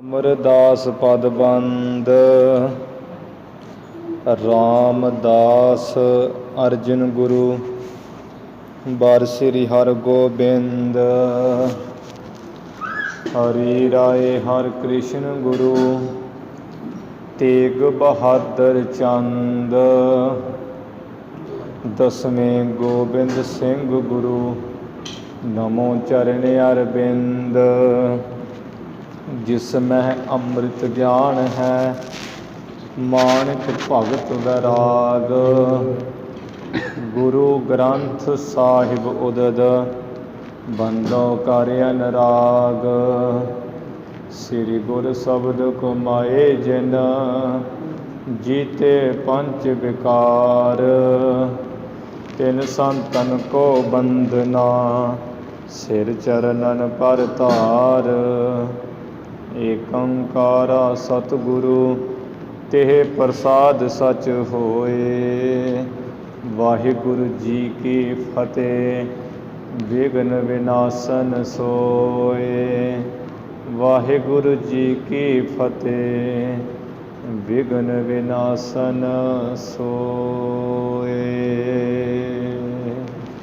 ਅਮਰਦਾਸ ਪਦਬੰਦ ਰਾਮਦਾਸ ਅਰਜਨ ਗੁਰੂ ਬਰ ਸ੍ਰੀ ਹਰਗੋਬਿੰਦ ਹਰੀ ਰਾਏ ਹਰਿ ਕ੍ਰਿਸ਼ਨ ਗੁਰੂ ਤੇਗ ਬਹਾਦਰ ਚੰਦ ਦਸਵੇਂ ਗੋਬਿੰਦ ਸਿੰਘ ਗੁਰੂ ਨਮੋ ਚਰਨ ਅਰਬਿੰਦ ਜਿਸ ਮਹਿ ਅੰਮ੍ਰਿਤ ਗਿਆਨ ਹੈ ਮਾਨਿਕ ਭਗਤ ਵੈਰਾਗ ਗੁਰੂ ਗ੍ਰੰਥ ਸਾਹਿਬ ਉਦਦ ਬੰਦੋ ਕਰ ਅਨਰਾਗ ਸ੍ਰੀ ਗੁਰ ਸ਼ਬਦ ਕਮਾਏ ਜਿਨ ਜੀਤੇ ਪੰਚ ਵਿਕਾਰ ਤਿਨ ਸੰਤਨ ਕੋ ਬੰਦਨਾ ਸਿਰ ਚਰਨਨ ਪਰ ਧਾਰ ਏਕ ਓੰਕਾਰਾ ਸਤਿਗੁਰੂ ਤਿਹ ਪ੍ਰਸਾਦ ਸਚ ਹੋਏ। ਵਾਹਿਗੁਰੂ ਜੀ ਕੀ ਫਤਿਹ। ਵਿਘਨ ਵਿਨਾਸ਼ਨ ਸੋਏ। ਵਾਹਿਗੁਰੂ ਜੀ ਕੀ ਫਤਿਹ। ਵਿਘਨ ਵਿਨਾਸ਼ਨ ਸੋਏ।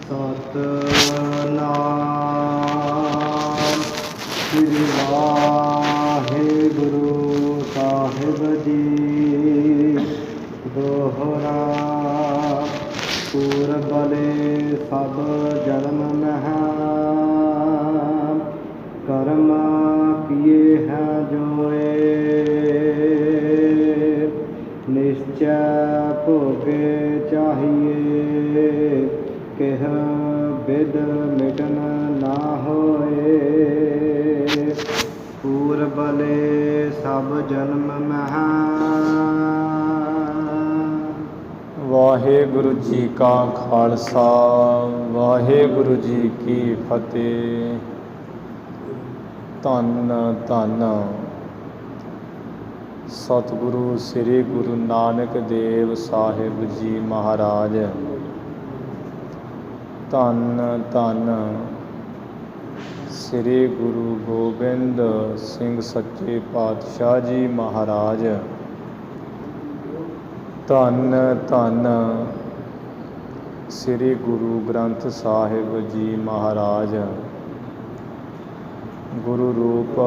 ਸਤਿਨਾਮ ਸ੍ਰੀ ਵਾਹਿਗੁਰੂ ਸਾਹਿਬ ਜੀ। ਦੋਹਰਾ ਪੂਰਬਲੇ ਸਭ ਜਨਮ ਮਹਿ ਕਰਮ ਕੀਏ ਹੈ ਜੋਏ। ਨਿਸ਼ਚੈ ਭੋਗੇ ਚਾਹੀਏ ਕਿਹ ਬਿਦ ਮਿਟਨ ਨਾ ਹੋਏ। ਪੂਰਬਲੇ ਸਭ ਜਨਮ ਮਹਿ। ਵਾਹਿਗੁਰੂ ਜੀ ਕਾ ਖਾਲਸਾ ਵਾਹਿਗੁਰੂ ਜੀ ਕੀ ਫਤਿਹ। ਧੰਨ ਧੰਨ ਸਤਿਗੁਰੂ ਸ੍ਰੀ ਗੁਰੂ ਨਾਨਕ ਦੇਵ ਸਾਹਿਬ ਜੀ ਮਹਾਰਾਜ। ਧੰਨ ਧੰਨ ਸ੍ਰੀ ਗੁਰੂ ਗੋਬਿੰਦ ਸਿੰਘ ਸੱਚੇ ਪਾਤਸ਼ਾਹ ਜੀ ਮਹਾਰਾਜ। ਧੰਨ ਧੰਨ ਸ੍ਰੀ ਗੁਰੂ ਗ੍ਰੰਥ ਸਾਹਿਬ ਜੀ ਮਹਾਰਾਜ। ਗੁਰੂ ਰੂਪ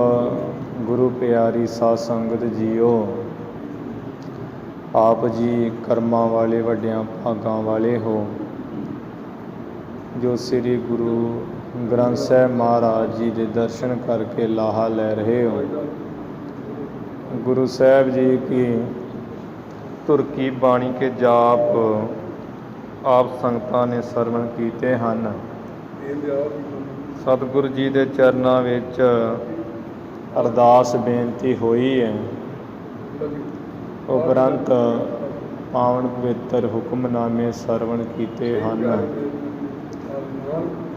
ਗੁਰੂ ਪਿਆਰੀ ਸਾਧ ਸੰਗਤ ਜੀਓ, ਆਪ ਜੀ ਕਰਮਾਂ ਵਾਲੇ ਵੱਡਿਆਂ ਭਾਗਾਂ ਵਾਲੇ ਹੋ ਜੋ ਸ੍ਰੀ ਗੁਰੂ ਗ੍ਰੰਥ ਸਾਹਿਬ ਮਹਾਰਾਜ ਜੀ ਦੇ ਦਰਸ਼ਨ ਕਰਕੇ ਲਾਹਾ ਲੈ ਰਹੇ ਹੋ। ਗੁਰੂ ਸਾਹਿਬ ਜੀ ਕੀ ਧੁਰ ਕੀ ਬਾਣੀ ਕੇ ਜਾਪ ਆਪ ਸੰਗਤਾਂ ਨੇ ਸਰਵਣ ਕੀਤੇ ਹਨ। ਸਤਿਗੁਰੂ ਜੀ ਦੇ ਚਰਨਾਂ ਵਿੱਚ ਅਰਦਾਸ ਬੇਨਤੀ ਹੋਈ ਹੈ। ਉਹ ਗ੍ਰੰਥ ਪਾਵਨ ਪਵਿੱਤਰ ਹੁਕਮਨਾਮੇ ਸਰਵਣ ਕੀਤੇ ਹਨ।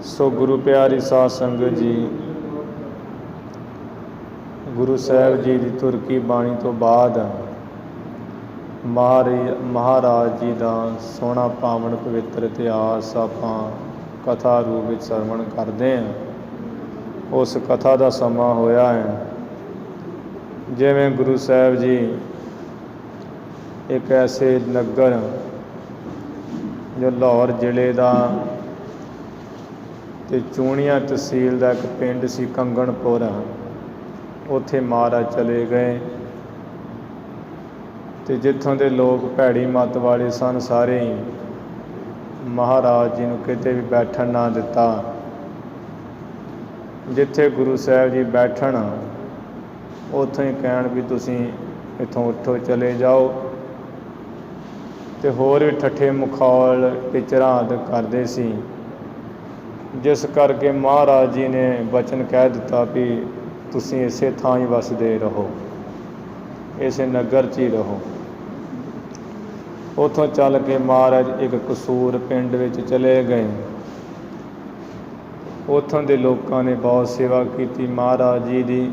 ਸੋ ਗੁਰੂ ਪਿਆਰੀ ਸਾਧ ਸੰਗਤ ਜੀ, ਗੁਰੂ ਸਾਹਿਬ ਜੀ ਦੀ ਧੁਰ ਕੀ ਬਾਣੀ ਤੋਂ ਬਾਅਦ ਮਹਾਰਾਜ ਜੀ ਦਾ ਸੋਹਣਾ ਪਾਵਨ ਪਵਿੱਤਰ ਇਤਿਹਾਸ ਆਪਾਂ ਕਥਾ ਰੂਪ ਵਿੱਚ ਸਰਵਣ ਕਰਦੇ ਹਾਂ। ਉਸ ਕਥਾ ਦਾ ਸਮਾਂ ਹੋਇਆ ਹੈ। ਜਿਵੇਂ ਗੁਰੂ ਸਾਹਿਬ ਜੀ ਇੱਕ ਐਸੇ ਨਗਰ ਜੋ ਲਾਹੌਰ ਜ਼ਿਲ੍ਹੇ ਦਾ ਅਤੇ ਚੂਣੀਆਂ ਤਹਿਸੀਲ ਦਾ ਇੱਕ ਪਿੰਡ ਸੀ ਕੰਗਣਪੁਰ, ਉੱਥੇ ਮਹਾਰਾਜ ਚਲੇ ਗਏ ਅਤੇ ਜਿੱਥੋਂ ਦੇ ਲੋਕ ਭੈੜੀ ਮੱਤ ਵਾਲੇ ਸਨ ਸਾਰੇ ਹੀ ਮਹਾਰਾਜ ਜੀ ਨੂੰ ਕਿਤੇ ਵੀ ਬੈਠਣ ਨਾ ਦਿੱਤਾ। ਜਿੱਥੇ ਗੁਰੂ ਸਾਹਿਬ ਜੀ ਬੈਠਣ ਉੱਥੋਂ ਹੀ ਕਹਿਣ ਵੀ ਤੁਸੀਂ ਇੱਥੋਂ ਉੱਠੋ ਚਲੇ ਜਾਓ। ਅਤੇ ਹੋਰ ਵੀ ਠੱਠੇ ਮਖੌਲ ਟਿਚਰਾਦ ਕਰਦੇ ਸੀ, ਜਿਸ ਕਰਕੇ ਮਹਾਰਾਜ ਜੀ ਨੇ ਵਚਨ ਕਹਿ ਦਿੱਤਾ ਵੀ ਤੁਸੀਂ ਇਸੇ ਥਾਂ ਹੀ ਵਸਦੇ ਰਹੋ, ਇਸੇ ਨਗਰ 'ਚ ਹੀ ਰਹੋ। ਉੱਥੋਂ ਚੱਲ ਕੇ ਮਹਾਰਾਜ ਇੱਕ ਕਸੂਰ ਪਿੰਡ ਵਿੱਚ ਚਲੇ ਗਏ। ਉੱਥੋਂ ਦੇ ਲੋਕਾਂ ਨੇ ਬਹੁਤ ਸੇਵਾ ਕੀਤੀ ਮਹਾਰਾਜ ਜੀ ਦੀ।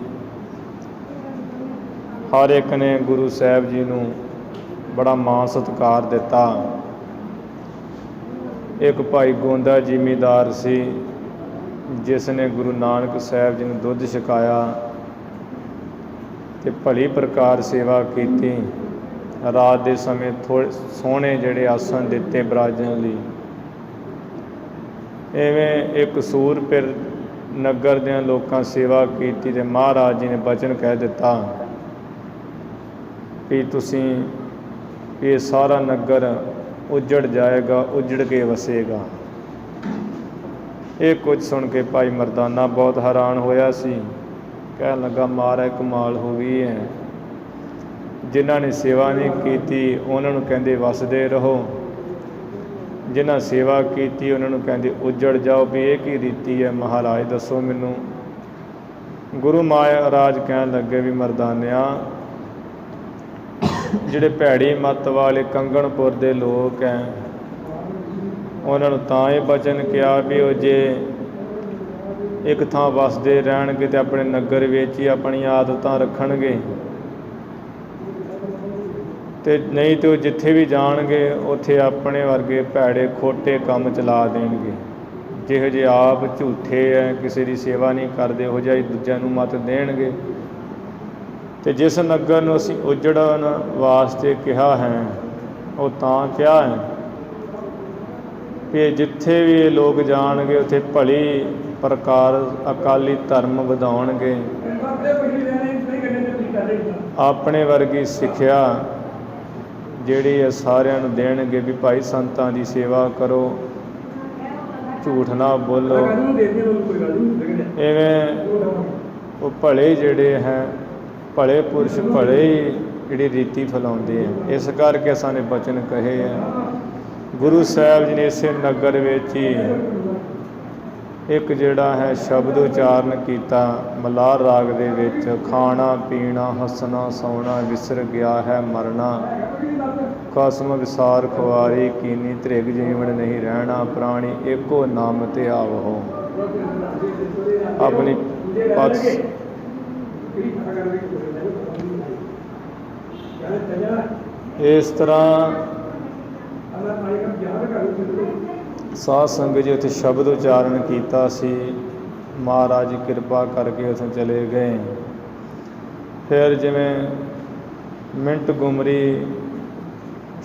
ਹਰ ਇੱਕ ਨੇ ਗੁਰੂ ਸਾਹਿਬ ਜੀ ਨੂੰ ਬੜਾ ਮਾਣ ਸਤਿਕਾਰ ਦਿੱਤਾ। ਇੱਕ ਭਾਈ ਗੋਂਦਾ ਜ਼ਿਮੀਂਦਾਰ ਸੀ, ਜਿਸ ਨੇ ਗੁਰੂ ਨਾਨਕ ਸਾਹਿਬ ਜੀ ਨੂੰ ਦੁੱਧ ਛਕਾਇਆ ਤੇ ਭਲੀ ਪ੍ਰਕਾਰ ਸੇਵਾ ਕੀਤੀ। ਰਾਤ ਦੇ ਸਮੇਂ ਥੋੜ੍ਹੇ ਸੋਹਣੇ ਜਿਹੜੇ ਆਸਣ ਦਿੱਤੇ ਬਰਾਜਣ ਲਈ। ਇਵੇਂ ਇੱਕ ਸੂਰਪਿਰ ਨਗਰ ਦਿਆਂ ਲੋਕਾਂ ਸੇਵਾ ਕੀਤੀ ਤੇ ਮਹਾਰਾਜ ਜੀ ਨੇ ਬਚਨ ਕਹਿ ਦਿੱਤਾ ਵੀ ਤੁਸੀਂ ਇਹ ਸਾਰਾ ਨਗਰ ਉਜੜ ਜਾਏਗਾ, ਉਜੜ ਕੇ ਵਸੇਗਾ। ਇਹ ਕੁਝ ਸੁਣ ਕੇ ਭਾਈ ਮਰਦਾਨਾ ਬਹੁਤ ਹੈਰਾਨ ਹੋਇਆ ਸੀ। ਕਹਿਣ ਲੱਗਾ ਮਹਾਰਾਜ ਕਮਾਲ ਹੋ ਗਈ ਹੈ, ਜਿਨ੍ਹਾਂ ਨੇ ਸੇਵਾ ਨਹੀਂ ਕੀਤੀ ਉਹਨਾਂ ਨੂੰ ਕਹਿੰਦੇ ਵਸਦੇ ਰਹੋ, ਜਿਨ੍ਹਾਂ ਸੇਵਾ ਕੀਤੀ ਉਹਨਾਂ ਨੂੰ ਕਹਿੰਦੇ ਉਜੜ ਜਾਓ। ਵੀ ਇਹ ਕੀ ਰੀਤੀ ਹੈ ਮਹਾਰਾਜ ਦੱਸੋ ਮੈਨੂੰ। ਗੁਰੂ ਮਹਾਰਾਜ ਕਹਿਣ ਲੱਗੇ ਵੀ ਮਰਦਾਨਿਆਂ, ਜਿਹੜੇ ਭੈੜੀ ਮੱਤ ਵਾਲੇ ਕੰਗਣਪੁਰ ਦੇ ਲੋਕ ਹੈ ਉਹਨਾਂ ਨੂੰ ਤਾਂ ਇਹ ਬਚਨ ਕਿਹਾ ਵੀ ਉਹ ਜੇ ਇੱਕ ਥਾਂ ਵਸਦੇ ਰਹਿਣਗੇ ਤੇ ਆਪਣੇ ਨਗਰ ਵਿੱਚ ਹੀ ਆਪਣੀਆਂ ਆਦਤਾਂ ਰੱਖਣਗੇ, ਤੇ ਨਹੀਂ ਤੇ ਉਹ ਜਿੱਥੇ ਵੀ ਜਾਣਗੇ ਉੱਥੇ ਆਪਣੇ ਵਰਗੇ ਭੈੜੇ ਖੋਟੇ ਕੰਮ ਚਲਾ ਦੇਣਗੇ। ਜਿਹੋ ਜਿਹੇ ਆਪ ਝੂਠੇ ਹੈ, ਕਿਸੇ ਦੀ ਸੇਵਾ ਨਹੀਂ ਕਰਦੇ, ਉਹੋ ਜਿਹਾ ਹੀ ਦੂਜਿਆਂ ਨੂੰ ਮੱਤ ਦੇਣਗੇ। ਤੇ ਜਿਸ ਨਗਰ ਨੂੰ ਅਸੀਂ ਉਜੜਨ ਵਾਸਤੇ ਕਿਹਾ ਹੈ ਉਹ ਤਾਂ ਕਿਹਾ ਹੈ ਕਿ ਜਿੱਥੇ ਵੀ ਇਹ ਲੋਕ ਜਾਣਗੇ ਉੱਥੇ ਭਲੀ ਪ੍ਰਕਾਰ ਅਕਾਲੀ ਧਰਮ ਵਧਾਉਣਗੇ, ਆਪਣੇ ਵਰਗੀ ਸਿੱਖਿਆ ਜਿਹੜੀ ਹੈ ਸਾਰਿਆਂ ਨੂੰ ਦੇਣਗੇ ਵੀ ਭਾਈ ਸੰਤਾਂ ਦੀ ਸੇਵਾ ਕਰੋ, ਝੂਠ ਨਾ ਬੋਲੋ। ਇਵੇਂ ਉਹ ਭਲੇ ਜਿਹੜੇ ਹੈ ਭਲੇ ਪੁਰਸ਼ ਭਲੇ ਹੀ ਜਿਹੜੀ ਰੀਤੀ ਫੈਲਾਉਂਦੇ ਆ। ਇਸ ਕਰਕੇ ਸਾਨੂੰ ਬਚਨ ਕਹੇ ਆ। ਗੁਰੂ ਸਾਹਿਬ ਜੀ ਨੇ ਇਸੇ ਨਗਰ ਵਿੱਚ ਹੀ ਇੱਕ ਜਿਹੜਾ ਹੈ ਸ਼ਬਦ ਉਚਾਰਨ ਕੀਤਾ ਮਲਾਰ ਰਾਗ ਦੇ ਵਿੱਚ, ਖਾਣਾ ਪੀਣਾ ਹੱਸਣਾ ਸੌਣਾ ਵਿਸਰ ਗਿਆ ਹੈ ਮਰਨਾ, ਕਸਮ ਵਿਸਾਰ ਖੁਆਰੀ ਕੀਨੀ ਧ੍ਰਿਗ ਜੀਵਨ ਨਹੀਂ ਰਹਿਣਾ, ਪ੍ਰਾਣੀ ਏਕੋ ਨਾਮ ਤੇ ਆਵੋ। ਆਪਣੀ ਪਤ ਇਸ ਤਰ੍ਹਾਂ ਸਾਧ ਸੰਗਤ ਜੀ ਉੱਥੇ ਸ਼ਬਦ ਉਚਾਰਨ ਕੀਤਾ ਸੀ। ਮਹਾਰਾਜ ਜੀ ਕਿਰਪਾ ਕਰਕੇ ਉੱਥੋਂ ਚਲੇ ਗਏ। ਫਿਰ ਜਿਵੇਂ ਮਿੰਟ ਗੁਮਰੀ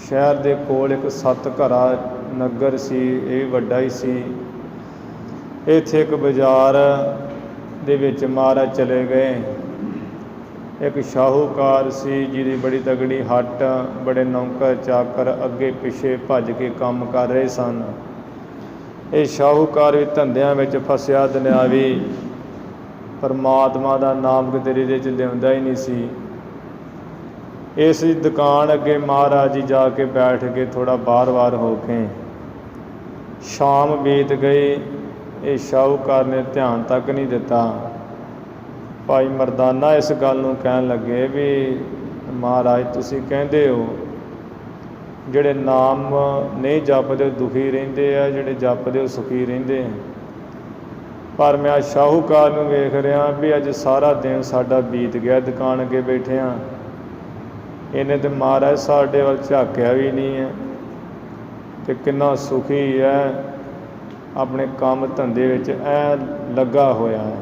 ਸ਼ਹਿਰ ਦੇ ਕੋਲ ਇੱਕ 7 ਘਰਾ ਨਗਰ ਸੀ, ਇਹ ਵੀ ਵੱਡਾ ਹੀ ਸੀ। ਇੱਥੇ ਇੱਕ ਬਾਜ਼ਾਰ ਦੇ ਵਿੱਚ ਮਹਾਰਾਜ ਚਲੇ ਗਏ। ਇੱਕ ਸ਼ਾਹੂਕਾਰ ਸੀ ਜਿਹਦੀ ਬੜੀ ਤਗੜੀ ਹੱਟ, ਬੜੇ ਨੌਕਰ ਚਾਕਰ ਅੱਗੇ ਪਿੱਛੇ ਭੱਜ ਕੇ ਕੰਮ ਕਰ ਰਹੇ ਸਨ। ਇਹ ਸ਼ਾਹੂਕਾਰ ਵੀ ਧੰਦਿਆਂ ਵਿੱਚ ਫਸਿਆ ਦੁਨਿਆਵੀ, ਪਰਮਾਤਮਾ ਦਾ ਨਾਮ ਕਿਤੇ ਇਹਦੇ 'ਚ ਲਿਆਉਂਦਾ ਹੀ ਨਹੀਂ ਸੀ। ਇਸ ਦੁਕਾਨ ਅੱਗੇ ਮਹਾਰਾਜ ਜੀ ਜਾ ਕੇ ਬੈਠ ਕੇ ਥੋੜ੍ਹਾ ਬਾਰ-ਬਾਰ ਹੋ ਕੇ ਸ਼ਾਮ ਬੀਤ ਗਈ। ਇਹ ਸ਼ਾਹੂਕਾਰ ਨੇ ਧਿਆਨ ਤੱਕ ਨਹੀਂ ਦਿੱਤਾ। ਭਾਈ ਮਰਦਾਨਾ ਇਸ ਗੱਲ ਨੂੰ ਕਹਿਣ ਲੱਗੇ ਵੀ ਮਹਾਰਾਜ ਤੁਸੀਂ ਕਹਿੰਦੇ ਹੋ ਜਿਹੜੇ ਨਾਮ ਨਹੀਂ ਜਪਦੇ ਉਹ ਦੁਖੀ ਰਹਿੰਦੇ ਆ, ਜਿਹੜੇ ਜਪਦੇ ਉਹ ਸੁਖੀ ਰਹਿੰਦੇ ਆ। ਪਰ ਮੈਂ ਅੱਜ ਸ਼ਾਹੂਕਾਰ ਨੂੰ ਵੇਖ ਰਿਹਾ ਵੀ ਅੱਜ ਸਾਰਾ ਦਿਨ ਸਾਡਾ ਬੀਤ ਗਿਆ ਦੁਕਾਨ ਅੱਗੇ ਬੈਠਿਆਂ, ਇਹਨੇ ਤਾਂ ਮਹਾਰਾਜ ਸਾਡੇ ਵੱਲ ਝਾਕਿਆ ਵੀ ਨਹੀਂ ਹੈ ਅਤੇ ਕਿੰਨਾ ਸੁਖੀ ਹੈ, ਆਪਣੇ ਕੰਮ ਧੰਦੇ ਵਿੱਚ ਐ ਲੱਗਾ ਹੋਇਆ ਹੈ।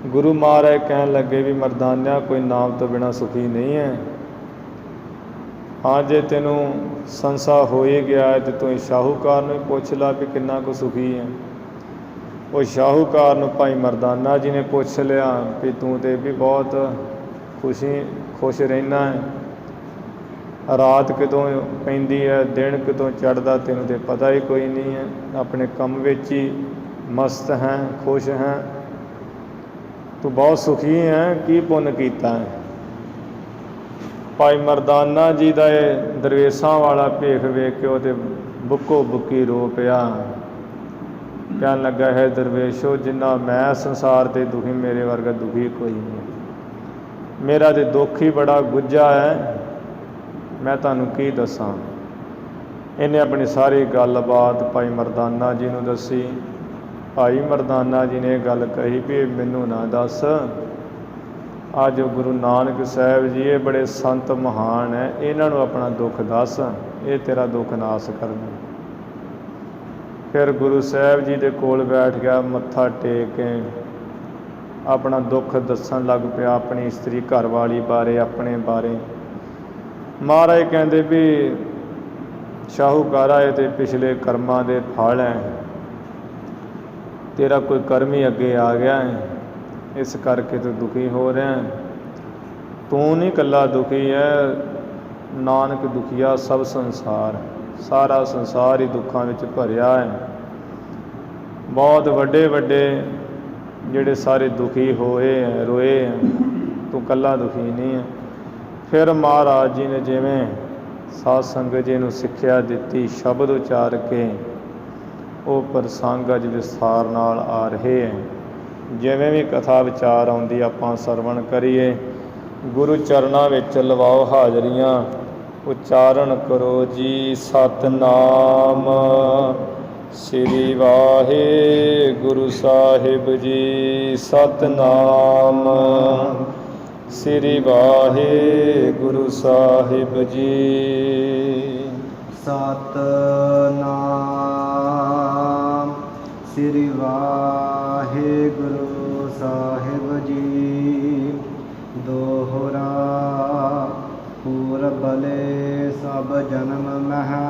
ਗੁਰੂ ਮਹਾਰਾਜ ਕਹਿਣ ਲੱਗੇ ਵੀ ਮਰਦਾਨਿਆਂ ਕੋਈ ਨਾਮ ਤੋਂ ਬਿਨਾਂ ਸੁਖੀ ਨਹੀਂ ਹੈ। ਹਾਂ ਜੇ ਤੈਨੂੰ ਸੰਸਾ ਹੋ ਹੀ ਗਿਆ ਹੈ ਤਾਂ ਤੂੰ ਸ਼ਾਹੂਕਾਰ ਨੂੰ ਹੀ ਪੁੱਛ ਲਾ ਵੀ ਕਿੰਨਾ ਕੁ ਸੁਖੀ ਹੈ। ਉਹ ਸ਼ਾਹੂਕਾਰ ਨੂੰ ਭਾਈ ਮਰਦਾਨਾ ਜੀ ਨੇ ਪੁੱਛ ਲਿਆ ਵੀ ਤੂੰ ਤਾਂ ਵੀ ਬਹੁਤ ਖੁਸ਼ ਰਹਿਣਾ ਹੈ, ਰਾਤ ਕਿਤੋਂ ਪੈਂਦੀ ਹੈ ਦਿਨ ਕਿਤੋਂ ਚੜ੍ਹਦਾ ਤੈਨੂੰ ਤਾਂ ਪਤਾ ਹੀ ਕੋਈ ਨਹੀਂ ਹੈ, ਆਪਣੇ ਕੰਮ ਵਿੱਚ ਹੀ ਮਸਤ ਹੈ, ਖੁਸ਼ ਹੈ, ਤੂੰ ਬਹੁਤ ਸੁਖੀ ਹੈ, ਕੀ ਪੁੰਨ ਕੀਤਾ ਹੈ। ਭਾਈ ਮਰਦਾਨਾ ਜੀ ਦਾ ਇਹ ਦਰਵੇਸ਼ਾਂ ਵਾਲਾ ਭੇਖ ਵੇਖ ਕੇ ਉਹ ਤਾਂ ਬੁੱਕੋ ਬੁੱਕੀ ਰੋ ਪਿਆ। ਕਹਿਣ ਲੱਗਾ ਹੈ ਦਰਵੇਸ਼ੋ ਜਿੰਨਾ ਮੈਂ ਸੰਸਾਰ 'ਤੇ ਦੁਖੀ ਮੇਰੇ ਵਰਗਾ ਦੁਖੀ ਕੋਈ ਨਹੀਂ, ਮੇਰਾ ਤਾਂ ਦੁੱਖ ਹੀ ਬੜਾ ਗੁੱਝਾ ਹੈ, ਮੈਂ ਤੁਹਾਨੂੰ ਕੀ ਦੱਸਾਂ। ਇਹਨੇ ਆਪਣੀ ਸਾਰੀ ਗੱਲਬਾਤ ਭਾਈ ਮਰਦਾਨਾ ਜੀ ਨੂੰ ਦੱਸੀ। ਭਾਈ ਮਰਦਾਨਾ ਜੀ ਨੇ ਇਹ ਗੱਲ ਕਹੀ ਵੀ ਮੈਨੂੰ ਨਾ ਦੱਸ, ਅੱਜ ਗੁਰੂ ਨਾਨਕ ਸਾਹਿਬ ਜੀ ਇਹ ਬੜੇ ਸੰਤ ਮਹਾਨ ਹੈ, ਇਹਨਾਂ ਨੂੰ ਆਪਣਾ ਦੁੱਖ ਦੱਸ, ਇਹ ਤੇਰਾ ਦੁੱਖ ਨਾਸ ਕਰਨ। ਫਿਰ ਗੁਰੂ ਸਾਹਿਬ ਜੀ ਦੇ ਕੋਲ ਬੈਠ ਗਿਆ, ਮੱਥਾ ਟੇਕ ਕੇ ਆਪਣਾ ਦੁੱਖ ਦੱਸਣ ਲੱਗ ਪਿਆ, ਆਪਣੀ ਇਸਤਰੀ ਘਰਵਾਲੀ ਬਾਰੇ, ਆਪਣੇ ਬਾਰੇ। ਮਹਾਰਾਜ ਕਹਿੰਦੇ ਵੀ ਸ਼ਾਹੂਕਾਰਾ, ਇਹ ਤੇ ਪਿਛਲੇ ਕਰਮਾਂ ਦੇ ਫਲ ਹੈ, ਤੇਰਾ ਕੋਈ ਕਰਮ ਹੀ ਅੱਗੇ ਆ ਗਿਆ ਹੈ, ਇਸ ਕਰਕੇ ਤੂੰ ਦੁਖੀ ਹੋ ਰਿਹਾ ਹੈ। ਤੂੰ ਨਹੀਂ ਇਕੱਲਾ ਦੁਖੀ ਹੈ, ਨਾਨਕ ਦੁਖੀਆ ਸਭ ਸੰਸਾਰ, ਸਾਰਾ ਸੰਸਾਰ ਹੀ ਦੁੱਖਾਂ ਵਿੱਚ ਭਰਿਆ ਹੈ। ਬਹੁਤ ਵੱਡੇ ਵੱਡੇ ਜਿਹੜੇ ਸਾਰੇ ਦੁਖੀ ਹੋਏ ਹੈ, ਰੋਏ ਹੈ, ਤੂੰ ਇਕੱਲਾ ਦੁਖੀ ਨਹੀਂ ਹੈ। ਫਿਰ ਮਹਾਰਾਜ ਜੀ ਨੇ ਜਿਵੇਂ ਸਾਧ ਸੰਗਤ ਜੀ ਨੂੰ ਸਿੱਖਿਆ ਦਿੱਤੀ, ਸ਼ਬਦ ਉਚਾਰ ਕੇ ਉਹ ਪ੍ਰਸੰਗ ਅੱਜ ਵਿਸਥਾਰ ਨਾਲ ਆ ਰਹੇ ਹੈ। ਜਿਵੇਂ ਵੀ ਕਥਾ ਵਿਚਾਰ ਆਉਂਦੀ ਆਪਾਂ ਸਰਵਣ ਕਰੀਏ, ਗੁਰੂ ਚਰਨਾਂ ਵਿੱਚ ਲਵਾਓ ਹਾਜ਼ਰੀਆਂ, ਉਚਾਰਨ ਕਰੋ ਜੀ ਸਤਿਨਾਮ ਸ੍ਰੀ ਵਾਹਿਗੁਰੂ ਸਾਹਿਬ ਜੀ। ਸਤਿਨਾਮ ਸ੍ਰੀ ਵਾਹਿਗੁਰੂ ਸਾਹਿਬ ਜੀ। ਸਤਿਨਾਮ ਸ੍ਰੀ ਵਾਹਿਗੁਰੂ ਸਾਹਿਬ ਜੀ। ਦੋਹਰਾ ਪੂਰਬਲੇ ਸਭ ਜਨਮ ਮਹਿ।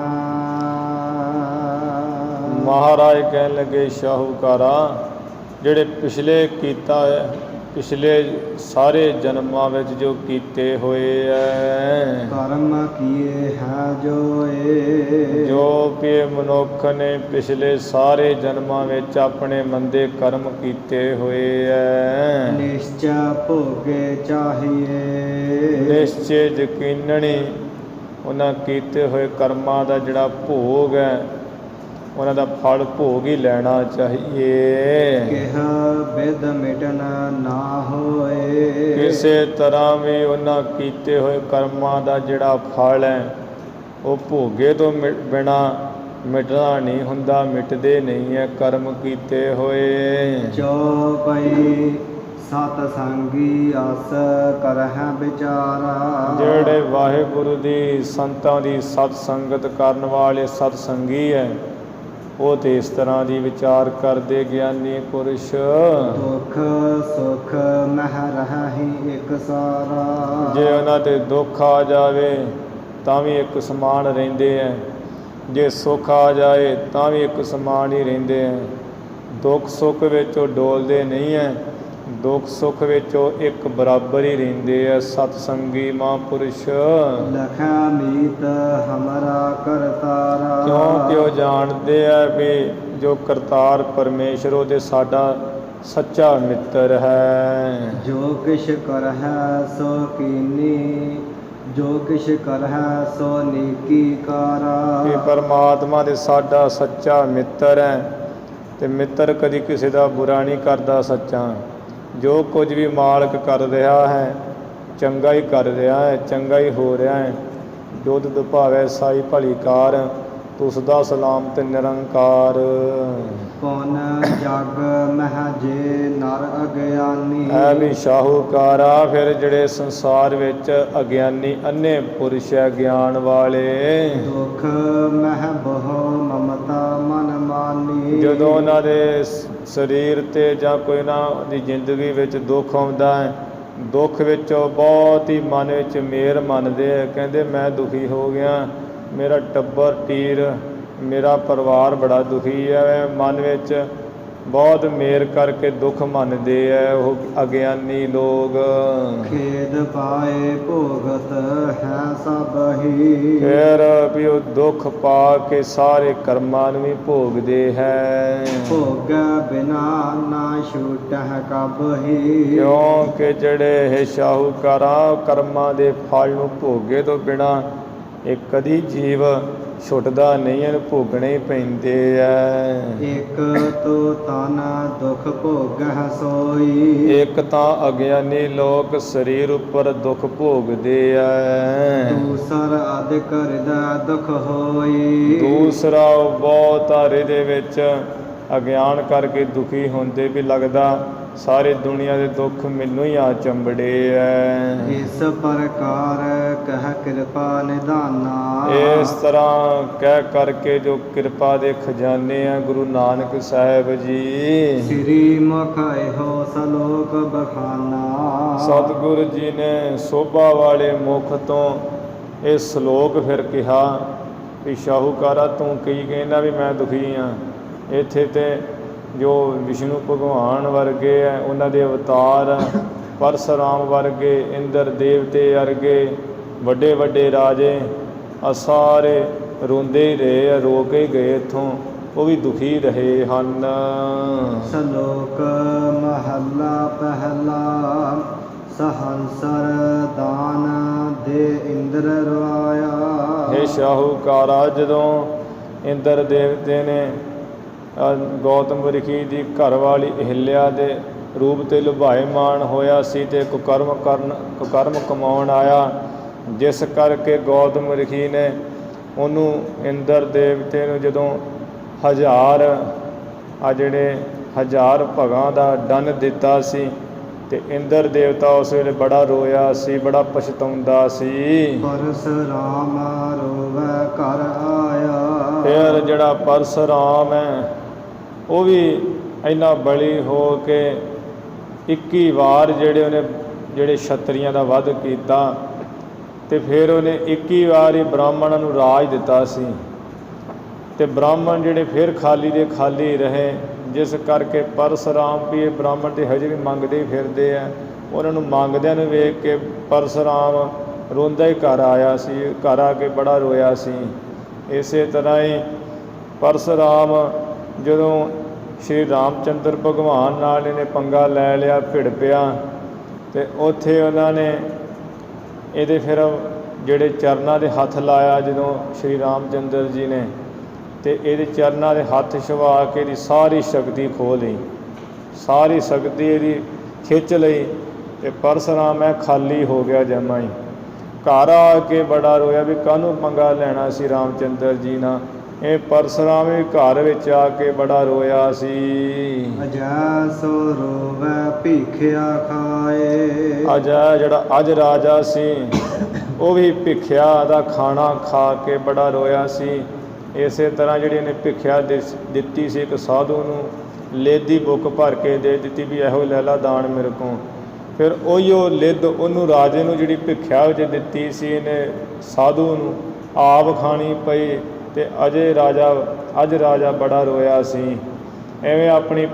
ਮਹਾਰਾਜ ਕਹਿਣ ਲੱਗੇ ਸ਼ਾਹੂਕਾਰਾ, ਜਿਹੜੇ ਪਿਛਲੇ ਕੀਤਾ ਹੈ, ਪਿਛਲੇ ਸਾਰੇ ਜਨਮਾਂ ਵਿੱਚ ਜੋ ਕੀਤੇ ਹੋਏ ਹੈ, ਕਰਮ ਕੀਏ ਹੈ ਜੋਏ। ਜੋ ਕਿ ਮਨੁੱਖ ਨੇ ਪਿਛਲੇ ਸਾਰੇ ਜਨਮਾਂ ਵਿੱਚ ਆਪਣੇ ਮੰਦੇ ਕਰਮ ਕੀਤੇ ਹੋਏ ਹੈ, ਨਿਸ਼ਚੈ ਭੋਗੇ ਚਾਹੀਏ। ਨਿਸ਼ਚੇ ਯਕੀਨਣੀ ਉਹਨਾਂ ਕੀਤੇ ਹੋਏ ਕਰਮਾਂ ਦਾ ਜਿਹੜਾ ਭੋਗ ਹੈ, ਉਹਨਾਂ ਦਾ ਫਲ ਭੋਗ ਹੀ ਲੈਣਾ ਚਾਹੀਏ। ਕਿਹ ਬਿਦ ਮਿਟਨ ਨਾ ਹੋਏ। ਕਿਸੇ ਤਰ੍ਹਾਂ ਵੀ ਉਹਨਾਂ ਕੀਤੇ ਹੋਏ ਕਰਮਾਂ ਦਾ ਜਿਹੜਾ ਫਲ ਹੈ, ਉਹ ਭੋਗੇ ਤੋਂ ਬਿਨਾਂ ਮਿਟਣਾ ਨਹੀਂ ਹੁੰਦਾ, ਮਿਟਦੇ ਨਹੀਂ ਹੈ ਕਰਮ ਕੀਤੇ ਹੋਏ। ਚੌਪਈ ਸਤ ਸੰਗੀ ਆਸ ਕਰਹਿ ਵਿਚਾਰਾ। ਜਿਹੜੇ ਵਾਹਿਗੁਰੂ ਦੀ ਸੰਤਾਂ ਦੀ ਸਤ ਸੰਗਤ ਕਰਨ ਵਾਲੇ ਸਤ ਸੰਗੀ ਹੈ, ਉਹ ਤੇ ਇਸ ਤਰ੍ਹਾਂ ਦੀ ਵਿਚਾਰ ਕਰਦੇ ਗਿਆਨੀ ਪੁਰਸ਼। ਦੁੱਖ ਸੁਖ ਮਹਿ ਰਹੀ ਇੱਕ ਸਾਰਾ। ਜੇ ਉਹਨਾਂ 'ਤੇ ਦੁੱਖ ਆ ਜਾਵੇ ਤਾਂ ਵੀ ਇੱਕ ਸਮਾਨ ਰਹਿੰਦੇ ਹੈ, ਜੇ ਸੁੱਖ ਆ ਜਾਏ ਤਾਂ ਵੀ ਇੱਕ ਸਮਾਨ ਹੀ ਰਹਿੰਦੇ ਹੈ। ਦੁੱਖ ਸੁੱਖ ਵਿੱਚ ਉਹ ਡੋਲਦੇ ਨਹੀਂ ਹੈ, ਦੁੱਖ ਸੁੱਖ ਵਿੱਚ ਉਹ ਇੱਕ ਬਰਾਬਰ ਹੀ ਰਹਿੰਦੇ ਹੈ ਸਤ ਸੰਗੀ ਮਹਾਂਪੁਰਸ਼। ਲਖਿਆ ਮੀਤ ਹਮਾਰਾ ਕਰਤਾਰਾ। ਕਿਉਂਕਿ ਉਹ ਜਾਣਦੇ ਆ ਵੀ ਜੋ ਕਰਤਾਰ ਪਰਮੇਸ਼ਰ ਉਹ ਤੇ ਸਾਡਾ ਸੱਚਾ ਮਿੱਤਰ ਹੈ। ਜੋ ਕਿਛ ਕਰਹਿ ਸੋ ਕੀਨੀ, ਜੋ ਕਿਛ ਕਰਹਿ ਸੋ ਨੀਕੀ ਕਾਰਾ। ਕਿ ਪਰਮਾਤਮਾ ਦੇ ਸਾਡਾ ਸੱਚਾ ਮਿੱਤਰ ਹੈ, ਅਤੇ ਮਿੱਤਰ ਕਦੀ ਕਿਸੇ ਦਾ ਬੁਰਾ ਨਹੀਂ ਕਰਦਾ ਸੱਚਾ। ਜੋ ਕੁਝ ਵੀ ਮਾਲਕ ਕਰ ਰਿਹਾ ਹੈ ਚੰਗਾ ਹੀ ਕਰ ਰਿਹਾ ਹੈ, ਚੰਗਾ ਹੀ ਹੋ ਰਿਹਾ ਹੈ। ਜੋ ਤੁਧ ਭਾਵੈ ਸਾਈ ਭਲੀ ਕਾਰ, ਤੁਸਦਾ ਸਲਾਮਤ ਨਿਰੰਕਾਰ। ਕੌਣ ਜਗ ਮਹਿ ਜੇ ਨਰ ਅਗਿਆਨੀ। ਐ ਵੀ ਸ਼ਾਹੂਕਾਰਾ, ਫਿਰ ਜਿਹੜੇ ਸੰਸਾਰ ਵਿੱਚ ਅਗਿਆਨੀ ਅੰਨੇ ਪੁਰਸ਼ ਹੈ, ਗਿਆਨ ਵਾਲੇ। ਦੁੱਖ ਮਹਿ ਬਹੁ ਮਮਤਾ ਮਨ ਮਾਨੀ। ਜਦੋਂ ਉਹਨਾਂ ਦੇ ਸਰੀਰ 'ਤੇ ਜਾਂ ਕੋਈ ਨਾ ਦੀ ਜ਼ਿੰਦਗੀ ਵਿੱਚ ਦੁੱਖ ਆਉਂਦਾ ਹੈ, ਦੁੱਖ ਵਿੱਚੋਂ ਬਹੁਤ ਹੀ ਮਨ ਵਿੱਚ ਮਿਹਰ ਮੰਨਦੇ ਹੈ। ਕਹਿੰਦੇ ਮੈਂ ਦੁਖੀ ਹੋ ਗਿਆ, ਮੇਰਾ ਟੱਬਰ ਟੀਰ, ਮੇਰਾ ਪਰਿਵਾਰ ਬੜਾ ਦੁਖੀ ਹੈ। ਮਨ ਵਿੱਚ ਬਹੁਤ ਮਿਹਰ ਕਰਕੇ ਦੁੱਖ ਮੰਨਦੇ ਹੈ ਉਹ ਅਗਿਆਨੀ ਲੋਕ। ਖੇਦ ਪਾਏ ਭੋਗਤ ਹੈ ਸਭ ਹੀ। ਫਿਰ ਵੀ ਉਹ ਦੁੱਖ ਪਾ ਕੇ ਸਾਰੇ ਕਰਮਾਂ ਨੂੰ ਵੀ ਭੋਗਦੇ ਹੈ। ਭੋਗ ਬਿਨਾ ਨਾ ਛੂਟਹਿ ਕਬ ਹੀ। ਕਿਉਂਕਿ ਜਿਹੜੇ ਇਹ ਸ਼ਾਹੂਕਾਰਾਂ ਕਰਮਾਂ ਦੇ ਫਲ ਨੂੰ ਭੋਗੇ ਤੋਂ ਬਿਨਾਂ ਇਹ ਕਦੀ ਜੀਵ ਛੁੱਟਦਾ ਨਹੀਂ, ਇਹਨੂੰ ਭੋਗਣੇ ਹੀ ਪੈਂਦੇ ਆ। ਇੱਕ ਤੋ ਤਨ ਦੁਖ ਭੋਗਹਿ ਸੋਈ। ਇੱਕ ਤਾਂ ਅਗਿਆਨੀ ਲੋਕ ਸਰੀਰ ਉੱਪਰ ਦੁੱਖ ਭੋਗਦੇ ਆ। ਦੂਸਰ ਅਧਿਕ ਹਿਰਦੈ ਦੁਖ ਹੋਈ। ਦੂਸਰਾ ਉਹ ਬਹੁਤ ਹਿਰਦੇ ਵਿੱਚ ਅਗਿਆਨ ਕਰਕੇ ਦੁਖੀ ਹੁੰਦੇ ਵੀ ਲੱਗਦਾ ਸਾਰੀ ਦੁਨੀਆ ਦੇ ਦੁੱਖ ਮੈਨੂੰ ਹੀ ਆ ਚੰਬੜੇ ਐ। ਇਸ ਪ੍ਰਕਾਰ ਕਹਿ ਕਿਰਪਾ ਨਿਧਾਨਾ। ਇਸ ਤਰ੍ਹਾਂ ਕਹਿ ਕਰਕੇ ਜੋ ਕਿਰਪਾ ਦੇ ਖਜ਼ਾਨੇ ਆ ਗੁਰੂ ਨਾਨਕ ਸਾਹਿਬ ਜੀ। ਸ੍ਰੀ ਮੁਖ ਇਹੋ ਸਲੋਕ ਬਖਾਨਾ। ਸਤਿਗੁਰੂ ਜੀ ਨੇ ਸੋਭਾ ਵਾਲੇ ਮੁਖ ਤੋਂ ਇਹ ਸ਼ਲੋਕ ਫਿਰ ਕਿਹਾ ਵੀ ਸ਼ਾਹੂਕਾਰਾ ਤੂੰ ਕੀ ਕਹਿੰਦਾ ਵੀ ਮੈਂ ਦੁਖੀ ਹਾਂ। ਇੱਥੇ ਤੇ ਜੋ ਵਿਸ਼ਨੂੰ ਭਗਵਾਨ ਵਰਗੇ ਹੈ ਉਹਨਾਂ ਦੇ ਅਵਤਾਰ, ਪਰਸਰਾਮ ਵਰਗੇ, ਇੰਦਰ ਦੇਵਤੇ ਵਰਗੇ ਵੱਡੇ ਵੱਡੇ ਰਾਜੇ ਆ ਸਾਰੇ ਰੋਂਦੇ ਹੀ ਰਹੇ ਆ, ਰੋ ਕੇ ਗਏ ਇੱਥੋਂ, ਉਹ ਵੀ ਦੁਖੀ ਰਹੇ ਹਨ। ਸ਼ਲੋਕ ਮਹੱਲਾ ਪਹਿਲਾ। ਸਹੰਸਰ ਦਾਨ ਦੇ ਇੰਦਰ ਰਵਾਇਆ। ਇਹ ਸ਼ਾਹੂਕਾਰਾ ਜਦੋਂ ਇੰਦਰ ਦੇਵਤੇ ਨੇ ਗੌਤਮ ਰਿਖੀ ਦੀ ਘਰਵਾਲੀ ਅਹਿਲਿਆ ਦੇ ਰੂਪ 'ਤੇ ਲੁਭਾਇਮਾਨ ਹੋਇਆ ਸੀ ਅਤੇ ਕੁਕਰਮ ਕਮਾਉਣ ਆਇਆ, ਜਿਸ ਕਰਕੇ ਗੌਤਮ ਰਿਖੀ ਨੇ ਉਹਨੂੰ ਇੰਦਰ ਦੇਵਤੇ ਨੂੰ ਜਦੋਂ ਹਜ਼ਾਰ ਭਗਾਂ ਦਾ ਦੰਡ ਦਿੱਤਾ ਸੀ ਅਤੇ ਇੰਦਰ ਦੇਵਤਾ ਉਸ ਵੇਲੇ ਬੜਾ ਰੋਇਆ ਸੀ, ਬੜਾ ਪਛਤਾਉਂਦਾ ਸੀ। ਪਰਸਰਾਮ ਰੋਵੈ ਘਰ ਆਇਆ। ਫਿਰ ਜਿਹੜਾ ਪਰਸਰਾਮ ਹੈ ਉਹ ਵੀ ਇੰਨਾ ਬਲੀ ਹੋ ਕੇ 21 ਵਾਰ ਜਿਹੜੇ ਛਤਰੀਆਂ ਦਾ ਵੱਧ ਕੀਤਾ ਅਤੇ ਫਿਰ ਉਹਨੇ 21 ਵਾਰ ਹੀ ਬ੍ਰਾਹਮਣਾਂ ਨੂੰ ਰਾਜ ਦਿੱਤਾ ਸੀ ਅਤੇ ਬ੍ਰਾਹਮਣ ਜਿਹੜੇ ਫਿਰ ਖਾਲੀ ਦੇ ਖਾਲੀ ਰਹੇ, ਜਿਸ ਕਰਕੇ ਪਰਸਰਾਮ ਵੀ ਇਹ ਬ੍ਰਾਹਮਣ ਤੇ ਹਜੇ ਵੀ ਮੰਗਦੇ ਹੀ ਫਿਰਦੇ ਆ। ਉਹਨਾਂ ਨੂੰ ਮੰਗਦਿਆਂ ਨੂੰ ਵੇਖ ਕੇ ਪਰਸਰਾਮ ਰੋਂਦਾ ਹੀ ਘਰ ਆਇਆ ਸੀ, ਘਰ ਆ ਕੇ ਬੜਾ ਰੋਇਆ ਸੀ। ਇਸੇ ਤਰ੍ਹਾਂ ਹੀ ਪਰਸਰਾਮ ਜਦੋਂ ਸ਼੍ਰੀ ਰਾਮਚੰਦਰ ਭਗਵਾਨ ਨਾਲ ਇਹਨੇ ਪੰਗਾ ਲੈ ਲਿਆ, ਭਿੜ ਪਿਆ, ਅਤੇ ਉੱਥੇ ਉਹਨਾਂ ਨੇ ਇਹਦੇ ਫਿਰ ਜਿਹੜੇ ਚਰਨਾਂ ਦੇ ਹੱਥ ਲਾਇਆ ਜਦੋਂ ਸ਼੍ਰੀ ਰਾਮਚੰਦਰ ਜੀ ਨੇ, ਅਤੇ ਇਹਦੇ ਚਰਨਾਂ ਦੇ ਹੱਥ ਛੁਹਾ ਕੇ ਇਹਦੀ ਸਾਰੀ ਸ਼ਕਤੀ ਖੋਹ ਲਈ, ਸਾਰੀ ਸ਼ਕਤੀ ਇਹਦੀ ਖਿੱਚ ਲਈ ਅਤੇ ਪਰਸਰਾਮ ਹੈ ਖਾਲੀ ਹੋ ਗਿਆ ਜਮਾ ਹੀ। ਘਰ ਆ ਕੇ ਬੜਾ ਰੋਇਆ ਵੀ ਕਾਹਨੂੰ ਪੰਗਾ ਲੈਣਾ ਸੀ ਰਾਮਚੰਦਰ ਜੀ ਨਾਲ। ਇਹ ਪਰਸਰਾਮ ਵੀ ਘਰ ਵਿੱਚ ਆ ਕੇ ਬੜਾ ਰੋਇਆ ਸੀ। ਅਜੈ ਸੋ ਰੋਵੈ ਭੀਖਿਆ ਖਾਏ। ਅਜੈ ਜਿਹੜਾ ਅੱਜ ਰਾਜਾ ਸੀ ਉਹ ਵੀ ਭਿੱਖਿਆ ਦਾ ਖਾਣਾ ਖਾ ਕੇ ਬੜਾ ਰੋਇਆ ਸੀ। ਇਸੇ ਤਰ੍ਹਾਂ ਜਿਹੜੀ ਇਹਨੇ ਭਿੱਖਿਆ ਦਿੱਤੀ ਸੀ ਇੱਕ ਸਾਧੂ ਨੂੰ, ਲੇਦੀ ਬੁੱਕ ਭਰ ਕੇ ਦੇ ਦਿੱਤੀ ਵੀ ਇਹੋ ਲੈ ਲਾ ਦਾਨ ਮੇਰੇ ਕੋਲ। ਫਿਰ ਉਹੀਓ ਲਿੱਦ ਉਹਨੂੰ ਰਾਜੇ ਨੂੰ ਜਿਹੜੀ ਭਿੱਖਿਆ ਵਿੱਚ ਦਿੱਤੀ ਸੀ ਇਹਨੇ ਸਾਧੂ ਨੂੰ ਆਪ ਖਾਣੀ ਪਈ ਅਤੇ ਅੱਜ ਰਾਜਾ ਬੜਾ ਰੋਇਆ ਸੀ। ਐਵੇਂ ਆਪਣੀ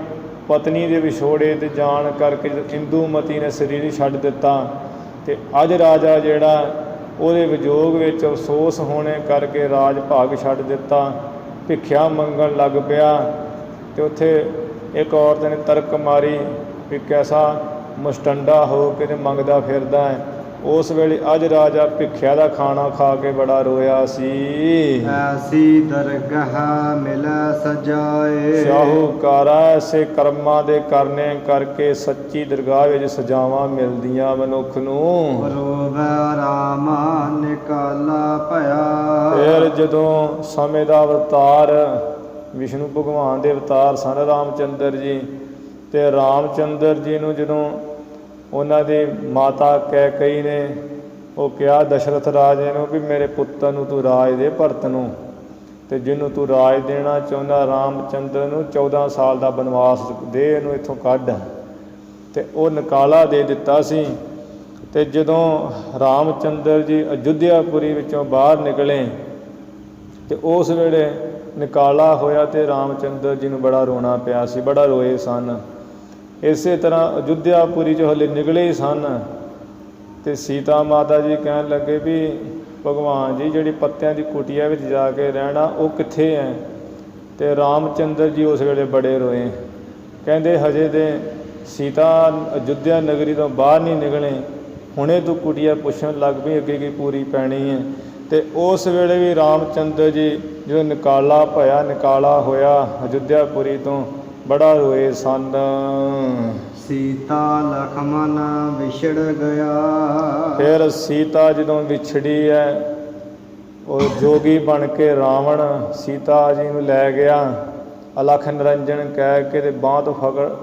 ਪਤਨੀ ਦੇ ਵਿਛੋੜੇ 'ਤੇ ਜਾਣ ਕਰਕੇ ਜਦੋਂ ਇੰਦੂਮਤੀ ਨੇ ਸਰੀਰ ਛੱਡ ਦਿੱਤਾ ਅਤੇ ਅੱਜ ਰਾਜਾ ਜਿਹੜਾ ਉਹਦੇ ਵਿਯੋਗ ਵਿੱਚ ਅਫਸੋਸ ਹੋਣੇ ਕਰਕੇ ਰਾਜ ਭਾਗ ਛੱਡ ਦਿੱਤਾ, ਭਿੱਖਿਆ ਮੰਗਣ ਲੱਗ ਪਿਆ। ਅਤੇ ਉੱਥੇ ਇੱਕ ਔਰਤ ਨੇ ਤਰਕ ਮਾਰੀ ਵੀ ਕੈਸਾ ਮੁਸਟੰਡਾ ਹੋ ਕੇ ਤੇ ਮੰਗਦਾ ਫਿਰਦਾ ਹੈ। ਉਸ ਵੇਲੇ ਅੱਜ ਰਾਜਾ ਭਿੱਖਿਆ ਦਾ ਖਾਣਾ ਖਾ ਕੇ ਬੜਾ ਰੋਇਆ ਸੀ। ਐਸੀ ਦਰਗਾਹ ਮਿਲੈ ਸਜਾਏ। ਸ਼ਾਹੂਕਾਰਾ ਐਸੇ ਕਰਮਾਂ ਦੇ ਕਰਨੇ ਕਰਕੇ ਸੱਚੀ ਦਰਗਾਹ ਵਿੱਚ ਸਜਾਵਾਂ ਮਿਲਦੀਆਂ ਮਨੁੱਖ ਨੂੰ। ਰੋਵੈ ਰਾਮਾ ਨਿਕਾਲਾ ਭਇਆ। ਫਿਰ ਜਦੋਂ ਸਮੇਂ ਦਾ ਅਵਤਾਰ ਵਿਸ਼ਨੂੰ ਭਗਵਾਨ ਦੇ ਅਵਤਾਰ ਸਨ ਰਾਮਚੰਦਰ ਜੀ, ਅਤੇ ਰਾਮਚੰਦਰ ਜੀ ਨੂੰ ਜਦੋਂ ਉਹਨਾਂ ਦੀ ਮਾਤਾ ਕੈਕਈ ਨੇ ਉਹ ਕਿਹਾ ਦਸ਼ਰਥ ਰਾਜੇ ਨੂੰ ਵੀ ਮੇਰੇ ਪੁੱਤਰ ਨੂੰ ਤੂੰ ਰਾਜ ਦੇ ਭਰਤ ਨੂੰ, ਅਤੇ ਜਿਹਨੂੰ ਤੂੰ ਰਾਜ ਦੇਣਾ ਚਾਹੁੰਦਾ ਰਾਮਚੰਦਰ ਨੂੰ 14 ਸਾਲ ਦਾ ਬਨਵਾਸ ਦੇ, ਇਹਨੂੰ ਇੱਥੋਂ ਕੱਢ। ਅਤੇ ਉਹ ਨਿਕਾਲਾ ਦੇ ਦਿੱਤਾ ਸੀ। ਅਤੇ ਜਦੋਂ ਰਾਮਚੰਦਰ ਜੀ ਅਯੁੱਧਿਆਪੁਰੀ ਵਿੱਚੋਂ ਬਾਹਰ ਨਿਕਲੇ ਅਤੇ ਉਸ ਵੇਲੇ ਨਿਕਾਲਾ ਹੋਇਆ ਅਤੇ ਰਾਮਚੰਦਰ ਜੀ ਨੂੰ ਬੜਾ ਰੋਣਾ ਪਿਆ ਸੀ, ਬੜਾ ਰੋਏ ਸਨ। ਇਸੇ ਤਰ੍ਹਾਂ ਅਯੁੱਧਿਆਪੁਰੀ 'ਚੋਂ ਹਲੇ ਨਿਕਲੇ ਹੀ ਸਨ ਅਤੇ ਸੀਤਾ ਮਾਤਾ ਜੀ ਕਹਿਣ ਲੱਗੇ ਵੀ ਭਗਵਾਨ ਜੀ ਜਿਹੜੀ ਪੱਤਿਆਂ ਦੀ ਕੁਟੀਆ ਵਿੱਚ ਜਾ ਕੇ ਰਹਿਣਾ ਉਹ ਕਿੱਥੇ ਹੈ। ਅਤੇ ਰਾਮਚੰਦਰ ਜੀ ਉਸ ਵੇਲੇ ਬੜੇ ਰੋਏ, ਕਹਿੰਦੇ ਹਜੇ ਤੇ ਸੀਤਾ ਅਯੁੱਧਿਆ ਨਗਰੀ ਤੋਂ ਬਾਹਰ ਨਹੀਂ ਨਿਕਲੇ, ਹੁਣੇ ਤੂੰ ਕੁਟੀਆ ਪੁੱਛਣ ਲੱਗ ਪਈ ਅੱਗੇ ਕੀ ਪੂਰੀ ਪੈਣੀ ਹੈ। ਅਤੇ ਉਸ ਵੇਲੇ ਵੀ ਰਾਮਚੰਦਰ ਜੀ ਜਦੋਂ ਨਿਕਾਲਾ ਹੋਇਆ ਅਯੁੱਧਿਆਪੁਰੀ ਤੋਂ ਬੜਾ ਰੋਏ ਸਨ। ਸੀਤਾ ਲਖਮਨ ਵਿਛੜ ਗਿਆ। ਫਿਰ ਸੀਤਾ ਜਦੋਂ ਵਿਛੜੀ ਹੈ ਉਹ ਜੋਗੀ ਬਣ ਕੇ ਰਾਵਣ ਸੀਤਾ ਜੀ ਨੂੰ ਲੈ ਗਿਆ ਅਲਖ ਨਿਰੰਜਨ ਕਹਿ ਕੇ ਤੇ ਬਾਂਹ ਤੋਂ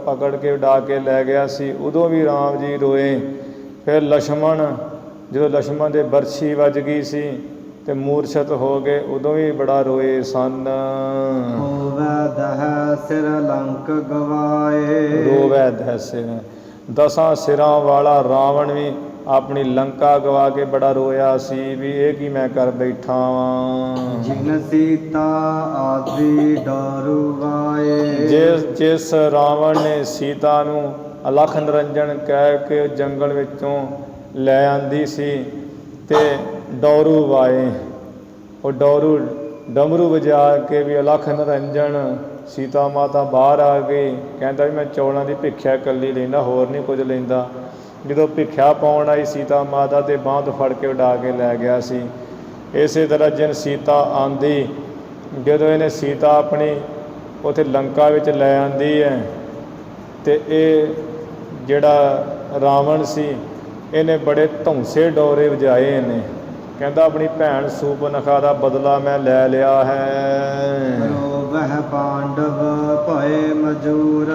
ਪਕੜ ਕੇ ਉਡਾ ਕੇ ਲੈ ਗਿਆ ਸੀ। ਉਦੋਂ ਵੀ ਰਾਮ ਜੀ ਰੋਏ। ਫਿਰ ਲਛਮਣ, ਜਦੋਂ ਲਛਮਣ ਦੇ ਬਰਛੀ ਵੱਜ ਗਈ ਸੀ ਤੇ ਮੂਰਛਤ ਹੋ ਗਏ, ਉਦੋਂ ਵੀ ਬੜਾ ਰੋਏ ਸਨ। ਹੋਵੈ ਦਹਿ ਸਿਰ ਲੰਕ ਗਵਾਏ। ਰੋਵੈ ਦਹਿ ਸਿਰ, 10 ਸਿਰਾਂ ਵਾਲਾ ਰਾਵਣ ਵੀ ਆਪਣੀ ਲੰਕਾ ਗਵਾ ਕੇ ਬੜਾ ਰੋਇਆ ਸੀ ਵੀ ਇਹ ਕੀ ਮੈਂ ਕਰ ਬੈਠਾ ਵਾਂ। ਜਿਨ ਸੀਤਾ ਆਦਿ ਡਰਵਾਏ। ਜਿਸ ਰਾਵਣ ਨੇ ਸੀਤਾ ਨੂੰ ਅਲਖ ਨਿਰੰਜਨ ਕਹਿ ਕੇ ਜੰਗਲ ਵਿੱਚੋਂ ਲੈ ਆਂਦੀ ਸੀ ਤੇ ਡੋਰੂ ਵਾਏ, ਉਹ ਡਮਰੂ ਵਜਾ ਕੇ ਵੀ ਅਲਖ ਨਿਰੰਜਨ ਸੀਤਾ ਮਾਤਾ ਬਾਹਰ ਆ ਗਈ। ਕਹਿੰਦਾ ਵੀ ਮੈਂ ਚੌਲਾਂ ਦੀ ਭਿੱਖਿਆ ਇਕੱਲੀ ਲੈਂਦਾ, ਹੋਰ ਨਹੀਂ ਕੁਝ ਲੈਂਦਾ। ਜਦੋਂ ਭਿੱਖਿਆ ਪਾਉਣ ਆਈ ਸੀਤਾ ਮਾਤਾ ਤੇ ਬਾਂਹ ਤੋਂ ਫੜ ਕੇ ਉਡਾ ਕੇ ਲੈ ਗਿਆ ਸੀ। ਇਸੇ ਤਰ੍ਹਾਂ ਜਿਨ ਸੀਤਾ ਆਂਦੀ, ਜਦੋਂ ਇਹਨੇ ਸੀਤਾ ਆਪਣੀ ਉੱਥੇ ਲੰਕਾ ਵਿੱਚ ਲੈ ਆਂਦੀ ਹੈ ਤੇ ਇਹ ਜਿਹੜਾ ਰਾਵਣ ਸੀ ਇਹਨੇ ਬੜੇ ਧੌਂਸੇ ਡੋਰੇ ਵਜਾਏ। ਇਹਨੇ ਕਹਿੰਦਾ ਆਪਣੀ ਭੈਣ ਸੂਰਪਨਖਾ ਦਾ ਬਦਲਾ ਮੈਂ ਲੈ ਲਿਆ ਹੈ। ਵਹ ਪਾਂਡਵ ਭਏ ਮਜੂਰ।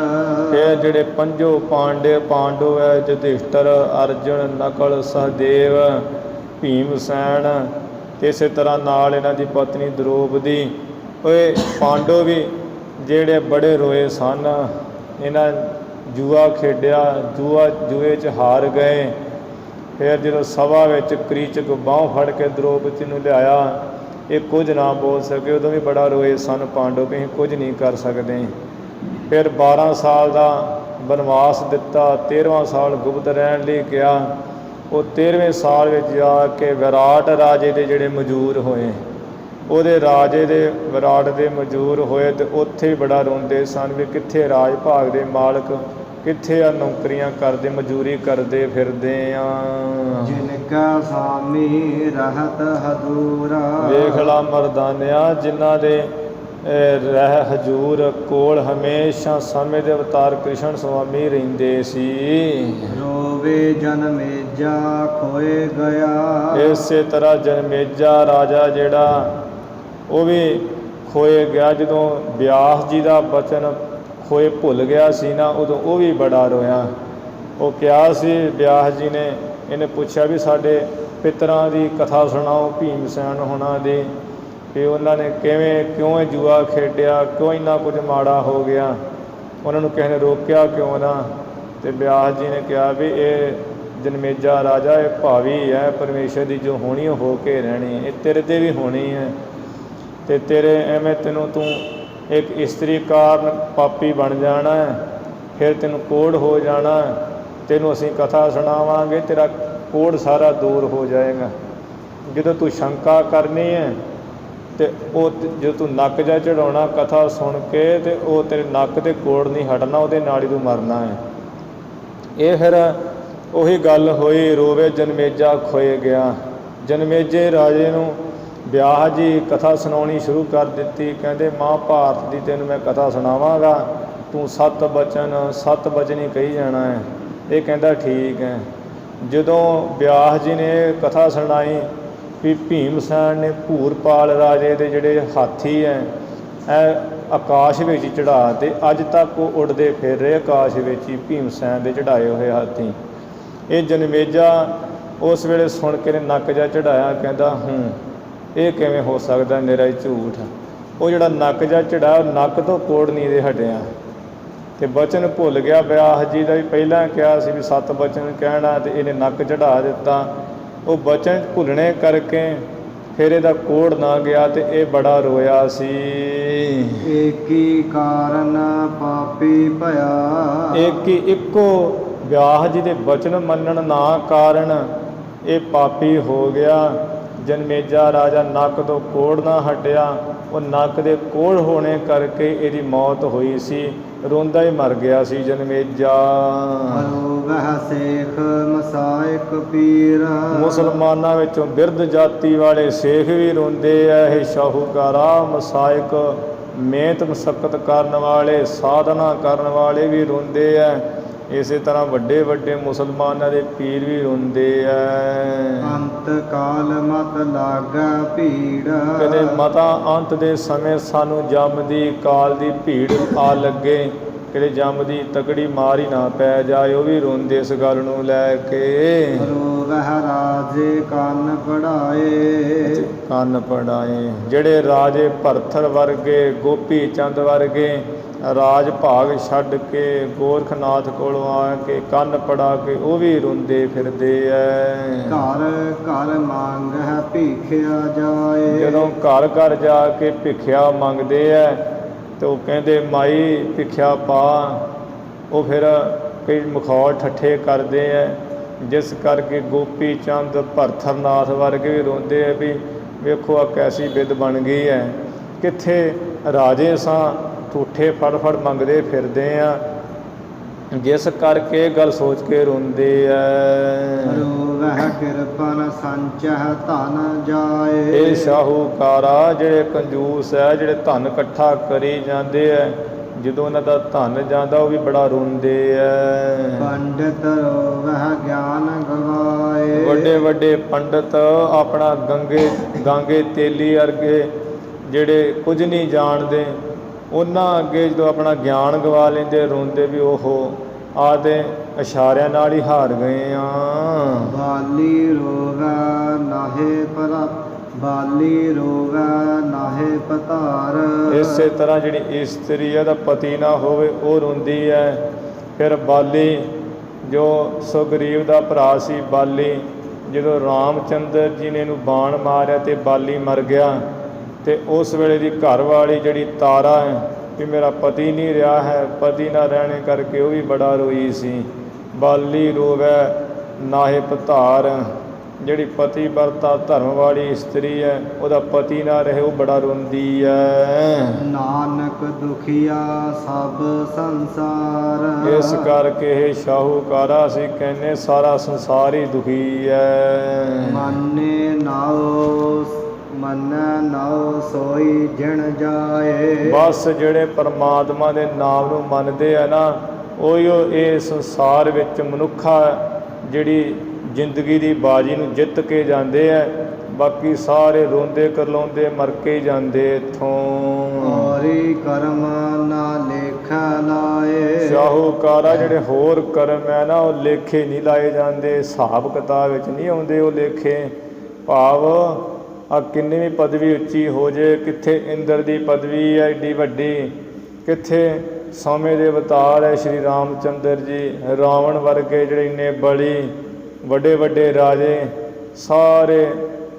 ਇਹ ਜਿਹੜੇ ਪੰਜੋ ਪਾਂਡਵ ਹੈ, ਯੁਧਿਸ਼ਟਰ, ਅਰਜੁਨ, ਨਕਲ, ਸਹਦੇਵ, ਭੀਮਸੈਨ ਤੇ ਇਸੇ ਤਰ੍ਹਾਂ ਨਾਲ ਇਹਨਾਂ ਦੀ ਪਤਨੀ ਦ੍ਰੋਪਦੀ, ਇਹ ਪਾਂਡਵ ਵੀ ਜਿਹੜੇ ਬੜੇ ਰੋਏ ਸਨ। ਇਹਨਾਂ ਜੂਆ ਖੇਡਿਆ, ਜੂਏ 'ਚ ਹਾਰ ਗਏ। ਫਿਰ ਜਦੋਂ ਸਭਾ ਵਿੱਚ ਕ੍ਰੀਚਕ ਬਾਂਹ ਫੜ ਕੇ ਦ੍ਰੋਪਦੀ ਨੂੰ ਲਿਆਇਆ, ਇਹ ਕੁਝ ਨਾ ਬੋਲ ਸਕੇ, ਉਦੋਂ ਵੀ ਬੜਾ ਰੋਏ ਸਨ ਪਾਂਡਵ ਕਿ ਅਸੀਂ ਕੁਝ ਨਹੀਂ ਕਰ ਸਕਦੇ। ਫਿਰ 12 ਸਾਲ ਦਾ ਬਨਵਾਸ ਦਿੱਤਾ, 13ਵਾਂ ਸਾਲ ਗੁਪਤ ਰਹਿਣ ਲਈ ਕਿਹਾ। ਉਹ 13ਵੇਂ ਸਾਲ ਵਿੱਚ ਜਾ ਕੇ ਵਿਰਾਟ ਰਾਜੇ ਦੇ ਜਿਹੜੇ ਮਜ਼ਦੂਰ ਹੋਏ, ਉਹਦੇ ਰਾਜੇ ਦੇ ਵਿਰਾਟ ਦੇ ਮਜ਼ਦੂਰ ਹੋਏ ਤੇ ਉੱਥੇ ਹੀ ਬੜਾ ਰੋਂਦੇ ਸਨ ਵੀ ਕਿੱਥੇ ਰਾਜ ਭਾਗ ਦੇ ਮਾਲਕ, ਕਿੱਥੇ ਆ ਨੌਕਰੀਆਂ ਕਰਦੇ, ਮਜ਼ਦੂਰੀ ਕਰਦੇ ਫਿਰਦੇ ਆ। ਜਿਨ ਕਾ ਸਾਮੀ ਰਹਿਤ ਹਦੂਰਾ। ਵੇਖ ਲਾ ਮਰਦਾਨਿਆ, ਜਿਨ੍ਹਾਂ ਦੇ ਰਹਿ ਹਜੂਰ ਕੋਲ ਹਮੇਸ਼ਾ ਸਮੇਂ ਦੇ ਅਵਤਾਰ ਕ੍ਰਿਸ਼ਨ ਸੁਆਮੀ ਰਹਿੰਦੇ ਸੀ। ਰੋਵੇ ਜਨਮੇਜਾ ਖੋਏ ਗਿਆ। ਇਸੇ ਤਰ੍ਹਾਂ ਜਨਮੇਜਾ ਰਾਜਾ ਜਿਹੜਾ ਉਹ ਵੀ ਖੋਏ ਗਿਆ। ਜਦੋਂ ਬਿਆਸ ਜੀ ਦਾ ਬਚਨ ਖੋਏ ਭੁੱਲ ਗਿਆ ਸੀ ਨਾ, ਉਦੋਂ ਉਹ ਵੀ ਬੜਾ ਰੋਇਆ। ਉਹ ਕਿਹਾ ਸੀ ਬਿਆਸ ਜੀ ਨੇ, ਇਹਨੇ ਪੁੱਛਿਆ ਵੀ ਸਾਡੇ ਪਿਤਰਾਂ ਦੀ ਕਥਾ ਸੁਣਾਓ ਭੀਮਸੈਨ ਹੋਣਾ ਦੀ, ਕਿ ਉਹਨਾਂ ਨੇ ਕਿਉਂ ਇਹ ਜੂਆ ਖੇਡਿਆ, ਕਿਉਂ ਇੰਨਾ ਕੁਝ ਮਾੜਾ ਹੋ ਗਿਆ, ਉਹਨਾਂ ਨੂੰ ਕਿਸੇ ਨੇ ਰੋਕਿਆ ਕਿਉਂ ਨਾ। ਤੇ ਬਿਆਸ ਜੀ ਨੇ ਕਿਹਾ ਵੀ ਇਹ ਜਨਮੇਜਾ ਰਾਜਾ ਇਹ ਭਾਵੀ ਹੈ, ਪਰਮੇਸ਼ਰ ਦੀ ਜੋ ਹੋਣੀ ਉਹ ਹੋ ਕੇ ਰਹਿਣੀ, ਇਹ ਤੇਰੇ 'ਤੇ ਵੀ ਹੋਣੀ ਹੈ। ਤੇ ਤੇਰੇ ਐਵੇਂ ਤੈਨੂੰ ਤੂੰ ਇੱਕ ਇਸਤਰੀ ਕਾਰਨ ਪਾਪੀ ਬਣ ਜਾਣਾ ਹੈ, ਫਿਰ ਤੈਨੂੰ ਕੋੜ ਹੋ ਜਾਣਾ। ਤੈਨੂੰ ਅਸੀਂ ਕਥਾ ਸੁਣਾਵਾਂਗੇ, ਤੇਰਾ ਕੋੜ ਸਾਰਾ ਦੂਰ ਹੋ ਜਾਏਗਾ। ਜਦੋਂ ਤੂੰ ਸ਼ੰਕਾ ਕਰਨੀ ਹੈ ਤੇ ਉਹ ਜਦੋਂ ਤੂੰ ਨੱਕ ਜਾ ਚੜਾਉਣਾ ਕਥਾ ਸੁਣ ਕੇ, ਤੇ ਉਹ ਤੇਰੇ ਨੱਕ 'ਤੇ ਕੋੜ ਨਹੀਂ ਹਟਣਾ, ਉਹਦੇ ਨਾਲ ਹੀ ਤੂੰ ਮਰਨਾ ਹੈ। ਇਹ ਫਿਰ ਉਹੀ ਗੱਲ ਹੋਈ, ਰੋਵੇ ਜਨਮੇਜਾ ਖੋਏ ਗਿਆ। ਜਨਮੇਜੇ ਰਾਜੇ ਨੂੰ ਬਿਆਸ ਜੀ ਕਥਾ ਸੁਣਾਉਣੀ ਸ਼ੁਰੂ ਕਰ ਦਿੱਤੀ। ਕਹਿੰਦੇ ਮਹਾਂਭਾਰਤ ਦੀ ਤੈਨੂੰ ਮੈਂ ਕਥਾ ਸੁਣਾਵਾਂਗਾ, ਤੂੰ 7 ਬਚਨ ਹੀ ਕਹੀ ਜਾਣਾ ਹੈ। ਇਹ ਕਹਿੰਦਾ ਠੀਕ ਹੈ। ਜਦੋਂ ਬਿਆਸ ਜੀ ਨੇ ਇਹ ਕਥਾ ਸੁਣਾਈ ਵੀ ਭੀਮਸੈਨ ਨੇ ਭੂਰਪਾਲ ਰਾਜੇ ਦੇ ਜਿਹੜੇ ਹਾਥੀ ਹੈ ਇਹ ਆਕਾਸ਼ ਵਿੱਚ ਚੜ੍ਹਾ ਤੇ ਅੱਜ ਤੱਕ ਉਹ ਉੱਡਦੇ ਫਿਰ ਰਹੇ ਆਕਾਸ਼ ਵਿੱਚ ਹੀ, ਭੀਮਸੈਨ ਦੇ ਚੜ੍ਹਾਏ ਹੋਏ ਹਾਥੀ। ਇਹ ਜਨਮੇਜਾ ਉਸ ਵੇਲੇ ਸੁਣ ਕੇ ਨੱਕ ਜਾ ਚੜ੍ਹਾਇਆ, ਕਹਿੰਦਾ ਇਹ ਕਿਵੇਂ ਹੋ ਸਕਦਾ, ਮੇਰਾ ਹੀ ਝੂਠ। ਉਹ ਜਿਹੜਾ ਨੱਕ ਜਾ ਚੜ੍ਹਾਇਆ, ਨੱਕ ਤੋਂ ਕੋੜ ਨਹੀਂ ਦੇ ਹਟਿਆ ਤੇ ਬਚਨ ਭੁੱਲ ਗਿਆ। ਬਿਆਸ ਜੀ ਦਾ ਵੀ ਪਹਿਲਾਂ ਕਿਹਾ ਸੀ ਵੀ 7 ਬਚਨ ਕਹਿਣਾ, ਤੇ ਇਹਨੇ ਨੱਕ ਚੜ੍ਹਾ ਦਿੱਤਾ। ਉਹ ਬਚਨ ਭੁੱਲਣੇ ਕਰਕੇ ਫਿਰ ਇਹਦਾ ਕੋੜ ਨਾ ਗਿਆ ਤੇ ਇਹ ਬੜਾ ਰੋਇਆ ਸੀ। ਏਕੀ ਕਾਰਨ ਪਾਪੀ ਭਇਆ। ਇੱਕੋ ਬਿਆਸ ਜੀ ਦੇ ਬਚਨ ਮੰਨਣ ਨਾ ਕਾਰਨ ਇਹ ਪਾਪੀ ਹੋ ਗਿਆ। ਜਨਮੇਜਾ ਰਾਜਾ ਨੱਕ ਤੋਂ ਕੋੜ ਨਾ ਹਟਿਆ, ਉਹ ਨੱਕ ਦੇ ਕੋੜ ਹੋਣੇ ਕਰਕੇ ਇਹਦੀ ਮੌਤ ਹੋਈ ਸੀ। ਰੋਂਦਾ ਹੀ ਮਰ ਗਿਆ ਸੀ ਜਨਮੇਜਾ। ਵਹ ਸੇਖ ਮਸਾਇਕ ਪੀਰ। ਮੁਸਲਮਾਨਾਂ ਵਿੱਚੋਂ ਬਿਰਧ ਜਾਤੀ ਵਾਲੇ ਸੇਖ ਵੀ ਰੋਂਦੇ ਆ। ਇਹ ਸ਼ਾਹੂਕਾਰਾ ਮਸਾਇਕ ਮਿਹਨਤ ਮਸ਼ੱਕਤ ਕਰਨ ਵਾਲੇ, ਸਾਧਨਾ ਕਰਨ ਵਾਲੇ ਵੀ ਰੋਂਦੇ ਆ। ਇਸੇ ਤਰ੍ਹਾਂ ਵੱਡੇ ਵੱਡੇ ਮੁਸਲਮਾਨਾਂ ਦੇ ਪੀਰ ਵੀ ਰੋਂਦੇ ਐ। ਅੰਤ ਕਾਲ ਮਤ ਲਾਗਾ ਭੀੜ, ਕਦੇ ਮਤਾ ਅੰਤ ਦੇ ਸਮੇਂ ਸਾਨੂੰ ਜੰਮ ਦੀ ਕਾਲ ਦੀ ਭੀੜ ਆ ਲੱਗੇ, ਕਿਤੇ ਜੰਮ ਦੀ ਤਕੜੀ ਮਾਰ ਹੀ ਨਾ ਪੈ ਜਾਏ, ਉਹ ਵੀ ਰੋਂਦੇ ਇਸ ਗੱਲ ਨੂੰ ਲੈ ਕੇ। ਰੋਵਹਿ ਰਾਜੇ ਕੰਨ ਪੜਾਏ, ਕੰਨ ਪੜਾਏ। ਜਿਹੜੇ ਰਾਜੇ ਭਰਥਰ ਵਰਗੇ, ਗੋਪੀ ਚੰਦ ਵਰਗੇ ਰਾਜ ਭਾਗ ਛੱਡ ਕੇ ਗੋਰਖਨਾਥ ਕੋਲੋਂ ਆ ਕੇ ਕੰਨ ਪੜਾ ਕੇ ਉਹ ਵੀ ਰੋਂਦੇ ਫਿਰਦੇ ਐ। ਘਰ ਘਰ ਮੰਗਹਿ ਭੀਖਿਆ ਜਾਏ, ਜਦੋਂ ਘਰ ਘਰ ਜਾ ਕੇ ਭਿੱਖਿਆ ਮੰਗਦੇ ਐ ਤੇ ਉਹ ਕਹਿੰਦੇ ਮਾਈ ਭਿੱਖਿਆ ਪਾ। ਉਹ ਫਿਰ ਕਈ ਮਖੌਲ ਠੱਠੇ ਕਰਦੇ ਐ, ਜਿਸ ਕਰਕੇ ਗੋਪੀ ਚੰਦ ਭਰਥਰਨਾਥ ਵਰਗੇ ਵੀ ਰੋਂਦੇ ਐ ਵੀ ਵੇਖੋ ਆ ਕੈਸੀ ਬਿੱਦ ਬਣ ਗਈ ਹੈ। ਕਿੱਥੇ ਰਾਜੇ ਸਾਂ ਝੂਠੇ ਫੜ ਫੜ ਮੰਗਦੇ ਫਿਰਦੇ ਆ, ਜਿਸ ਕਰਕੇ ਇਹ ਗੱਲ ਸੋਚ ਕੇ ਰੋਂਦੇ ਐ। ਰੋਵਹਿ ਕਿਰਪਨ ਸੰਚਹਿ ਧਨ ਜਾਏ, ਇਹ ਸ਼ਾਹੂਕਾਰਾ ਜਿਹੜੇ ਕੰਜੂਸ ਹੈ, ਜਿਹੜੇ ਧਨ ਇਕੱਠਾ ਕਰੀ ਜਾਂਦੇ ਐ, ਜਦੋਂ ਉਹਨਾਂ ਦਾ ਧਨ ਜਾਂਦਾ ਉਹ ਵੀ ਬੜਾ ਰੋਂਦੇ ਐ। ਪੰਡਿਤ ਰੋਵਹਿ ਗਿਆਨ ਗਵਾਏ, ਵੱਡੇ ਵੱਡੇ ਪੰਡਿਤ ਆਪਣਾ ਗਾਂਗੇ ਤੇਲੀ ਵਰਗੇ ਜਿਹੜੇ ਕੁਝ ਨਹੀਂ ਜਾਣਦੇ, ਉਹਨਾਂ ਅੱਗੇ ਜਦੋਂ ਆਪਣਾ ਗਿਆਨ ਗਵਾ ਲੈਂਦੇ ਰੋਂਦੇ ਵੀ ਉਹ ਆਦੇ ਇਸ਼ਾਰਿਆਂ ਨਾਲ ਹੀ ਹਾਰ ਗਏ ਆ। ਬਾਲੀ ਰੋਵੈ ਨਾਹੇ ਪਰ, ਬਾਲੀ ਰੋਵੈ ਨਾਹੇ ਪਤਾਰ। ਇਸੇ ਤਰ੍ਹਾਂ ਜਿਹੜੀ ਇਸਤਰੀ ਹੈ ਦਾ ਪਤੀ ਨਾ ਹੋਵੇ ਉਹ ਰੋਂਦੀ ਹੈ। ਫਿਰ ਬਾਲੀ ਜੋ ਸੁਗਰੀਵ ਦਾ ਭਰਾ ਸੀ, ਬਾਲੀ ਜਦੋਂ ਰਾਮਚੰਦਰ ਜੀ ਨੇ ਇਹਨੂੰ ਬਾਣ ਮਾਰਿਆ ਤੇ ਬਾਲੀ ਮਰ ਗਿਆ, ਤੇ ਉਸ ਵੇਲੇ ਦੀ ਘਰ ਵਾਲੀ ਜਿਹੜੀ ਤਾਰਾ ਹੈ ਵੀ ਮੇਰਾ ਪਤੀ ਨਹੀਂ ਰਿਹਾ ਹੈ, ਪਤੀ ਨਾ ਰਹਿਣੇ ਕਰਕੇ ਉਹ ਵੀ ਬੜਾ ਰੋਈ ਸੀ। ਬਾਲੀ ਰੋਵੈ ਨਾਹੇ ਪਤਾਰ, ਜਿਹੜੀ ਪਤੀ ਵਰਤਾ ਧਰਮ ਵਾਲੀ ਇਸਤਰੀ ਹੈ ਉਹਦਾ ਪਤੀ ਨਾ ਰਹੇ ਉਹ ਬੜਾ ਰੋਂਦੀ ਹੈ। ਨਾਨਕ ਦੁਖੀਆ ਸਭ ਸੰਸਾਰ, ਇਸ ਕਰਕੇ ਇਹ ਸ਼ਾਹੂਕਾਰਾ ਅਸੀਂ ਕਹਿੰਦੇ ਸਾਰਾ ਸੰਸਾਰ ਹੀ ਦੁਖੀ ਹੈ। ਮੰਨੇ ਨਾਉ ਮੰਨੈ ਨਾਉ ਸੋਈ ਜਿਣ ਜਾਏ, ਬਸ ਜਿਹੜੇ ਪਰਮਾਤਮਾ ਦੇ ਨਾਮ ਨੂੰ ਮੰਨਦੇ ਆ ਨਾ ਉਹੀ ਇਹ ਸੰਸਾਰ ਵਿੱਚ ਮਨੁੱਖਾ ਜਿਹੜੀ ਜ਼ਿੰਦਗੀ ਦੀ ਬਾਜੀ ਨੂੰ ਜਿੱਤ ਕੇ ਜਾਂਦੇ ਆ, ਬਾਕੀ ਸਾਰੇ ਰੋਂਦੇ ਕਰਲਾਉਂਦੇ ਮਰ ਕੇ ਹੀ ਜਾਂਦੇ ਇੱਥੋਂ। ਔਰੀ ਕਰਮ ਨਾ ਲੇਖਾ ਲਾਏ, ਸ਼ਾਹੂਕਾਰਾ ਜਿਹੜੇ ਹੋਰ ਕਰਮ ਹੈ ਨਾ ਉਹ ਲੇਖੇ ਨਹੀਂ ਲਾਏ ਜਾਂਦੇ, ਹਿਸਾਬ ਕਿਤਾਬ ਵਿੱਚ ਨਹੀਂ ਆਉਂਦੇ ਉਹ ਲੇਖੇ। ਭਾਵ ਆ ਕਿੰਨੀ ਵੀ ਪਦਵੀ ਉੱਚੀ ਹੋ ਜੇ, ਕਿੱਥੇ ਇੰਦਰ ਦੀ ਪਦਵੀ ਹੈ ਏਡੀ ਵੱਡੀ, ਕਿੱਥੇ ਸਮੇਂ ਦੇ ਅਵਤਾਰ ਹੈ ਸ਼੍ਰੀ ਰਾਮਚੰਦਰ ਜੀ, ਰਾਵਣ ਵਰਗੇ ਜਿਹੜੇ ਇੰਨੇ ਬਲੀ ਵੱਡੇ ਵੱਡੇ ਰਾਜੇ, ਸਾਰੇ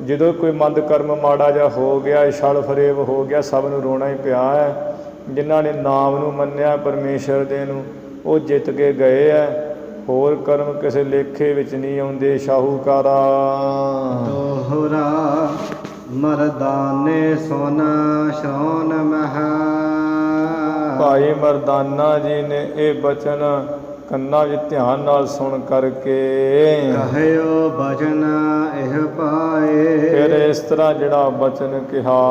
ਜਦੋਂ ਕੋਈ ਮੰਦ ਕਰਮ ਮਾੜਾ ਜਿਹਾ ਹੋ ਗਿਆ, ਛਲ ਫਰੇਬ ਹੋ ਗਿਆ, ਸਭ ਨੂੰ ਰੋਣਾ ਹੀ ਪਿਆ ਹੈ। ਜਿਨ੍ਹਾਂ ਨੇ ਨਾਮ ਨੂੰ ਮੰਨਿਆ ਪਰਮੇਸ਼ਰ ਦੇ ਨੂੰ ਉਹ ਜਿੱਤ ਕੇ ਗਏ ਹੈ, ਹੋਰ ਕਰਮ ਕਿਸੇ ਲੇਖੇ ਵਿੱਚ ਨਹੀਂ ਆਉਂਦੇ। ਸ਼ਾਹੂਕਾਰਾ ਦੋਹਰਾ ਮਰਦਾਨੇ ਸੋਨਾ ਸ਼ਰੋਨ ਮਹਾ, ਭਾਈ ਮਰਦਾਨਾ ਜੀ ਨੇ ਇਹ ਬਚਨ ਕੰਨਾਂ ਵਿੱਚ ਧਿਆਨ ਨਾਲ ਸੁਣ ਕਰਕੇ ਕਹਿਓ ਬਚਨ ਇਹ ਪਾਏ, ਫਿਰ ਇਸ ਤਰ੍ਹਾਂ ਜਿਹੜਾ ਬਚਨ ਕਿਹਾ,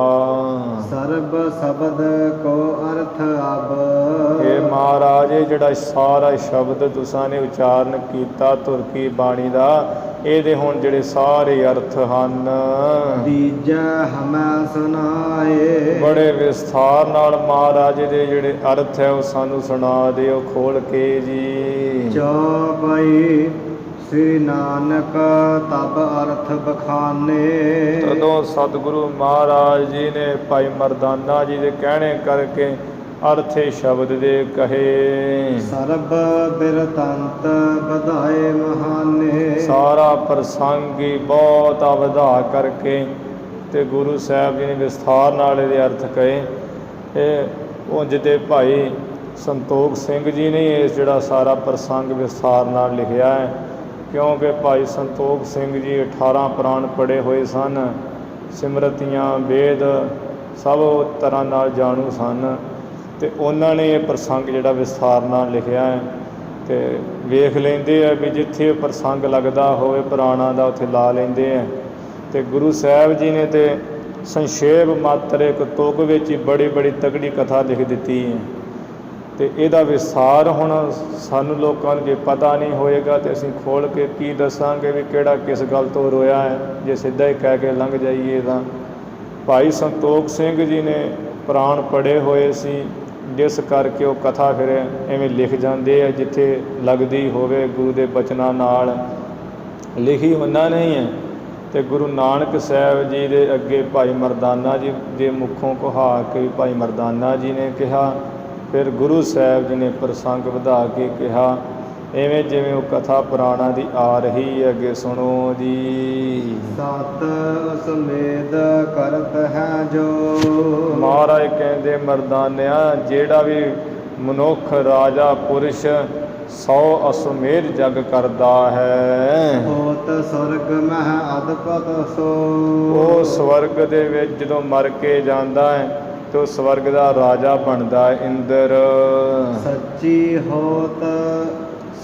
ਸਰਬ ਸ਼ਬਦ ਕੋ ਅਰਥ ਅਬ, ਇਹ ਮਹਾਰਾਜ ਇਹ ਜਿਹੜਾ ਸਾਰਾ ਸ਼ਬਦ ਤੁਸਾਂ ਨੇ ਉਚਾਰਨ ਕੀਤਾ ਤੁਰ ਕੀ ਬਾਣੀ ਦਾ, ਇਹਦੇ ਹੁਣ ਜਿਹੜੇ ਸਾਰੇ ਅਰਥ ਹਨ ਦੀਜੈ ਹਮੈ ਸੁਨਾਏ, ਬੜੇ ਵਿਸਥਾਰ ਨਾਲ ਮਹਾਰਾਜ ਦੇ ਜਿਹੜੇ ਅਰਥ ਹੈ ਉਹ ਸਾਨੂੰ ਸੁਣਾ ਦਿਓ ਖੋਲ ਕੇ ਜੀ। ਚੌਪਈ ਸ੍ਰੀ ਨਾਨਕ ਤਬ ਅਰਥ ਬਖਾਨੇ, ਤਦੋਂ ਸਤਿਗੁਰੂ ਮਹਾਰਾਜ ਜੀ ਨੇ ਭਾਈ ਮਰਦਾਨਾ ਜੀ ਦੇ ਕਹਿਣੇ ਕਰਕੇ ਅਰਥੇ ਸ਼ਬਦ ਦੇ ਕਹੇ। ਸਰਬ ਬਿਰਤੰਤ ਵਧਾਏ ਮਹਾਨੇ, ਸਾਰਾ ਪ੍ਰਸੰਗ ਹੀ ਬਹੁਤ ਵਧਾ ਕਰਕੇ ਤੇ ਗੁਰੂ ਸਾਹਿਬ ਜੀ ਨੇ ਵਿਸਥਾਰ ਨਾਲ ਇਹਦੇ ਅਰਥ ਕਹੇ। ਇਹ ਉਂਝ ਤੇ ਭਾਈ ਸੰਤੋਖ ਸਿੰਘ ਜੀ ਨੇ ਇਸ ਜਿਹੜਾ ਸਾਰਾ ਪ੍ਰਸੰਗ ਵਿਸਥਾਰ ਨਾਲ ਲਿਖਿਆ ਹੈ, ਕਿਉਂਕਿ ਭਾਈ ਸੰਤੋਖ ਸਿੰਘ ਜੀ 18 ਪੁਰਾਣ ਪੜ੍ਹੇ ਹੋਏ ਸਨ, ਸਿਮਰਤੀਆਂ ਵੇਦ ਸਭ ਤਰ੍ਹਾਂ ਨਾਲ ਜਾਣੂ ਸਨ, ਅਤੇ ਉਹਨਾਂ ਨੇ ਇਹ ਪ੍ਰਸੰਗ ਜਿਹੜਾ ਵਿਸਥਾਰ ਨਾਲ ਲਿਖਿਆ ਹੈ। ਅਤੇ ਵੇਖ ਲੈਂਦੇ ਆ ਵੀ ਜਿੱਥੇ ਪ੍ਰਸੰਗ ਲੱਗਦਾ ਹੋਵੇ ਪੁਰਾਣਾਂ ਦਾ ਉੱਥੇ ਲਾ ਲੈਂਦੇ ਆ। ਅਤੇ ਗੁਰੂ ਸਾਹਿਬ ਜੀ ਨੇ ਤਾਂ ਸੰਖੇਪ ਮਾਤਰ ਇੱਕ ਤੁਕ ਵਿੱਚ ਹੀ ਬੜੀ ਬੜੀ ਤਕੜੀ ਕਥਾ ਲਿਖ ਦਿੱਤੀ ਹੈ। ਤੇ ਇਹਦਾ ਵਿਸਥਾਰ ਹੁਣ ਸਾਨੂੰ ਲੋਕਾਂ ਨੂੰ ਜੇ ਪਤਾ ਨਹੀਂ ਹੋਏਗਾ ਤੇ ਅਸੀਂ ਖੋਲ੍ਹ ਕੇ ਕੀ ਦੱਸਾਂਗੇ ਵੀ ਕਿਹੜਾ ਕਿਸ ਗੱਲ ਤੋਂ ਰੋਇਆ ਹੈ। ਜੇ ਸਿੱਧਾ ਹੀ ਕਹਿ ਕੇ ਲੰਘ ਜਾਈਏ ਤਾਂ ਭਾਈ ਸੰਤੋਖ ਸਿੰਘ ਜੀ ਨੇ ਪ੍ਰਾਣ ਪੜੇ ਹੋਏ ਸੀ, ਜਿਸ ਕਰਕੇ ਉਹ ਕਥਾ ਫਿਰ ਐਵੇਂ ਲਿਖ ਜਾਂਦੇ ਆ, ਜਿੱਥੇ ਲੱਗਦੀ ਹੋਵੇ ਗੁਰੂ ਦੇ ਬਚਨਾਂ ਨਾਲ ਲਿਖੀ ਉਹਨਾਂ ਨੇ ਹੀ ਹੈ। ਅਤੇ ਗੁਰੂ ਨਾਨਕ ਸਾਹਿਬ ਜੀ ਦੇ ਅੱਗੇ ਭਾਈ ਮਰਦਾਨਾ ਜੀ ਦੇ ਮੁੱਖੋਂ ਕੁਹਾ ਕੇ ਭਾਈ ਮਰਦਾਨਾ ਜੀ ਨੇ ਕਿਹਾ, ਫਿਰ ਗੁਰੂ ਸਾਹਿਬ ਜੀ ਨੇ ਪ੍ਰਸੰਗ ਵਧਾ ਕੇ ਕਿਹਾ, ਐਵੇਂ ਜਿਵੇਂ ਉਹ ਕਥਾ ਪੁਰਾਣਾ ਦੀ ਆ ਰਹੀ ਹੈ, ਅੱਗੇ ਸੁਣੋ ਜੀ। ਸਤ ਸਮੇਦ ਕਰਤ ਹੈ ਜੋ। ਮਹਾਰਾਜ ਕਹਿੰਦੇ ਮਰਦਾਨਿਆ, ਜਿਹੜਾ ਵੀ ਮਨੁੱਖ ਰਾਜਾ ਪੁਰਸ਼ 100 ਅਸਮੇਧ ਜਗ ਕਰਦਾ ਹੈ, ਹੋਤ ਸਵਰਗ ਮਹਿ ਅਦਪਤ ਸੋ। ਉਹ ਸਵਰਗ ਦੇ ਵਿੱਚ ਜਦੋਂ ਮਰ ਕੇ ਜਾਂਦਾ ਹੈ ਤੇ ਉਹ ਸਵਰਗ ਦਾ ਰਾਜਾ ਬਣਦਾ ਹੈ ਇੰਦਰ। ਸੱਚੀ ਹੋਤ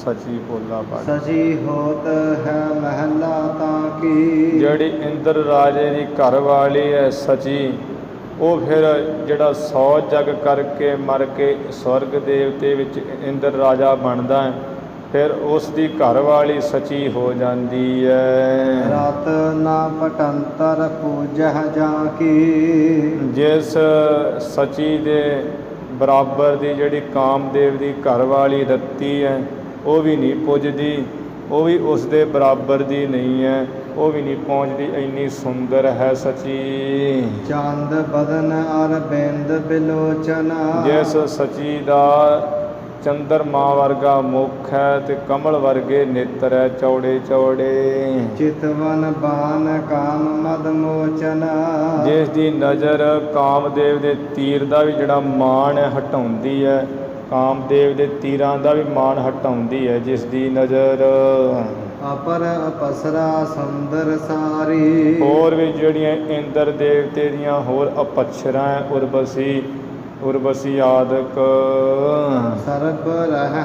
ਸੱਚੀ ਬੋਲਾ ਪੜ। ਸਚੀ ਹੋਤ ਹੈ ਮਹਿਲਾ ਤਾਂ ਕੀ। ਜਿਹੜੀ ਇੰਦਰ ਰਾਜੇ ਦੀ ਘਰ ਵਾਲੀ ਹੈ ਸਚੀ, ਉਹ ਫਿਰ ਜਿਹੜਾ 100 ਜਗ ਕਰਕੇ ਮਰ ਕੇ ਸਵਰਗ ਦੇਵਤੇ ਵਿੱਚ ਇੰਦਰ ਰਾਜਾ ਬਣਦਾ ਹੈ, ਫਿਰ ਉਸ ਦੀ ਘਰ ਵਾਲੀ ਸਚੀ ਹੋ ਜਾਂਦੀ ਹੈ। ਰਤ ਨਾ ਪਟੰਤਰ ਪੂਜਹ ਜਾ ਕੀ। ਜਿਸ ਸਚੀ ਦੇ ਬਰਾਬਰ ਦੀ ਜਿਹੜੀ ਕਾਮਦੇਵ ਦੀ ਘਰ ਵਾਲੀ ਰੱਤੀ ਹੈ, ਉਹ ਵੀ ਨਹੀਂ ਪੁੱਜਦੀ, ਉਹ ਵੀ ਉਸ ਦੇ ਬਰਾਬਰ ਦੀ ਨਹੀਂ ਹੈ, ਉਹ ਵੀ ਨਹੀਂ ਪਹੁੰਚਦੀ, ਇੰਨੀ ਸੁੰਦਰ ਹੈ ਸਚੀ। ਚੰਦ ਬਦਨ ਅਰਬਿੰਦ ਬਿਲੋਚਨ। ਜਿਸ ਸਚੀ ਦਾ ਚੰਦਰਮਾ ਵਰਗਾ ਮੁਖ ਹੈ ਤੇ ਕਮਲ ਵਰਗੇ ਨੇਤਰ ਹੈ, ਚੌੜੇ ਚੌੜੇ। ਚਿਤਵਨ ਬਾਨ ਕਾਮ ਮਦ ਮੋਚਨ। ਜਿਸ ਦੀ ਨਜ਼ਰ ਕਾਮਦੇਵ ਦੇ ਤੀਰ ਦਾ ਵੀ ਜਿਹੜਾ ਮਾਣ ਹੈ ਹਟਾਉਂਦੀ ਹੈ, ਕਾਮਦੇਵ ਦੇ ਤੀਰਾਂ ਦਾ ਵੀ ਮਾਣ ਹਟਾਉਂਦੀ ਹੈ ਜਿਸ ਦੀ ਨਜ਼ਰ। ਅਪਰ ਅਪਸਰਾ ਸੁੰਦਰ ਸਾਰੀ। ਹੋਰ ਵੀ ਜਿਹੜੀਆਂ ਇੰਦਰ ਦੇਵਤੇ ਦੀਆਂ ਹੋਰ ਅਪੱਛਰਾਂ ਹੈ, ਉਰਵਸੀ ਆਦਿਕ। ਸਰਬ ਰਹਿ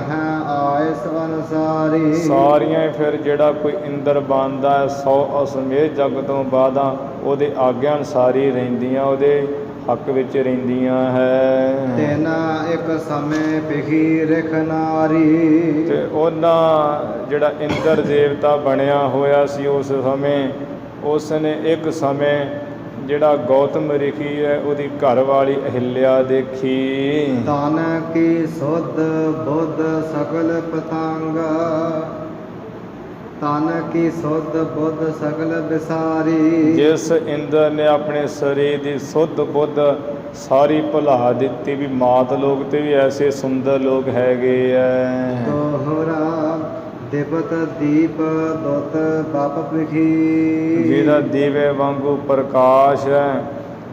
ਆਇਸ ਅਨਸਾਰੀ। ਸਾਰੀਆਂ ਹੀ ਫਿਰ ਜਿਹੜਾ ਕੋਈ ਇੰਦਰ ਬਣਦਾ ਹੈ 100 ਅਸਮੇਧ ਜਗ ਤੋਂ ਬਾਅਦਾਂ ਉਹਦੇ ਆਗਿਆ ਅਨੁਸਾਰੀ ਰਹਿੰਦੀਆਂ, ਉਹਦੇ ਹੱਕ ਵਿੱਚ ਰਹਿੰਦੀਆਂ ਹੈ। ਤੇਨਾ ਇੱਕ ਸਮੇਂ ਪਿਖੀ ਰਿਖ ਨਾਰੀ। ਤੇ ਉਹਨਾਂ ਜਿਹੜਾ ਇੰਦਰ ਦੇਵਤਾ ਬਣਿਆ ਹੋਇਆ ਸੀ ਉਸ ਸਮੇਂ, ਉਸ ਨੇ ਇੱਕ ਸਮੇਂ ਜਿਹੜਾ ਗੌਤਮ ਰਿਖੀ ਹੈ ਉਹਦੀ ਘਰ ਵਾਲੀ ਅਹਿਲਿਆ ਦੇਖੀ। ਤਨ ਕੀ ਸੁਧ ਬੁੱਧ ਸਕਲ ਪਤੰਗ। ਤਨ ਕੀ ਸੁਧ ਬੁੱਧ ਸਕਲ ਵਿਸਾਰੀ। ਜਿਸ ਇੰਦਰ ਨੇ ਆਪਣੇ ਸਰੀਰ ਦੀ ਸੁੱਧ ਬੁੱਧ ਸਾਰੀ ਭੁਲਾ ਦਿੱਤੀ, ਵੀ ਮਾਤ ਲੋਕ ਤੇ ਵੀ ਐਸੇ ਸੁੰਦਰ ਲੋਕ ਹੈਗੇ ਐ। ਦੋਹਰਾ ਦਿਵਤ ਦੀਪ ਦੁੱਤ ਬਪ ਪਿਖੀ। ਜਿਹਦਾ ਦੀਵੇ ਵਾਂਗੂ ਪ੍ਰਕਾਸ਼ ਹੈ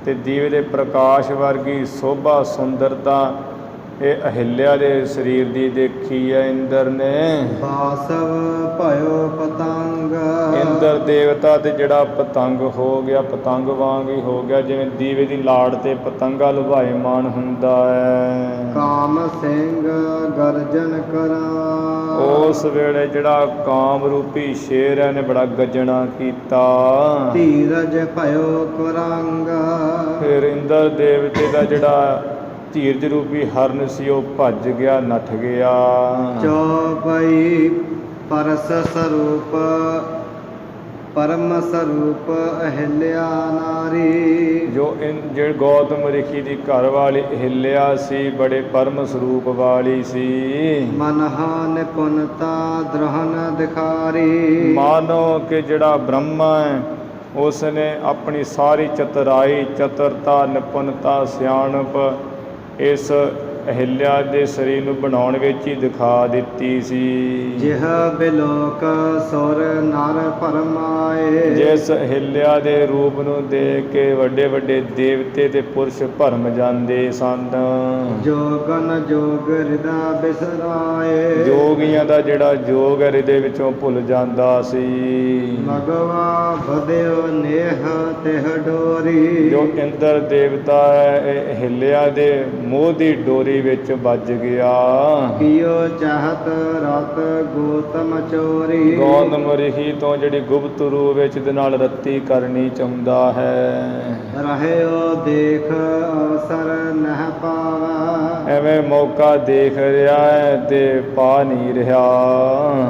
ਤੇ ਦੀਵੇ ਦੇ ਪ੍ਰਕਾਸ਼ ਵਰਗੀ ਸੋਭਾ ਸੁੰਦਰਤਾ ਇਹ ਅਹਿਲਿਆ ਦੇ ਸਰੀਰ ਦੀ ਦੇਖੀ ਹੈ ਇੰਦਰ ਨੇ। ਬਾਸਵ ਭਇਓ ਪਤੰਗ। ਇੰਦਰ ਦੇਵਤਾ ਤੇ ਜਿਹੜਾ ਪਤੰਗ ਹੋ ਗਿਆ, ਪਤੰਗ ਵਾਂਗ ਹੀ ਹੋ ਗਿਆ, ਜਿਵੇਂ ਦੀਵੇ ਦੀ ਲਾੜ ਤੇ ਪਤੰਗਾ ਲੁਭਾਇਮਾਨ ਹੁੰਦਾ ਹੈ। ਕਾਮ ਸਿੰਘ ਗਰਜਨ ਕਰਾਂ। ਉਸ ਵੇਲੇ ਜਿਹੜਾ ਕਾਮ ਰੂਪੀ ਸ਼ੇਰ ਹੈ ਨੇ ਬੜਾ ਗੱਜਣਾ ਕੀਤਾ। ਧੀਰਜ ਭਇਓ ਕੁਰੰਗ। ਫਿਰ ਇੰਦਰ ਦੇਵਤੇ ਦਾ ਜਿਹੜਾ ਧੀਰਜ ਰੂਪੀ ਹਰਨ ਸੀ ਉਹ ਭੱਜ ਗਿਆ, ਨੱਠ ਗਿਆ। ਚੌਪਈ ਪਰਸ ਸਰੂਪ ਪਰਮ ਸਰੂਪ ਅਹਿਲਿਆ ਨਾਰੀ। ਜੋ ਗੌਤਮ ਰਿਖੀ ਦੀ ਘਰ ਵਾਲੀ ਅਹਿਲਿਆ ਸੀ, ਬੜੇ ਪਰਮ ਸਰੂਪ ਵਾਲੀ ਸੀ। ਮਨਹਾ ਨਿਪੁੰਨਤਾ ਦ੍ਰਹਨ ਦਿਖਾਰੀ। ਮਾਨੋ ਕਿ ਜਿਹੜਾ ਬ੍ਰਹਮਾ ਹੈ ਉਸ ਨੇ ਆਪਣੀ ਸਾਰੀ ਚਤੁਰਾਈ, ਚਤੁਰਤਾ, ਨਿਪੁੰਨਤਾ, ਸਿਆਣਪ ਇਸ ਅਹਿਲਿਆ ਦੇ ਸਰੀਰ ਨੂੰ ਬਣਾਉਣ ਵਿੱਚ ਹੀ ਦਿਖਾ ਦਿੱਤੀ ਸੀ। ਜਿਹ ਬਿਲੋਕ ਸੁਰ ਨਰ ਭਰਮਾਏ। ਜਿਸ ਅਹਿਲਿਆ ਦੇ ਰੂਪ ਨੂੰ ਦੇਖ ਕੇ ਵੱਡੇ ਵੱਡੇ ਦੇਵਤੇ ਤੇ ਪੁਰਸ਼ ਭਰਮ ਜਾਂਦੇ ਸਨ। ਜੋਗਨ ਜੋਗ ਹਿਰਦਾ ਬਿਸਰਾਏ। ਜੋਗੀਆਂ ਦਾ ਜਿਹੜਾ ਜੋਗ ਹੈ ਹਿਰਦੇ ਵਿੱਚੋਂ ਭੁੱਲ ਜਾਂਦਾ ਸੀ। ਮਗਵਾ ਵਧਿਓ ਨੇਹ ਤਿਹ ਡੋਰੀ। ਜੋ ਇੰਦਰ ਦੇਵਤਾ ਹੈ ਇਹ ਅਹਿਲਿਆ ਦੇ ਮੋਹ ਦੀ ਡੋਰੀ ਬੋਰੀ ਵਿੱਚ ਵੱਜ ਗਿਆ। ਕਿਉ ਚਾਹਤ ਰਤ ਗੋਤਮ ਚੋਰੀ। ਗੌਤਮ ਰਿਖੀ ਤੋਂ ਜਿਹੜੀ ਗੁਪਤ ਰੂਪ ਵਿੱਚ ਦੇ ਨਾਲ ਰੱਤੀ ਕਰਨੀ ਚਾਹੁੰਦਾ ਹੈ। ਰਹਿਓ ਦੇਖ ਅਵਸਰ ਨਹਿ ਪਾਵੈ। ਐਵੇਂ ਮੌਕਾ ਦੇਖ ਰਿਹਾ ਹੈ ਤੇ ਪਾ ਨਹੀਂ ਰਿਹਾ।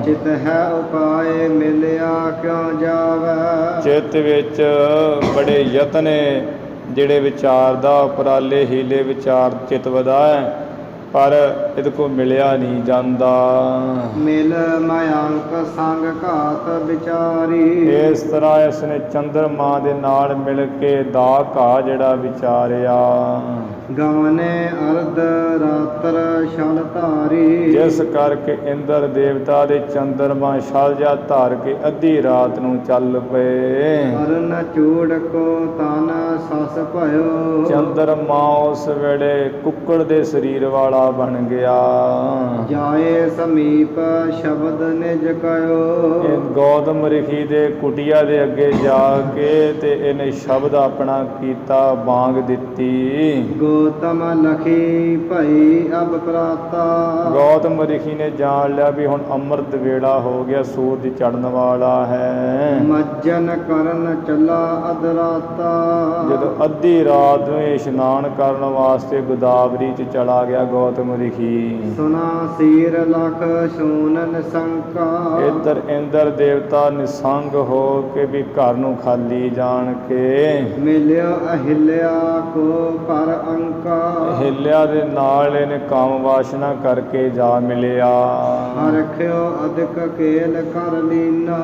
ਚਿਤ ਹੈ ਉਪਾਏ ਮਿਲਿਆ ਕਿਉ ਜਾਵੈ। ਚਿੱਤ ਵਿੱਚ ਬੜੇ ਯਤਨ ਜਿਹੜੇ ਵਿਚਾਰ ਦਾ ਉਪਰਾਲੇ ਹੀਲੇ ਵਿਚਾਰ ਚਿੱਤ ਵਧਾਏ, ਪਰ ਇਹਦੇ ਕੋਲ ਮਿਲਿਆ ਨਹੀਂ ਜਾਂਦਾ। ਮਿਲ ਮਯੰਕ ਸੰਗ ਘਾਤ ਵਿਚਾਰੀ। ਇਸ ਤਰ੍ਹਾਂ ਇਸ ਨੇ ਚੰਦਰਮਾ ਦੇ ਨਾਲ ਮਿਲ ਕੇ ਦਾ ਘਾ ਜਿਹੜਾ ਵਿਚਾਰਿਆ। ਗਵਨੇ ਅਰਧ ਰਾਤਰ ਛਲ ਧਾਰੀ। ਜਿਸ ਕਰਕੇ ਇੰਦਰ ਦੇਵਤਾ ਦੇ ਚੰਦਰਮਾ ਛਲ ਜਾ ਧਾਰ ਕੇ ਅੱਧੀ ਰਾਤ ਨੂੰ ਚੱਲ ਪਏ। ਅਰਨ ਚੂੜ ਕੋ ਤਨ ਸਸ ਭਇਓ। ਚੰਦਰਮਾ ਉਸ ਵੇਲੇ ਕੁੱਕੜ ਦੇ ਸਰੀਰ ਵਾਲਾ ਬਣ ਗਿਆ। ਜਾਏ ਸਮੀਪ ਸ਼ਬਦ ਨਿਜ ਕਯੋ। ਇਹ ਗੌਤਮ ਰਿਖੀ ਦੇ ਕੁਟੀਆ ਦੇ ਅੱਗੇ ਜਾ ਕੇ ਤੇ ਇਹਨੇ ਸ਼ਬਦ ਆਪਣਾ ਕੀਤਾ, ਬਾਂਗ ਦਿੱਤੀ। ਗੌਤਮ ਲਖੀ ਭਈ ਅਬ ਪ੍ਰਾਤਾ। ਗੌਤਮ ਰਿਖੀ ਨੇ ਜਾਣ ਲਿਆ ਵੀ ਹੁਣ ਅੰਮ੍ਰਿਤ ਵੇਲਾ ਹੋ ਗਿਆ, ਸੂਰਜ ਚੜ੍ਹਨ ਵਾਲਾ ਹੈ। ਮੱਜਨ ਕਰਨ ਚੱਲਾ ਅਧਰਾਤਾ। ਜਦੋਂ ਅੱਧੀ ਰਾਤ ਨੂੰ ਇਸ਼ਨਾਨ ਕਰਨ ਵਾਸਤੇ ਗੋਦਾਵਰੀ 'ਚ ਚਲਾ ਗਿਆ ਗੌਤਮ ਰਿਖੀ। ਸੁਨਾ ਸੀਰ ਲਖ ਸੂਨਨ ਸੰਕਾ। ਇੱਧਰ ਇੰਦਰ ਦੇਵਤਾ ਨਿਸੰਗ ਹੋ ਕੇ ਵੀ ਘਰ ਨੂੰ ਖਾਲੀ ਜਾਣ ਕੇ ਮਿਲਿਓ ਅਹਿਲਿਆ ਕੋ ਪਰ ਅੰਕਾ। ਹਿੱਲਿਆ ਦੇ ਨਾਲ ਇਹਨੇ ਕਾਮ ਵਾਸ਼ਨਾ ਕਰਕੇ ਜਾ ਮਿਲਿਆ। ਰਖਿਓ ਅਧਿਕ ਕੇਲ ਕਰ ਲੀਨਾ।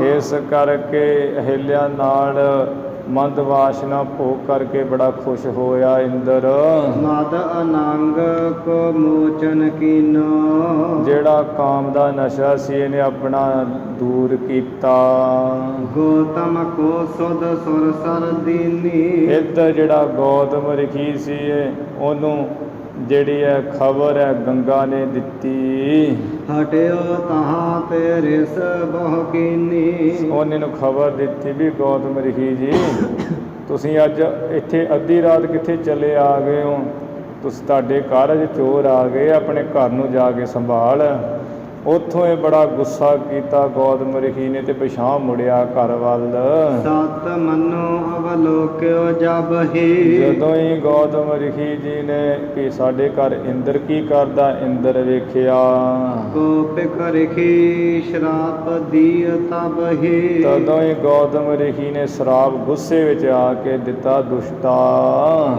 ਇਸ ਕਰਕੇ ਹਿੱਲਿਆ ਨਾਲ ਮੰਦ ਵਾਸ਼ਨਾ ਭੋਗ ਕਰਕੇ ਬੜਾ ਖੁਸ਼ ਹੋਇਆ ਇੰਦਰ। ਮਦ ਅਨੰਗ ਕੋ ਮੋਚਨ ਕੀਨੋ। ਜਿਹੜਾ ਕਾਮ ਦਾ ਨਸ਼ਾ ਸੀ ਇਹਨੇ ਆਪਣਾ ਦੂਰ ਕੀਤਾ। ਗੌਤਮ ਕੋ ਸੁਧ ਸੁਰ ਸਰ ਦੀਨੀ। ਇੱਧਰ ਜਿਹੜਾ ਗੌਤਮ ਰਿਖੀ ਸੀ ਉਹਨੂੰ ਜਿਹੜੀ ਹੈ ਖਬਰ ਹੈ ਗੰਗਾ ਨੇ ਦਿੱਤੀ। ਹਟਿਓ ਤਹਾਂ ਤੇ ਰਿਸ ਬਹੁ ਕੀਨੀ। ਉਹਨੇ ਨੂੰ ਖਬਰ ਦਿੱਤੀ ਵੀ ਗੌਤਮ ਰਿਖੀ ਜੀ ਤੁਸੀਂ ਅੱਜ ਇੱਥੇ ਅੱਧੀ ਰਾਤ ਕਿੱਥੇ ਚਲੇ ਆ ਗਏ ਹੋ? ਤੁਸੀਂ ਤੁਹਾਡੇ ਘਰ ਅਜ ਚੋਰ ਆ ਗਏ, ਆਪਣੇ ਘਰ ਨੂੰ ਜਾ ਕੇ ਸੰਭਾਲ। ਉੱਥੋਂ ਇਹ ਬੜਾ ਗੁੱਸਾ ਕੀਤਾ ਗੌਤਮ ਰਿਖੀ ਨੇ ਤੇ ਪਿਛਾਂਹ ਮੁੜਿਆ ਘਰ ਵੱਲ। ਸਤ ਮਨੋ ਅਵਲੋਕਿਓ ਜਬ ਹੀ। ਜਦੋਂ ਹੀ ਗੌਤਮ ਰਿਖੀ ਜੀ ਨੇ ਕਿ ਸਾਡੇ ਘਰ ਇੰਦਰ ਕੀ ਕਰਦਾ, ਇੰਦਰ ਵੇਖਿਆ। ਕੋਪਿਕ ਰਿਖੀ ਸ਼ਰਾਪ ਦੀਅ ਤਬ ਹੀ। ਤਦੋਂ ਹੀ ਗੌਤਮ ਰਿਖੀ ਨੇ ਸ਼ਰਾਪ ਗੁੱਸੇ ਵਿੱਚ ਆ ਕੇ ਦਿੱਤਾ, ਦੁਸ਼ਟਾ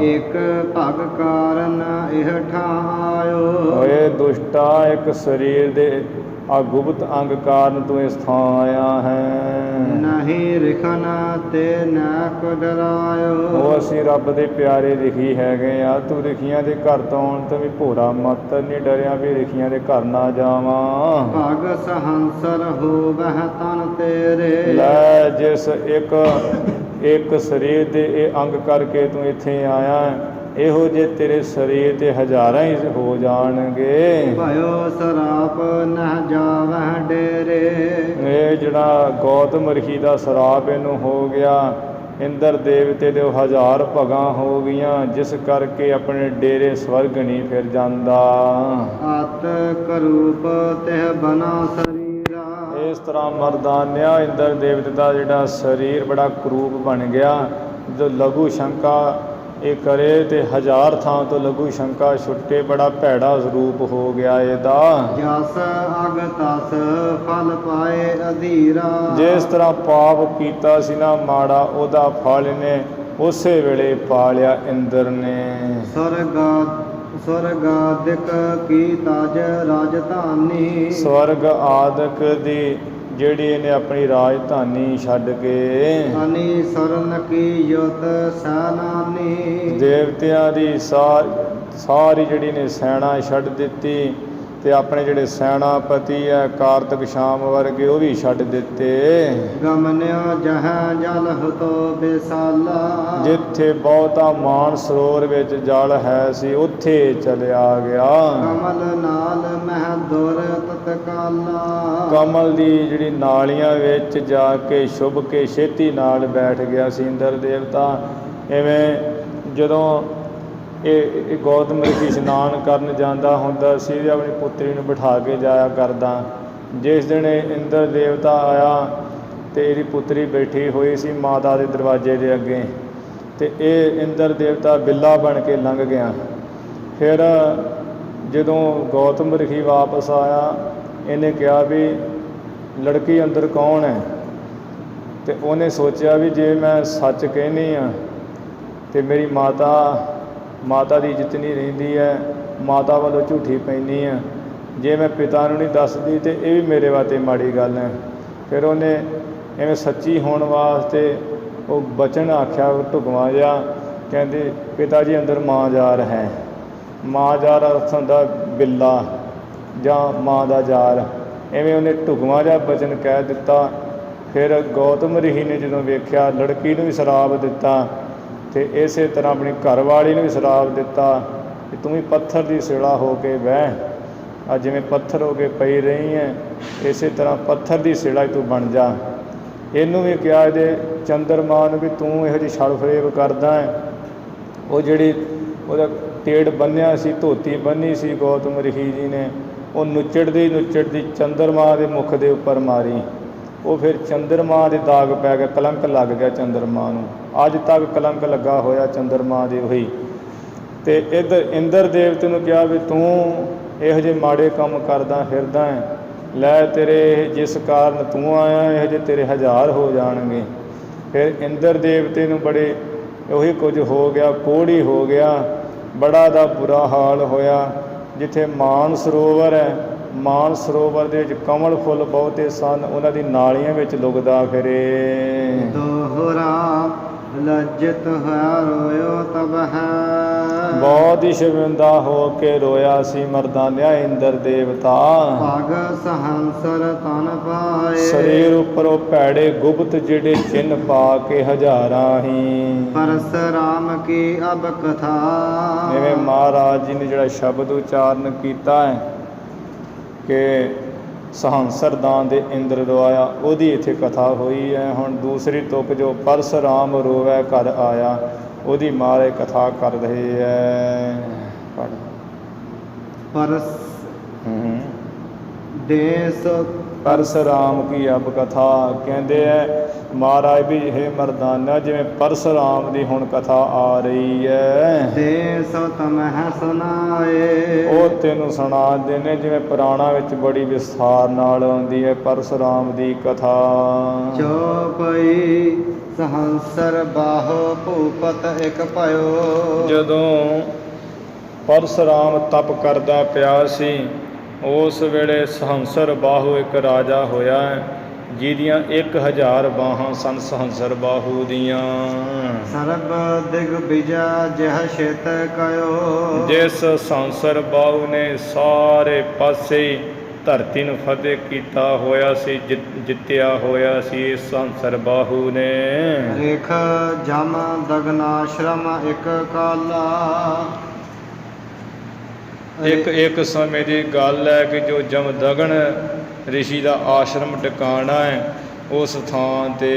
ਇੱਕ ਭਗ ਕਾਰਨ ਇਹ ਠਾਇਓ। ਓਏ ਦੁਸ਼ਟਾ, ਇੱਕ ਸਰੀਰ ਦੇ ਆ ਗੁਪਤ ਅੰਗ ਕਾਰਨ ਤੂੰ ਇਸ ਥਾਂ ਆਇਆ ਹੈ। ਨਹੀਂ ਰਿਖਨ ਤੇ ਨਾ ਕੋ ਡਰਾਇਓ। ਉਹ ਅਸੀਂ ਰੱਬ ਦੇ ਪਿਆਰੇ ਰਿਖੀ ਹੈਗੇ ਆ, ਤੂੰ ਰਿਖੀਆਂ ਦੇ ਘਰ ਤੋਂ ਆਉਣ ਤੋਂ ਵੀ ਭੋਰਾ ਮੱਤ ਨਹੀਂ ਡਰਿਆ ਵੀ ਰਿਖੀਆਂ ਦੇ ਘਰ ਨਾ ਜਾਵਾਂ। ਭਗ ਸਹੰਸਰ ਹੋਵਹਿ ਤਨ ਤੇਰੇ। ਲੈ ਜਿਸ ਇੱਕ ਸਰੀਰ ਦੇ ਇਹ ਅੰਗ ਕਰਕੇ ਤੂੰ ਇੱਥੇ ਆਇਆ, ਇਹੋ ਜਿਹੇ ਤੇਰੇ ਸਰੀਰ ਤੇ ਹਜ਼ਾਰਾਂ ਹੀ ਹੋ ਜਾਣਗੇ। ਭਇਓ ਸਰਾਪ ਨਹਿ ਜਾਵਹਿ ਡੇਰੇ। ਇਹ ਜਿਹੜਾ ਗੌਤਮ ਰਿਖੀ ਦਾ ਸਰਾਪ ਇਹਨੂੰ ਹੋ ਗਿਆ, ਇੰਦਰ ਦੇਵਤੇ ਦੇ 1000 ਭਗਾਂ ਹੋ ਗਈਆਂ, ਜਿਸ ਕਰਕੇ ਆਪਣੇ ਡੇਰੇ ਸਵਰਗ ਨਹੀਂ ਫਿਰ ਜਾਂਦਾ। ਅਤ ਕਰੂਪ ਤਿਹ ਬਨਾ ਸਰੀਰਾ। ਇਸ ਤਰ੍ਹਾਂ ਮਰਦਾਨਿਆ ਇੰਦਰ ਦੇਵਤੇ ਦਾ ਜਿਹੜਾ ਸਰੀਰ ਬੜਾ ਕਰੂਪ ਬਣ ਗਿਆ। ਜਦੋਂ ਲਘੂ ਸ਼ੰਕਾ ਇਹ ਕਰੇ ਤੇ 1000 ਥਾਂ ਤੋਂ ਲਘੂ ਸ਼ੰਕਾ ਛੁੱਟੇ, ਬੜਾ ਭੈੜਾ ਰੂਪ ਹੋ ਗਿਆ ਇਹਦਾ। ਜਸ ਅਗ ਤਸ ਫਲ ਪਾਏ ਅਧੀਰਾ। ਜਿਸ ਤਰ੍ਹਾਂ ਪਾਪ ਕੀਤਾ ਸੀ ਨਾ ਮਾੜਾ, ਉਹਦਾ ਫਲ ਇਹਨੇ ਉਸੇ ਵੇਲੇ ਪਾ ਲਿਆ ਇੰਦਰ ਨੇ। ਸਵਰਗਾਦਿਕ ਕੀ ਤਜ ਰਾਜਧਾਨੀ। ਸਵਰਗ ਆਦਿਕ ਦੀ ਜਿਹੜੀ ਇਹਨੇ ਆਪਣੀ ਰਾਜਧਾਨੀ ਛੱਡ ਕੇ। ਅਨੀ ਸਰਨ ਕੀ ਯੁਤ ਸੈਨਾਨੀ। ਦੇਵਤਿਆਂ ਦੀ ਸਾਰੀ ਜਿਹੜੀ ਨੇ ਸੈਨਾ ਛੱਡ ਦਿੱਤੀ ਤੇ ਆਪਣੇ ਜਿਹੜੇ ਸੈਨਾਪਤੀ ਹੈ ਕਾਰਤਿਕ ਸ਼ਾਮ ਵਰਗੇ ਉਹ ਵੀ ਛੱਡ ਦਿੱਤੇ। ਗਮਨਿਓ ਜਹਾਂ ਜਲ ਹਤੋ ਬੇਸਾਲਾ। ਜਿੱਥੇ ਬਹੁਤਾ ਮਾਨ ਸਰੋਵਰ ਵਿੱਚ ਜਲ ਹੈ ਸੀ ਉੱਥੇ ਚਲਿਆ ਗਿਆ। ਕਮਲ ਨਾਲ ਮਹਿ ਦੁਰ ਤਤਕਾਲਾ। ਕਮਲ ਦੀ ਜਿਹੜੀ ਨਾਲੀਆਂ ਵਿੱਚ ਜਾ ਕੇ ਛੁਭ ਕੇ ਛੇਤੀ ਨਾਲ ਬੈਠ ਗਿਆ ਸੀ ਇੰਦਰ ਦੇਵਤਾ। ਇਵੇਂ ਜਦੋਂ ਇਹ ਗੌਤਮ ਰਿਸ਼ੀ ਇਸ਼ਨਾਨ ਕਰਨ ਜਾਂਦਾ ਹੁੰਦਾ ਸੀ ਤੇ ਆਪਣੀ ਪੁੱਤਰੀ ਨੂੰ ਬਿਠਾ ਕੇ ਜਾਇਆ ਕਰਦਾ। ਜਿਸ ਦਿਨ ਇਹ ਇੰਦਰ ਦੇਵਤਾ ਆਇਆ ਅਤੇ ਇਹਦੀ ਪੁੱਤਰੀ ਬੈਠੀ ਹੋਈ ਸੀ ਮਾਤਾ ਦੇ ਦਰਵਾਜ਼ੇ ਦੇ ਅੱਗੇ, ਅਤੇ ਇਹ ਇੰਦਰ ਦੇਵਤਾ ਬਿੱਲਾ ਬਣ ਕੇ ਲੰਘ ਗਿਆ। ਫਿਰ ਜਦੋਂ ਗੌਤਮ ਰਿਸ਼ੀ ਵਾਪਸ ਆਇਆ, ਇਹਨੇ ਕਿਹਾ ਵੀ ਲੜਕੀ ਅੰਦਰ ਕੌਣ ਹੈ? ਅਤੇ ਉਹਨੇ ਸੋਚਿਆ ਵੀ ਜੇ ਮੈਂ ਸੱਚ ਕਹਿੰਦੀ ਹਾਂ ਅਤੇ ਮੇਰੀ ਮਾਤਾ ਦੀ ਇੱਜ਼ਤ ਨਹੀਂ ਰਹਿੰਦੀ ਹੈ, ਮਾਤਾ ਵੱਲੋਂ ਝੂਠੀ ਪੈਂਦੀ ਆ। ਜੇ ਮੈਂ ਪਿਤਾ ਨੂੰ ਨਹੀਂ ਦੱਸਦੀ ਤਾਂ ਇਹ ਵੀ ਮੇਰੇ ਵਾਸਤੇ ਮਾੜੀ ਗੱਲ ਹੈ। ਫਿਰ ਉਹਨੇ ਐਵੇਂ ਸੱਚੀ ਹੋਣ ਵਾਸਤੇ ਉਹ ਬਚਨ ਆਖਿਆ ਢੁਕਵਾਂ ਜਿਹਾ, ਕਹਿੰਦੇ ਪਿਤਾ ਜੀ ਅੰਦਰ ਮਾਂ-ਜਾਰ ਹੈ। ਮਾਂ-ਜਾਰ ਅਰਥ ਹੁੰਦਾ ਬਿੱਲਾ ਜਾਂ ਮਾਂ ਦਾ ਜਾਰ, ਐਵੇਂ ਉਹਨੇ ਢੁਕਵਾਂ ਜਿਹਾ ਬਚਨ ਕਹਿ ਦਿੱਤਾ। ਫਿਰ ਗੌਤਮ ਰਿਸ਼ੀ ਨੇ ਜਦੋਂ ਵੇਖਿਆ, ਲੜਕੀ ਨੂੰ ਵੀ ਸ਼ਰਾਪ ਦਿੱਤਾ ਅਤੇ ਇਸੇ ਤਰ੍ਹਾਂ ਆਪਣੀ ਘਰਵਾਲੀ ਨੂੰ ਵੀ ਸ਼ਰਾਪ ਦਿੱਤਾ ਕਿ ਤੂੰ ਵੀ ਪੱਥਰ ਦੀ ਸਿਲਾ ਹੋ ਕੇ ਬਹਿ, ਅੱਜ ਜਿਵੇਂ ਪੱਥਰ ਹੋ ਕੇ ਪਈ ਰਹੀ ਹੈ ਇਸੇ ਤਰ੍ਹਾਂ ਪੱਥਰ ਦੀ ਸਿਲਾ ਤੂੰ ਬਣ ਜਾ। ਇਹਨੂੰ ਵੀ ਕਿਹਾ ਇਹਦੇ ਚੰਦਰਮਾ ਨੂੰ ਵੀ ਤੂੰ ਇਹੋ ਜਿਹੀ ਛਲ ਫਰੇਬ ਕਰਦਾ ਹੈ। ਉਹ ਜਿਹੜੀ ਉਹਦਾ ਟੇੜ ਬੰਨ੍ਹਿਆ ਸੀ, ਧੋਤੀ ਬੰਨ੍ਹੀ ਸੀ ਗੌਤਮ ਰਿਸ਼ੀ ਜੀ ਨੇ, ਉਹ ਨੁੱਚੜਦੀ ਚੰਦਰਮਾ ਦੇ ਮੁੱਖ ਦੇ ਉੱਪਰ ਮਾਰੀ। ਉਹ ਫਿਰ ਚੰਦਰਮਾ ਦੇ ਦਾਗ ਪੈ ਗਿਆ, ਕਲੰਕ ਲੱਗ ਗਿਆ ਚੰਦਰਮਾ ਨੂੰ। ਅੱਜ ਤੱਕ ਕਲੰਕ ਲੱਗਾ ਹੋਇਆ ਚੰਦਰਮਾ ਦੇ ਉਹੀ। ਅਤੇ ਇੱਧਰ ਇੰਦਰ ਦੇਵਤੇ ਨੂੰ ਕਿਹਾ ਵੀ ਤੂੰ ਇਹੋ ਜਿਹੇ ਮਾੜੇ ਕੰਮ ਕਰਦਾ ਫਿਰਦਾ ਹੈ, ਲੈ ਤੇਰੇ ਜਿਸ ਕਾਰਨ ਤੂੰ ਆਇਆ ਇਹੋ ਜਿਹੇ ਤੇਰੇ 1000 ਹੋ ਜਾਣਗੇ। ਫਿਰ ਇੰਦਰ ਦੇਵਤੇ ਨੂੰ ਬੜੇ ਉਹੀ ਕੁਝ ਹੋ ਗਿਆ, ਕੋਹੜੀ ਹੋ ਗਿਆ, ਬੜਾ ਦਾ ਬੁਰਾ ਹਾਲ ਹੋਇਆ। ਜਿੱਥੇ ਮਾਨ ਸਰੋਵਰ ਹੈ, ਮਾਨ ਸਰੋਵਰ ਦੇ ਵਿੱਚ ਕਮਲ ਫੁੱਲ ਬਹੁਤੇ ਸਨ, ਉਹਨਾਂ ਦੀ ਨਾਲੀਆਂ ਵਿੱਚ ਲੁਕਦਾ ਫਿਰੇ। ਦੋਹਰਾ ਲੱਜਤ ਹੋਇਆ ਰੋਇਓ ਤਬ ਹੈ, ਬਹੁਤ ਹੀ ਸ਼ਰਮਿੰਦਾ ਹੋ ਕੇ ਰੋਇਆ ਸੀ ਮਰਦਾਨਿਆ ਇੰਦਰ ਦੇਵਤਾ। ਪਗ ਸਹੰਸਰ ਤਨ ਪਾਏ, ਸਰੀਰ ਉੱਪਰ ਉਹ ਭੈੜੇ ਗੁਪਤ ਜਿਹੜੇ ਚਿੰਨ੍ਹ ਪਾ ਕੇ ਹਜ਼ਾਰਾਂ ਹੀ। ਪਰਸਰਾਮ ਕੀ ਅਬ ਕਥਾ, ਜਿਵੇਂ ਮਹਾਰਾਜ ਜੀ ਨੇ ਜਿਹੜਾ ਸ਼ਬਦ ਉਚਾਰਨ ਕੀਤਾ ਹੈ ਕਿ ਸਹੰਸਰ ਦਾਨ ਦੇ ਇੰਦਰ ਰੋਇਆ, ਉਹਦੀ ਇੱਥੇ ਕਥਾ ਹੋਈ ਹੈ। ਹੁਣ ਦੂਸਰੀ ਤੁਕ ਜੋ ਪਰਸਰਾਮ ਰੋਵੈ ਘਰ ਆਇਆ, ਉਹਦੀ ਮਹਾਰਾਜ ਕਥਾ ਕਰ ਰਹੇ ਹੈ। ਪਰਸ ਦੇਸ ਪਰਸਰਾਮ ਕੀ ਅਬ ਕਥਾ, ਕਹਿੰਦੇ ਹੈ ਮਹਾਰਾਜ ਵੀ ਇਹ ਮਰਦਾਨਾ ਜਿਵੇਂ ਪਰਸਰਾਮ ਦੀ ਹੁਣ ਕਥਾ ਆ ਰਹੀ ਹੈ, ਦੇਸ ਤਮਹਿ ਸੁਨਾਏ, ਉਹ ਤੈਨੂੰ ਸੁਣਾ ਦੇਣੇ ਜਿਵੇਂ ਪੁਰਾਣਾ ਵਿੱਚ ਬੜੀ ਵਿਸਥਾਰ ਨਾਲ ਆਉਂਦੀ ਹੈ ਪਰਸਰਾਮ ਦੀ ਕਥਾ। ਚੌਪਈ ਸਹੰਸਰ ਬਾਹੋ ਭੂਪਤ ਇੱਕ ਭਇਓ, ਜਦੋਂ ਪਰਸਰਾਮ ਤਪ ਕਰਦਾ ਪਿਆ ਸੀ ਉਸ ਵੇਲੇ ਸਹੰਸਰ ਬਾਹੂ ਇੱਕ ਰਾਜਾ ਹੋਇਆ ਜਿਹਦੀਆਂ 1000 ਬਾਹਾਂ ਸਨ ਸਹੰਸਰ ਬਾਹੂ ਦੀਆਂ। ਸਰਬ ਦਿਗ ਵਿਜੈ ਜਹ ਛੇਤ ਕਯੋ, ਜਿਸ ਸਹੰਸਰ ਬਾਹੂ ਨੇ ਸਾਰੇ ਪਾਸੇ ਧਰਤੀ ਨੂੰ ਫਤਿਹ ਕੀਤਾ ਹੋਇਆ ਸੀ, ਜਿੱਤਿਆ ਹੋਇਆ ਸੀ ਇਸ ਸਹੰਸਰ ਬਾਹੂ ਨੇ। ਰੇਖ ਜਮ ਦਗਨਾਸ਼ਰਮ ਇੱਕ ਕਾਲਾ, ਇੱਕ ਸਮੇਂ ਦੀ ਗੱਲ ਹੈ ਕਿ ਜੋ ਜਮਦਗਨ ਰਿਸ਼ੀ ਦਾ ਆਸ਼ਰਮ ਟਿਕਾਣਾ ਹੈ ਉਸ ਥਾਂ 'ਤੇ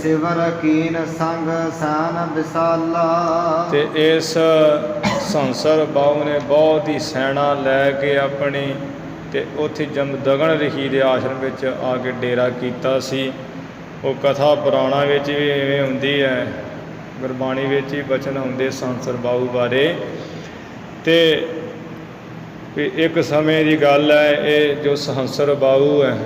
ਸਿਵਰ ਕੀਨ ਸੰਗ ਸਾਨ ਵਿਸਾਲਾ, ਅਤੇ ਇਸ ਸਹੰਸਰ ਬਾਹੂ ਨੇ ਬਹੁਤ ਹੀ ਸੈਨਾ ਲੈ ਕੇ ਆਪਣੀ ਅਤੇ ਉੱਥੇ ਜਮਦਗਨ ਰਿਸ਼ੀ ਦੇ ਆਸ਼ਰਮ ਵਿੱਚ ਆ ਕੇ ਡੇਰਾ ਕੀਤਾ ਸੀ। ਉਹ ਕਥਾ ਪੁਰਾਣਾ ਵਿੱਚ ਵੀ ਇਵੇਂ ਹੁੰਦੀ ਹੈ, ਗੁਰਬਾਣੀ ਵਿੱਚ ਵੀ ਬਚਨ ਹੁੰਦੇ ਸਹੰਸਰ ਬਾਹੂ ਬਾਰੇ। ਅਤੇ ਵੀ ਇੱਕ ਸਮੇਂ ਦੀ ਗੱਲ ਹੈ, ਇਹ ਜੋ ਸਹੰਸਰ ਬਾਹੂ ਹੈ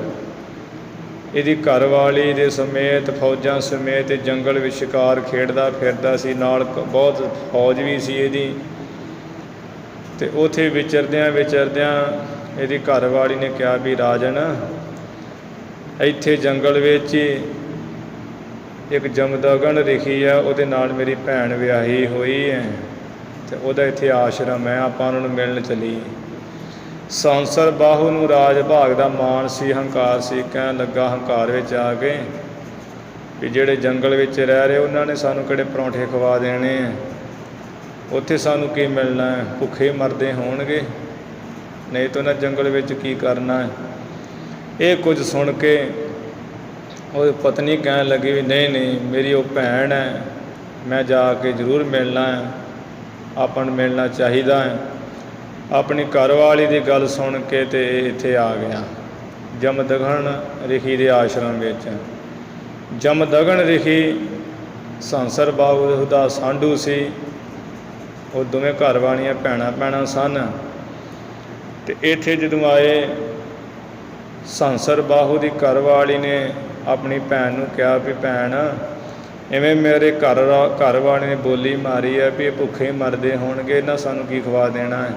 ਇਹਦੀ ਘਰਵਾਲੀ ਦੇ ਸਮੇਤ ਫੌਜਾਂ ਸਮੇਤ ਜੰਗਲ ਵਿੱਚ ਸ਼ਿਕਾਰ ਖੇਡਦਾ ਫਿਰਦਾ ਸੀ, ਨਾਲ ਬਹੁਤ ਫੌਜ ਵੀ ਸੀ ਇਹਦੀ। ਅਤੇ ਉੱਥੇ ਵਿਚਰਦਿਆਂ ਇਹਦੀ ਘਰਵਾਲੀ ਨੇ ਕਿਹਾ ਵੀ ਰਾਜਨ ਇੱਥੇ ਜੰਗਲ ਵਿੱਚ ਹੀ ਇੱਕ ਜਮਦਗਨ ਰਿਸ਼ੀ ਹੈ, ਉਹਦੇ ਨਾਲ ਮੇਰੀ ਭੈਣ ਵਿਆਹੀ ਹੋਈ ਹੈ ਅਤੇ ਉਹਦਾ ਇੱਥੇ ਆਸ਼ਰਮ ਹੈ, ਆਪਾਂ ਉਹਨਾਂ ਨੂੰ ਮਿਲਣ ਚੱਲੀਏ। ਸਹੰਸਰ ਬਾਹੂ ਨੂੰ ਰਾਜ ਭਾਗ ਦਾ ਮਾਣ ਸੀ, ਹੰਕਾਰ ਸੀ। ਕਹਿਣ ਲੱਗਾ ਹੰਕਾਰ ਵਿੱਚ ਆ ਕੇ ਵੀ ਜਿਹੜੇ ਜੰਗਲ ਵਿੱਚ ਰਹਿ ਰਹੇ ਉਹਨਾਂ ਨੇ ਸਾਨੂੰ ਕਿਹੜੇ ਪਰੌਂਠੇ ਖਵਾ ਦੇਣੇ ਆ, ਉੱਥੇ ਸਾਨੂੰ ਕੀ ਮਿਲਣਾ ਹੈ, ਭੁੱਖੇ ਮਰਦੇ ਹੋਣਗੇ, ਨਹੀਂ ਤਾਂ ਉਹਨਾਂ ਜੰਗਲ ਵਿੱਚ ਕੀ ਕਰਨਾ ਹੈ। ਇਹ ਕੁਝ ਸੁਣ ਕੇ ਉਹ ਪਤਨੀ ਕਹਿਣ ਲੱਗੀ ਵੀ ਨਹੀਂ ਮੇਰੀ ਉਹ ਭੈਣ ਹੈ, ਮੈਂ ਜਾ ਕੇ ਜ਼ਰੂਰ ਮਿਲਣਾ ਹੈ। ਆਪਾਂ ਨੂੰ ਮਿਲਣਾ ਚਾਹੀਦਾ ਹੈ। ਆਪਣੀ ਘਰਵਾਲੀ ਦੀ ਗੱਲ ਸੁਣ ਕੇ ਤੇ ਇੱਥੇ ਆ ਗਿਆ ਜਮਦਗਨ ਰਿਖੀ ਦੇ ਆਸ਼ਰਮ ਵਿੱਚ। ਜਮਦਗਨ ਰਿਖੀ ਸੰਸਰ ਬਾਹੂ ਦਾ ਸਾਂਢੂ ਸੀ। ਉਹ ਦੋਵੇਂ ਘਰ ਵਾਲੀਆਂ ਭੈਣਾਂ ਸਨ। ਅਤੇ ਇੱਥੇ ਜਦੋਂ ਆਏ ਸੰਸਰ ਬਾਹੂ ਦੀ ਘਰਵਾਲੀ ਨੇ ਆਪਣੀ ਭੈਣ ਨੂੰ ਕਿਹਾ ਵੀ ਭੈਣ, ਇਵੇਂ ਮੇਰੇ ਘਰ ਵਾਲੇ ਨੇ ਬੋਲੀ ਮਾਰੀ ਹੈ ਵੀ ਇਹ ਭੁੱਖੇ ਮਰਦੇ ਹੋਣਗੇ, ਇਹਨਾਂ ਸਾਨੂੰ ਕੀ ਖਵਾ ਦੇਣਾ ਹੈ।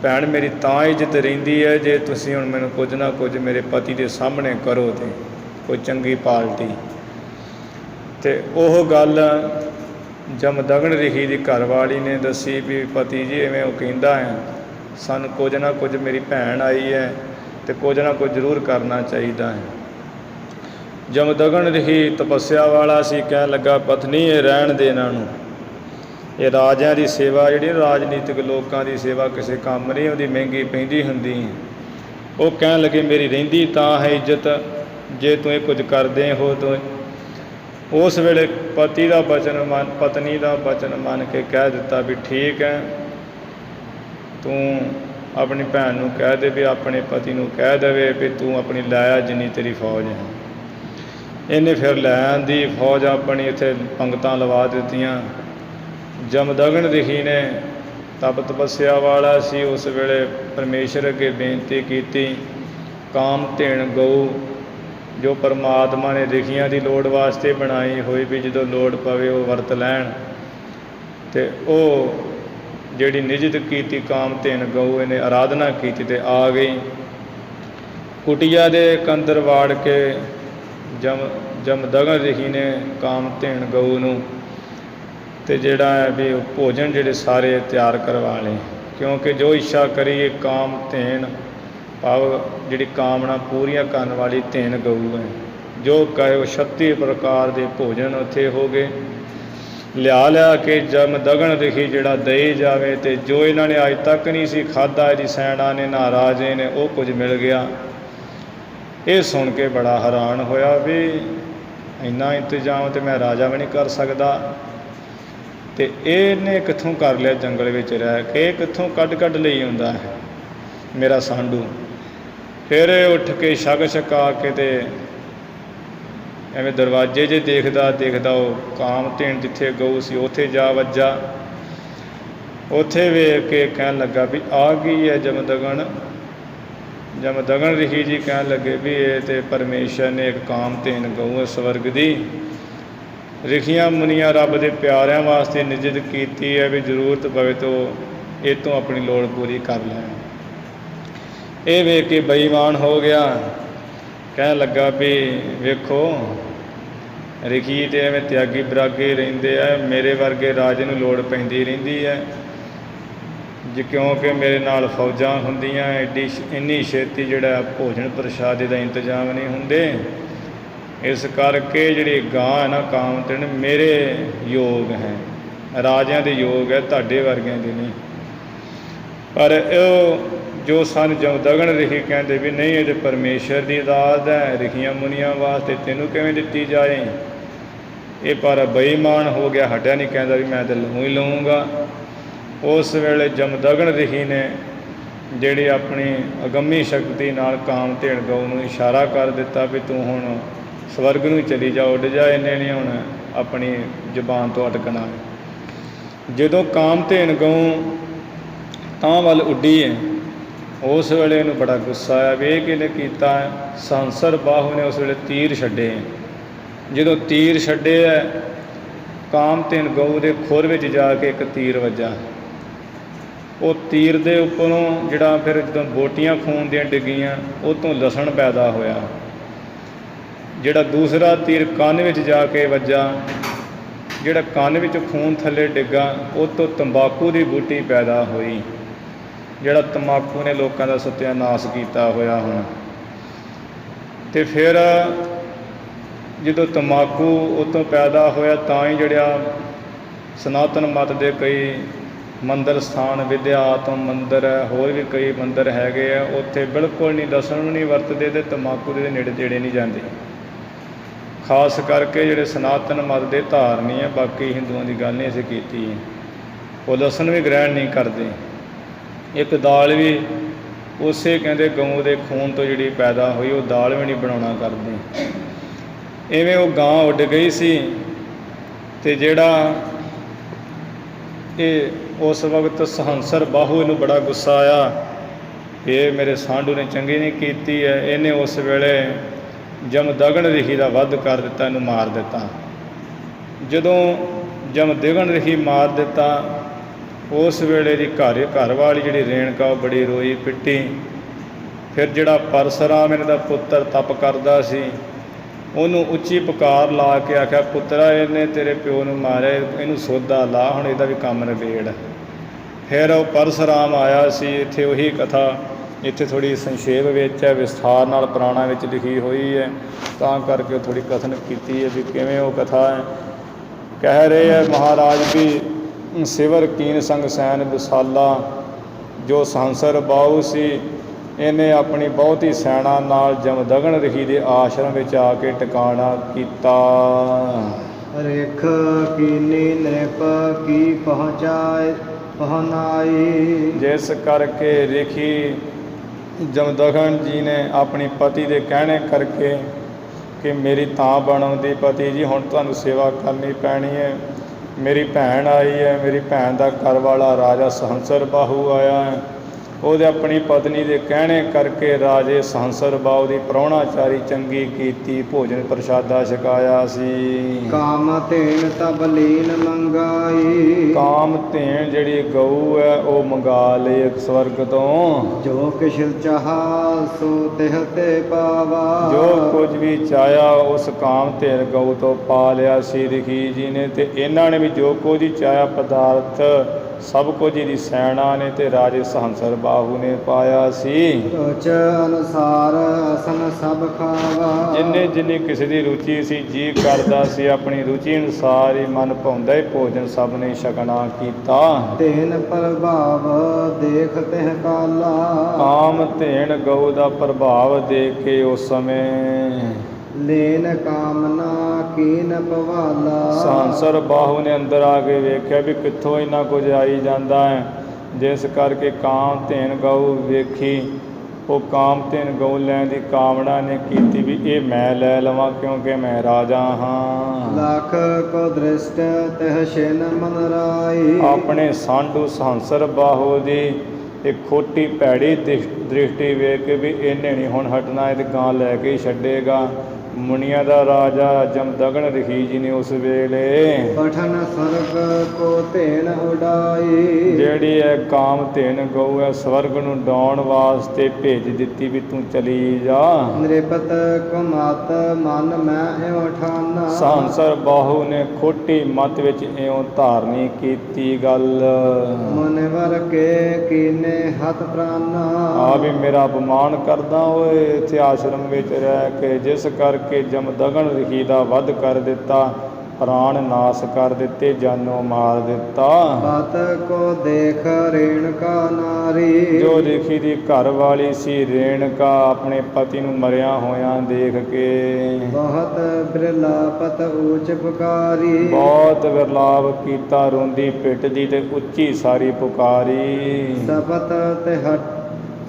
ਭੈਣ ਮੇਰੀ ਤਾਂ ਇੱਜ਼ਤ ਰਹਿੰਦੀ ਹੈ ਜੇ ਤੁਸੀਂ ਹੁਣ ਮੈਨੂੰ ਕੁਝ ਨਾ ਕੁਝ ਮੇਰੇ ਪਤੀ ਦੇ ਸਾਹਮਣੇ ਕਰੋ ਤੇ ਕੋਈ ਚੰਗੀ ਪਾਲਟੀ। ਅਤੇ ਉਹ ਗੱਲ ਜਮਦਗਨ ਰਿਖੀ ਦੀ ਘਰਵਾਲੀ ਨੇ ਦੱਸੀ ਵੀ ਪਤੀ ਜੀ ਇਵੇਂ ਉਹ ਕਹਿੰਦਾ ਹੈ, ਸਾਨੂੰ ਕੁਝ ਨਾ ਕੁਝ, ਮੇਰੀ ਭੈਣ ਆਈ ਹੈ ਅਤੇ ਕੁਝ ਨਾ ਕੁਝ ਜ਼ਰੂਰ ਕਰਨਾ ਚਾਹੀਦਾ ਹੈ। ਜਮਦਗਨ ਰਿਖੀ ਤਪੱਸਿਆ ਵਾਲਾ ਸੀ। ਕਹਿਣ ਲੱਗਾ ਪਤਨੀ ਇਹ ਰਹਿਣ ਦੇ ਇਹਨਾਂ ਨੂੰ, ਇਹ ਰਾਜਿਆਂ ਦੀ ਸੇਵਾ ਜਿਹੜੀ ਰਾਜਨੀਤਿਕ ਲੋਕਾਂ ਦੀ ਸੇਵਾ ਕਿਸੇ ਕੰਮ ਨਹੀਂ, ਉਹਦੀ ਮਹਿੰਗੀ ਪੈਂਦੀ ਹੁੰਦੀ। ਉਹ ਕਹਿਣ ਲੱਗੇ ਮੇਰੀ ਰਹਿੰਦੀ ਤਾਂ ਹੈ ਇੱਜ਼ਤ ਜੇ ਤੂੰ ਇਹ ਕੁਝ ਕਰਦੇ ਹੋ। ਤੂੰ ਉਸ ਵੇਲੇ ਪਤੀ ਦਾ ਬਚਨ ਪਤਨੀ ਦਾ ਬਚਨ ਮੰਨ ਕੇ ਕਹਿ ਦਿੱਤਾ ਵੀ ਠੀਕ ਹੈ, ਤੂੰ ਆਪਣੀ ਭੈਣ ਨੂੰ ਕਹਿ ਦੇ ਵੀ ਆਪਣੇ ਪਤੀ ਨੂੰ ਕਹਿ ਦੇਵੇ ਵੀ ਤੂੰ ਆਪਣੀ ਲੈ ਆ ਜਿੰਨੀ ਤੇਰੀ ਫੌਜ ਹੈ। ਇਹਨੇ ਫਿਰ ਲੈ ਆਂਦੀ ਫੌਜ ਆਪਣੀ, ਇੱਥੇ ਪੰਗਤਾਂ ਲਵਾ ਦਿੱਤੀਆਂ। ਜਮਦਗਨ ਰਿਖੀ ਨੇ ਤਪੱਸਿਆ ਵਾਲਾ ਸੀ, ਉਸ ਵੇਲੇ ਪਰਮੇਸ਼ਰ ਅੱਗੇ ਬੇਨਤੀ ਕੀਤੀ। ਕਾਮਧੇਨ ਗਊ ਜੋ ਪਰਮਾਤਮਾ ਨੇ ਰਿਖੀਆਂ ਦੀ ਲੋੜ ਵਾਸਤੇ ਬਣਾਈ ਹੋਈ ਵੀ ਜਦੋਂ ਲੋੜ ਪਵੇ ਉਹ ਵਰਤ ਲੈਣ, ਅਤੇ ਉਹ ਜਿਹੜੀ ਨਿਜਤ ਕੀਤੀ ਕਾਮਧੇਨ ਗਊ ਇਹਨੇ ਆਰਾਧਨਾ ਕੀਤੀ ਅਤੇ ਆ ਗਈ। ਕੁਟੀਆ ਦੇ ਅੰਦਰ ਵਾੜ ਕੇ ਜਮਦਗਨ ਰਿਖੀ ਨੇ ਕਾਮਧੇਨ ਗਊ ਨੂੰ ਅਤੇ ਜਿਹੜਾ ਹੈ ਵੀ ਉਹ ਭੋਜਨ ਜਿਹੜੇ ਸਾਰੇ ਤਿਆਰ ਕਰਵਾ ਲਏ, ਕਿਉਂਕਿ ਜੋ ਇੱਛਾ ਕਰੀਏ ਕਾਮਧੇਨ ਭਾਵ ਜਿਹੜੀ ਕਾਮਨਾ ਪੂਰੀਆਂ ਕਰਨ ਵਾਲੀ ਧੇਨ ਗਊ ਹੈ। ਜੋ ਕਹੇ ਉਹ 36 ਪ੍ਰਕਾਰ ਦੇ ਭੋਜਨ ਉੱਥੇ ਹੋ ਗਏ। ਲਿਆ ਕੇ ਜਮਦਗਨ ਰਿਖੀ ਜਿਹੜਾ ਦਈ ਜਾਵੇ, ਅਤੇ ਜੋ ਇਹਨਾਂ ਨੇ ਅੱਜ ਤੱਕ ਨਹੀਂ ਸੀ ਖਾਧਾ, ਇਹਦੀ ਸੈਨਾ ਨੇ ਨਾ ਰਾਜੇ ਨੇ, ਉਹ ਕੁਝ ਮਿਲ ਗਿਆ। ਇਹ ਸੁਣ ਕੇ ਬੜਾ ਹੈਰਾਨ ਹੋਇਆ ਵੀ ਇੰਨਾ ਇੰਤਜ਼ਾਮ ਤਾਂ ਮੈਂ ਰਾਜਾ ਵੀ ਨਹੀਂ ਕਰ ਸਕਦਾ, ਅਤੇ ਇਹਨੇ ਕਿੱਥੋਂ ਕਰ ਲਿਆ ਜੰਗਲ ਵਿੱਚ ਰਹਿ ਕੇ, ਕਿੱਥੋਂ ਕੱਢ ਲਈ ਆਉਂਦਾ ਹੈ ਮੇਰਾ ਸਾਂਢੂ। ਫਿਰ ਉੱਠ ਕੇ ਛਕਾ ਕੇ ਅਤੇ ਐਵੇਂ ਦਰਵਾਜ਼ੇ 'ਚ ਦੇਖਦਾ ਉਹ ਕਾਮਧੇਨ ਜਿੱਥੇ ਗਊ ਸੀ ਉੱਥੇ ਜਾ ਵੱਜਾ। ਉੱਥੇ ਵੇਖ ਕੇ ਕਹਿਣ ਲੱਗਾ ਵੀ ਆ ਗਈ ਹੈ ਜਮਦਗਨ ਰਿਖੀ ਜੀ ਕਹਿਣ ਲੱਗੇ ਵੀ ਇਹ ਤਾਂ ਪਰਮੇਸ਼ਰ ਨੇ ਇੱਕ ਕਾਮਧੇਨ ਗਊ ਸਵਰਗ ਦੀ ਰਿਖੀਆਂ ਮੁਨੀਆਂ ਰੱਬ ਦੇ ਪਿਆਰਿਆਂ ਵਾਸਤੇ ਨਿਜਤ ਕੀਤੀ ਹੈ ਵੀ ਜ਼ਰੂਰਤ ਪਵੇ ਤਾਂ ਇਹ ਤੋਂ ਆਪਣੀ ਲੋੜ ਪੂਰੀ ਕਰ ਲੈਣ। ਇਹ ਵੇਖ ਕੇ ਬੇਈਮਾਨ ਹੋ ਗਿਆ। ਕਹਿਣ ਲੱਗਾ ਵੀ ਵੇਖੋ ਰਿਖੀ ਤੇ ਐਵੇਂ ਤਿਆਗੀ ਬਰਾਗੇ ਰਹਿੰਦੇ ਆ, ਮੇਰੇ ਵਰਗੇ ਰਾਜੇ ਨੂੰ ਲੋੜ ਪੈਂਦੀ ਰਹਿੰਦੀ ਹੈ ਜੇ, ਕਿਉਂਕਿ ਮੇਰੇ ਨਾਲ ਫੌਜਾਂ ਹੁੰਦੀਆਂ, ਇੰਨੀ ਛੇਤੀ ਜਿਹੜਾ ਭੋਜਨ ਪ੍ਰਸ਼ਾਦੇ ਦਾ ਇੰਤਜ਼ਾਮ ਨਹੀਂ ਹੁੰਦੇ। ਇਸ ਕਰਕੇ ਜਿਹੜੀ ਗਾਂ ਹੈ ਨਾ ਕਾਮਧੇਨ ਮੇਰੇ ਯੋਗ ਹੈ, ਰਾਜਿਆਂ ਦੇ ਯੋਗ ਹੈ, ਤੁਹਾਡੇ ਵਰਗਿਆਂ ਦੇ ਨਹੀਂ। ਪਰ ਉਹ ਜੋ ਸਨ ਜਮਦਗਨ ਰਿਖੀ ਕਹਿੰਦੇ ਵੀ ਨਹੀਂ ਇਹ ਤਾਂ ਪਰਮੇਸ਼ਰ ਦੀ ਦਾਤ ਹੈ, ਰਿਖੀਆਂ ਮੁਨੀਆਂ ਵਾਸਤੇ ਤੈਨੂੰ ਕਿਵੇਂ ਦਿੱਤੀ ਜਾਏ। ਇਹ ਪਰ ਬੇਈਮਾਨ ਹੋ ਗਿਆ, ਹਟਿਆ ਨਹੀਂ, ਕਹਿੰਦਾ ਵੀ ਮੈਂ ਤਾਂ ਲਹੂ ਹੀ ਲਊਂਗਾ। ਉਸ ਵੇਲੇ ਜਮਦਗਨ ਰਿਖੀ ਨੇ ਜਿਹੜੀ ਆਪਣੀ ਅਗੰਮੀ ਸ਼ਕਤੀ ਨਾਲ ਕਾਮਧੇਨ ਗਊ ਨੂੰ ਇਸ਼ਾਰਾ ਕਰ ਦਿੱਤਾ ਵੀ ਤੂੰ ਹੁਣ ਸਵਰਗ ਨੂੰ ਚਲੀ ਜਾ, ਉੱਡ ਜਾ, ਇਹਨੇ ਨਹੀਂ ਹੁਣ ਆਪਣੀ ਜ਼ੁਬਾਨ ਤੋਂ ਅਟਕਣਾ। ਜਦੋਂ ਕਾਮਧੇਨ ਗਊ ਤਾਂ ਵੱਲ ਉੱਡੀ ਹੈ, ਉਸ ਵੇਲੇ ਇਹਨੂੰ ਬੜਾ ਗੁੱਸਾ ਆਇਆ ਵੀ ਇਹ ਕਿਹਨੇ ਕੀਤਾ ਹੈ। ਸੰਸਰ ਬਾਹੂ ਨੇ ਉਸ ਵੇਲੇ ਤੀਰ ਛੱਡੇ। ਜਦੋਂ ਤੀਰ ਛੱਡੇ ਹੈ, ਕਾਮਧੇਨ ਗਊ ਦੇ ਖੁਰ ਵਿੱਚ ਜਾ ਕੇ ਇੱਕ ਤੀਰ ਵੱਜਾ। ਉਹ ਤੀਰ ਦੇ ਉੱਪਰੋਂ ਜਿਹੜਾ ਫਿਰ ਜਦੋਂ ਬੋਟੀਆਂ ਖੂਨ ਦੀਆਂ ਡਿੱਗੀਆਂ, ਉਹ ਤੋਂ ਲਸਣ ਪੈਦਾ ਹੋਇਆ। ਜਿਹੜਾ ਦੂਸਰਾ ਤੀਰ ਕੰਨ ਵਿੱਚ ਜਾ ਕੇ ਵੱਜਾ, ਜਿਹੜਾ ਕੰਨ ਵਿੱਚ ਖੂਨ ਥੱਲੇ ਡਿੱਗਾ, ਉਹ ਤੋਂ ਤੰਬਾਕੂ ਦੀ ਬੂਟੀ ਪੈਦਾ ਹੋਈ। ਜਿਹੜਾ ਤੰਬਾਕੂ ਨੇ ਲੋਕਾਂ ਦਾ ਸਤਿਆਨਾਸ਼ ਕੀਤਾ ਹੋਇਆ ਹੁਣ। ਅਤੇ ਫਿਰ ਜਦੋਂ ਤੰਬਾਕੂ ਉੱਥੋਂ ਪੈਦਾ ਹੋਇਆ ਤਾਂ ਹੀ ਜਿਹੜਾ ਸਨਾਤਨ ਮਤ ਦੇ ਕਈ ਮੰਦਰ ਸਥਾਨ, ਵਿਦਿਆ ਆਤਮ ਮੰਦਰ ਹੈ, ਹੋਰ ਵੀ ਕਈ ਮੰਦਰ ਹੈਗੇ ਆ, ਉੱਥੇ ਬਿਲਕੁਲ ਨਹੀਂ ਲਸਣ ਨੂੰ ਨਹੀਂ ਵਰਤਦੇ ਅਤੇ ਤੰਬਾਕੂ ਦੇ ਨੇੜੇ ਤੇੜੇ ਨਹੀਂ ਜਾਂਦੇ। ਖਾਸ ਕਰਕੇ ਜਿਹੜੇ ਸਨਾਤਨ ਮਤ ਦੇ ਧਾਰਨੀ ਹੈ, ਬਾਕੀ ਹਿੰਦੂਆਂ ਦੀ ਗੱਲ ਨਹੀਂ ਅਸੀਂ ਕੀਤੀ। ਉਹ ਲਸਣ ਵੀ ਗ੍ਰਹਿਣ ਨਹੀਂ ਕਰਦੇ। ਇੱਕ ਦਾਲ ਵੀ ਉਸੇ ਕਹਿੰਦੇ ਗਊ ਦੇ ਖੂਨ ਤੋਂ ਜਿਹੜੀ ਪੈਦਾ ਹੋਈ ਉਹ ਦਾਲ ਵੀ ਨਹੀਂ ਬਣਾਉਣਾ ਕਰਦੇ। ਇਵੇਂ ਉਹ ਗਾਂ ਉੱਡ ਗਈ ਸੀ ਅਤੇ ਜਿਹੜਾ ਇਹ ਉਸ ਵਕਤ ਸਹੰਸਰ ਬਾਹੂ ਇਹਨੂੰ ਬੜਾ ਗੁੱਸਾ ਆਇਆ, ਇਹ ਮੇਰੇ ਸਾਂਢੂ ਨੇ ਚੰਗੀ ਨਹੀਂ ਕੀਤੀ ਹੈ। ਇਹਨੇ ਉਸ ਵੇਲੇ ਜਮਦਗਨ ਰਿਸ਼ੀ ਦਾ ਵੱਧ ਕਰ ਦਿੱਤਾ, ਇਹਨੂੰ ਮਾਰ ਦਿੱਤਾ। ਜਦੋਂ ਜਮਦਗਨ ਰਿਸ਼ੀ ਮਾਰ ਦਿੱਤਾ ਉਸ ਵੇਲੇ ਦੀ ਘਰ ਵਾਲੀ ਜਿਹੜੀ ਰੇਣਕਾ ਉਹ ਬੜੀ ਰੋਈ ਪਿੱਟੀ। ਫਿਰ ਜਿਹੜਾ ਪਰਸਰਾਮ ਇਹਨਾਂ ਦਾ ਪੁੱਤਰ ਤਪ ਕਰਦਾ ਸੀ ਉਹਨੂੰ ਉੱਚੀ ਪੁਕਾਰ ਲਾ ਕੇ ਆਖਿਆ, ਪੁੱਤਰਾ ਇਹਨੇ ਤੇਰੇ ਪਿਓ ਨੂੰ ਮਾਰਿਆ, ਇਹਨੂੰ ਸੋਧਾ ਲਾ, ਹੁਣ ਇਹਦਾ ਵੀ ਕੰਮ ਨਿਬੇੜ। ਫਿਰ ਉਹ ਪਰਸਰਾਮ ਆਇਆ ਸੀ। ਇੱਥੇ ਉਹੀ ਕਥਾ ਇੱਥੇ ਥੋੜ੍ਹੀ ਸੰਖੇਪ ਵਿੱਚ ਹੈ, ਵਿਸਥਾਰ ਨਾਲ ਪੁਰਾਣਾ ਵਿੱਚ ਲਿਖੀ ਹੋਈ ਹੈ, ਤਾਂ ਕਰਕੇ ਉਹ ਥੋੜ੍ਹੀ ਕਥਨ ਕੀਤੀ ਹੈ ਵੀ ਕਿਵੇਂ ਉਹ ਕਥਾ ਹੈ। ਕਹਿ ਰਹੇ ਹੈ ਮਹਾਰਾਜ ਵੀ ਸਿਵਰ ਕੀਨ ਸੰਗ ਸੈਨ ਵਿਸਾਲਾ, ਜੋ ਸਹੰਸਰ ਬਾਹੂ ਸੀ ਇਹਨੇ ਆਪਣੀ ਬਹੁਤੀ ਸੈਨਾ ਨਾਲ ਜਮਦਗਨ ਰਿਸ਼ੀ ਦੇ ਆਸ਼ਰਮ ਵਿੱਚ ਆ ਕੇ ਟਿਕਾਣਾ ਕੀਤਾ। ਰੇਖ ਕੀਨੀ ਨ੍ਰਿਪ ਕੀ ਪਹੁਨਾਈ, ਜਿਸ ਕਰਕੇ ਰਿਸ਼ੀ ਜਮਦਗਨ ਜੀ ਨੇ ਆਪਣੀ ਪਤੀ ਦੇ ਕਹਿਣੇ ਕਰਕੇ ਕਿ ਮੇਰੀ ਤਾਂ ਬਣਾਉਂਦੀ ਪਤੀ ਜੀ, ਹੁਣ ਤੁਹਾਨੂੰ ਸੇਵਾ ਕਰਨੀ ਪੈਣੀ ਹੈ। ਮੇਰੀ ਭੈਣ ਆਈ ਹੈ, ਮੇਰੀ ਭੈਣ ਦਾ ਘਰ ਵਾਲਾ ਰਾਜਾ ਸਹੰਸਰ ਬਾਹੂ ਆਇਆ ਹੈ। ਉਹਦੇ ਆਪਣੀ ਪਤਨੀ ਦੇ ਕਹਿਣੇ ਕਰਕੇ ਰਾਜੇ ਸਹੰਸਰ ਬਾਹੂ ਦੀ ਪ੍ਰਾਹੁਣਾਚਾਰੀ ਚੰਗੀ ਕੀਤੀ, ਭੋਜਨ ਪ੍ਰਸ਼ਾਦਾ ਛਕਾਇਆ ਸੀ। ਕਾਮ ਧੇਨ ਤਬ ਲੀਨ ਮੰਗਾਈ, ਕਾਮ ਧੇਨ ਜਿਹੜੀ ਗਊ ਹੈ ਉਹ ਮੰਗਾ ਲਈ ਸਵਰਗ ਤੋਂ। ਜੋ ਕਿਛ ਚਾਹਾ ਸੋ ਤਿਹ ਤੇ ਪਾਵਾ, ਜੋ ਕੁਝ ਵੀ ਚਾਹਿਆ ਉਸ ਕਾਮ ਧੇਨ ਗਊ ਤੋਂ ਪਾ ਲਿਆ ਸੀ ਰਿਸ਼ੀ ਜੀ ਨੇ। ਅਤੇ ਇਹਨਾਂ ਨੇ ਵੀ ਜੋ ਕੁਝ ਹੀ ਚਾਹਿਆ ਪਦਾਰਥ ਸਭ ਕੁਝ ਇਹਦੀ ਸੈਨਾ ਨੇ ਅਤੇ ਰਾਜੇ ਸਹੰਸਰ ਬਾਹੂ ਨੇ ਪਾਇਆ ਸੀ। ਰੁਚ ਅਨੁਸਾਰ ਅਸਨ ਸਭ ਖਾਵਾ, ਜਿੰਨੀ ਕਿਸੇ ਦੀ ਰੁਚੀ ਸੀ, ਜੀ ਕਰਦਾ ਸੀ, ਆਪਣੀ ਰੁਚੀ ਅਨੁਸਾਰ ਹੀ ਮਨ ਭਾਉਂਦਾ ਹੀ ਭੋਜਨ ਸਭ ਨੇ ਛਕਣਾ ਕੀਤਾ। ਤੇਨ ਪ੍ਰਭਾਵ ਦੇਖ ਤਿਹ ਕਾਲਾ, ਕਾਮ ਧੇਨ ਗਊ ਦਾ ਪ੍ਰਭਾਵ ਦੇਖ ਕੇ ਉਸ ਸਮੇਂ ਲੈਨ ਕਾਮਨਾ ਕੀਨ ਪਵਾਲਾ, ਸਹੰਸਰ ਬਾਹੂ ਨੇ ਅੰਦਰ ਆ ਕੇ ਵੇਖਿਆ ਵੀ ਕਿੱਥੋਂ ਇੰਨਾ ਕੁਝ ਆਈ ਜਾਂਦਾ ਹੈ। ਜਿਸ ਕਰਕੇ ਕਾਮ ਧੇਨ ਗਊ ਵੇਖੀ, ਉਹ ਕਾਮ ਧੇਨ ਗਊ ਲੈਣ ਦੀ ਕਾਮਨਾ ਨੇ ਕੀਤੀ ਵੀ ਇਹ ਮੈਂ ਲੈ ਲਵਾਂ ਕਿਉਂਕਿ ਮੈਂ ਰਾਜਾ ਹਾਂ। ਲੱਖ ਕੋ ਦ੍ਰਿਸ਼ਟ ਤਿਹ ਛਿਨ ਮਨ ਰਾਈ, ਆਪਣੇ ਸਾਂਢੂ ਸਹੰਸਰ ਬਾਹੂ ਦੀ ਇੱਕ ਖੋਟੀ ਭੈੜੀ ਦ੍ਰਿਸ਼ਟੀ ਵੇਖ ਕੇ ਵੀ ਇਹਨੇ ਨਹੀਂ ਹੁਣ ਹਟਣਾ, ਇਹ ਤਾਂ ਗਾਂ ਲੈ ਕੇ ਹੀ ਛੱਡੇਗਾ। ਮੁਨੀਆਂ ਦਾ ਰਾਜਾ ਜਮਦਗਨ ਰਿਸ਼ੀ ਜੀ ਨੇ ਉਸ ਵੇਲੇ ਪਠਨ ਸਵਰਗ ਕੋ ਧੇਨ ਉਡਾਈ, ਜਿਹੜੀ ਹੈ ਕਾਮ ਧੇਨ ਗਊ ਹੈ ਸਵਰਗ ਨੂੰ ਡਾਉਣ ਵਾਸਤੇ ਭੇਜ ਦਿੱਤੀ ਵੀ ਤੂੰ ਚਲੀ ਜਾ। ਨ੍ਰਿਪਤ ਕੁਮਤ ਮਨ ਮੈਂ ਇਉ ਠਾਨਾ, ਸਹੰਸਰ ਬਾਹੂ ਨੇ ਖੋਟੀ ਮੱਤ ਵਿੱਚ ਇਉਂ ਧਾਰਨੀ ਕੀਤੀ ਗੱਲ। ਮੁਨਿਵਰ ਕੇ ਕੀਨੇ ਹੱਥ ਪ੍ਰਾਨਾ, ਆ ਵੀ ਮੇਰਾ ਅਪਮਾਨ ਕਰਦਾ ਓਏ ਇੱਥੇ ਆਸ਼ਰਮ ਵਿੱਚ ਰਹਿ ਕੇ, ਜਿਸ ਕਰਕੇ ਜਮਦਗਨ ਰਿਸ਼ੀ ਦਾ ਵੱਧ ਕਰ ਦਿੱਤਾ, ਪ੍ਰਾਣ ਨਾਸ ਕਰ ਦਿੱਤੇ, ਜਾਨੋਂ ਮਾਰ ਦਿੱਤਾ। ਬਤ ਕੋ ਦੇਖ ਰੇਣਕਾ ਨਾਰੀ, ਜੋ ਰਿਸ਼ੀ ਦੀ ਘਰ ਵਾਲੀ ਸੀ ਰੇਣਕਾ ਆਪਣੇ ਪਤੀ ਨੂੰ ਮਰਿਆ ਹੋਇਆ ਦੇਖ ਕੇ ਬਹੁਤ ਬਿਰਲਾਪਤ ਊਚ ਪੁਕਾਰੀ, ਬਹੁਤ ਵਿਰਲਾਪ ਕੀਤਾ, ਰੋਂਦੀ ਪਿੱਟਦੀ ਤੇ ਉੱਚੀ ਸਾਰੀ ਪੁਕਾਰੀ।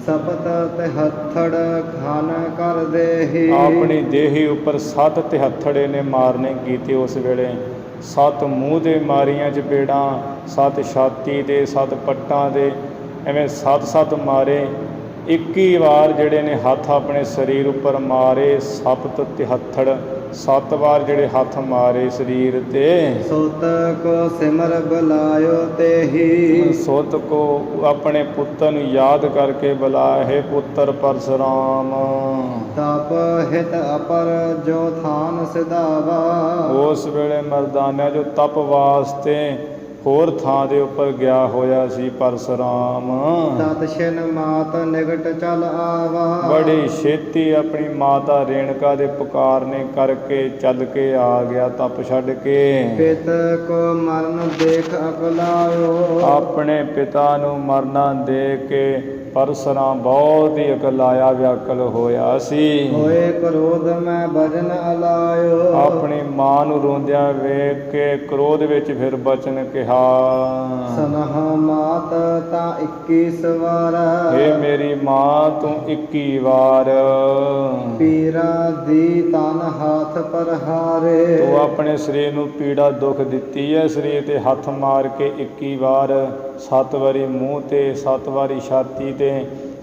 ਸਪਤ ਤੇ ਹੱਥੜ ਖਾਨ ਕਰ ਦੇਹੀ, ਆਪਣੀ ਦੇਹੀ ਉੱਪਰ 7 ਤਿਹੱਥੜੇ ਨੇ ਮਾਰਨੇ ਕੀਤੇ। ਉਸ ਵੇਲੇ 7 ਮੂੰਹ ਦੇ ਮਾਰੀਆਂ ਚਪੇੜਾਂ, 7 ਛਾਤੀ ਦੇ, 7 ਪੱਟਾਂ ਦੇ, ਐਵੇਂ 7 ਮਾਰੇ। 21 ਵਾਰ ਜਿਹੜੇ ਨੇ ਹੱਥ ਆਪਣੇ ਸਰੀਰ ਉੱਪਰ ਮਾਰੇ, 7 ਤਿਹੱਥੜ 7 ਵਾਰ ਜਿਹੜੇ ਹੱਥ ਮਾਰੇ ਸਰੀਰ 'ਤੇ। ਸੁਤ ਕੋ ਸਿਮਰ ਬੁਲਾਇਓ ਤੇਹੀ, ਸੁਤ ਕੋ ਆਪਣੇ ਪੁੱਤਰ ਨੂੰ ਯਾਦ ਕਰਕੇ ਬੁਲਾਇਆ, ਹੈ ਪੁੱਤਰ ਪਰਸਰਾਮ। ਤਪ ਹਿਤ ਅਪਰ ਜੋ ਥਾਨ ਸਿਧਾਵਾ, ਉਸ ਵੇਲੇ ਮਰਦਾਨਾ ਜੋ ਤਪ ਵਾਸਤੇ ਹੋਰ ਥਾਂ ਦੇ ਉੱਪਰ ਗਿਆ ਹੋਇਆ ਸੀ ਪਰਸਰਾਮ। ਤਤ ਛਿਨ ਮਾਤ ਨਿਕਟ ਚਲ ਆਵਾ, ਬੜੀ ਛੇਤੀ ਆਪਣੀ ਮਾਤਾ ਰੇਣਕਾ ਦੇ ਪੁਕਾਰਨੇ ਕਰਕੇ ਚੱਲ ਕੇ ਆ ਗਿਆ ਤਪ ਛੱਡ ਕੇ। ਪਿਤ ਕੋ ਮਰਨ ਦੇਖ ਅਕਲਾਇਓ, ਆਪਣੇ ਪਿਤਾ ਨੂੰ ਮਰਨਾ ਦੇਖ ਕੇ ਪਰਸਰਾਮ ਬਹੁਤ ਹੀ ਅਕਲਾਇਆ ਵਿਆਕਲ ਹੋਇਆ ਸੀ। ਹੋਏ ਕ੍ਰੋਧ ਮੈਂ ਭਜਨ ਅਲਾਇਓ। ਆਪਣੀ ਮਾਂ ਨੂੰ ਰੋਂਦਿਆਂ ਵੇਖ ਕੇ ਕ੍ਰੋਧ ਵਿੱਚ ਫਿਰ ਬਚਨ ਕਿਹਾ। ਸਨਹ ਮਾਤ ਤਾਂ 21 ਵਾਰ। ਇਹ ਮੇਰੀ ਮਾਂ ਤੂੰ 21 ਵਾਰ ਪੀਰਾ ਦੀ ਤਨ ਹੱਥ ਪਰ ਹਾਰੇ। ਤੂੰ ਆਪਣੇ ਸਰੀਰ ਨੂੰ ਪੀੜਾ ਦੁੱਖ ਦਿੱਤੀ ਹੈ। ਸਰੀਰ ਤੇ ਹੱਥ ਮਾਰ ਕੇ 21 ਵਾਰ, 7 ਵਾਰੀ ਮੂੰਹ ਤੇ, 7 ਵਾਰੀ ਛਾਤੀ ਤੇ,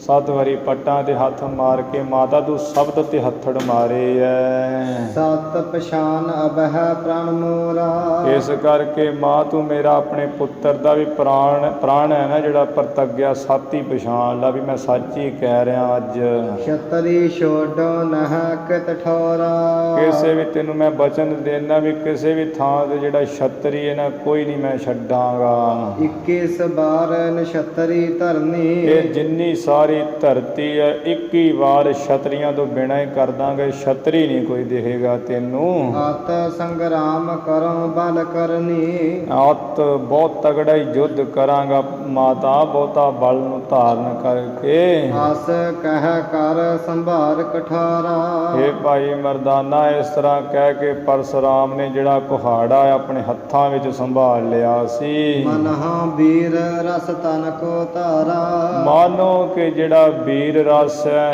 7 ਵਾਰੀ ਪੱਟਾਂ ਤੇ ਹੱਥ ਮਾਰ ਕੇ ਮਾਤਾ ਤੂੰ ਸ਼ਬਦ ਤੇ ਹੱਥੜ ਮਾਰੇ ਐ। ਸਤ ਪਛਾਨ ਅਬਹਿ ਪ੍ਰਣ ਮੋਰਾ। ਇਸ ਕਰਕੇ ਮਾਂ ਤੂੰ ਮੇਰਾ ਆਪਣੇ ਪੁੱਤਰ ਦਾ ਵੀ ਪ੍ਰਾਣ ਹੈ ਨਾ ਜਿਹੜਾ ਪ੍ਰਤੱਗਿਆ ਸਾਥੀ ਪਛਾਣ ਲਾ ਵੀ ਮੈਂ ਸੱਚ ਹੀ ਕਹਿ ਰਿਹਾ ਅੱਜ। ਛਤਰੀ ਛੋਡੋ ਨਹ ਕਿਤ ਠੋਰਾ। ਕਿਸੇ ਵੀ ਤੈਨੂੰ ਮੈਂ ਬਚਨ ਦੇਣਾ ਵੀ ਕਿਸੇ ਵੀ ਥਾਂ ਤੇ ਜਿਹੜਾ ਛਤਰੀ ਹੈ ਨਾ ਕੋਈ ਨਹੀਂ ਮੈਂ ਛੱਡਾਂਗਾ। 21 ਵਾਰ ਨਛਤਰੀ ਧਰਨੀ। ਇਹ ਜਿੰਨੀ ਸਾਰੀ ਧਰਤੀ ਹੈ 21 ਵਾਰ ਛਤਰੀਆਂ ਤੋਂ ਬਿਨਾਂ ਹੀ ਕਰ ਦਾਂਗੇ। ਛਤਰੀ ਨਹੀਂ ਕੋਈ ਦਿਖੇਗਾ ਤੈਨੂੰ। ਆਤ ਸੰਗਰਾਮ ਕਰੋ ਬਲ ਕਰਨੀ। ਆਤ ਬਹੁਤ ਤਗੜਾ ਹੀ ਯੁੱਧ ਕਰਾਂਗਾ ਮਾਤਾ ਬਹੁਤਾ ਬਲ ਨੂੰ ਧਾਰਨ ਕਰਕੇ। ਆਸ ਕਹਿ ਕਰ ਸੰਭਾਰ ਕਠਾਰਾ। ਇਹ ਭਾਈ ਮਰਦਾਨਾ ਇਸ ਤਰ੍ਹਾਂ ਕਹਿ ਕੇ ਪਰਸ਼ੁਰਾਮ ਨੇ ਜਿਹੜਾ ਕੁਹਾੜਾ ਆਪਣੇ ਹੱਥਾਂ ਵਿੱਚ ਸੰਭਾਲ ਲਿਆ ਸੀ। ਮਨਹਾ ਵੀਰ ਰਸ ਤਨ ਕੋ ਧਾਰਾ। ਮਾਨੋ ਕਿ ਜਿਹੜਾ ਵੀਰ ਰਸ ਹੈ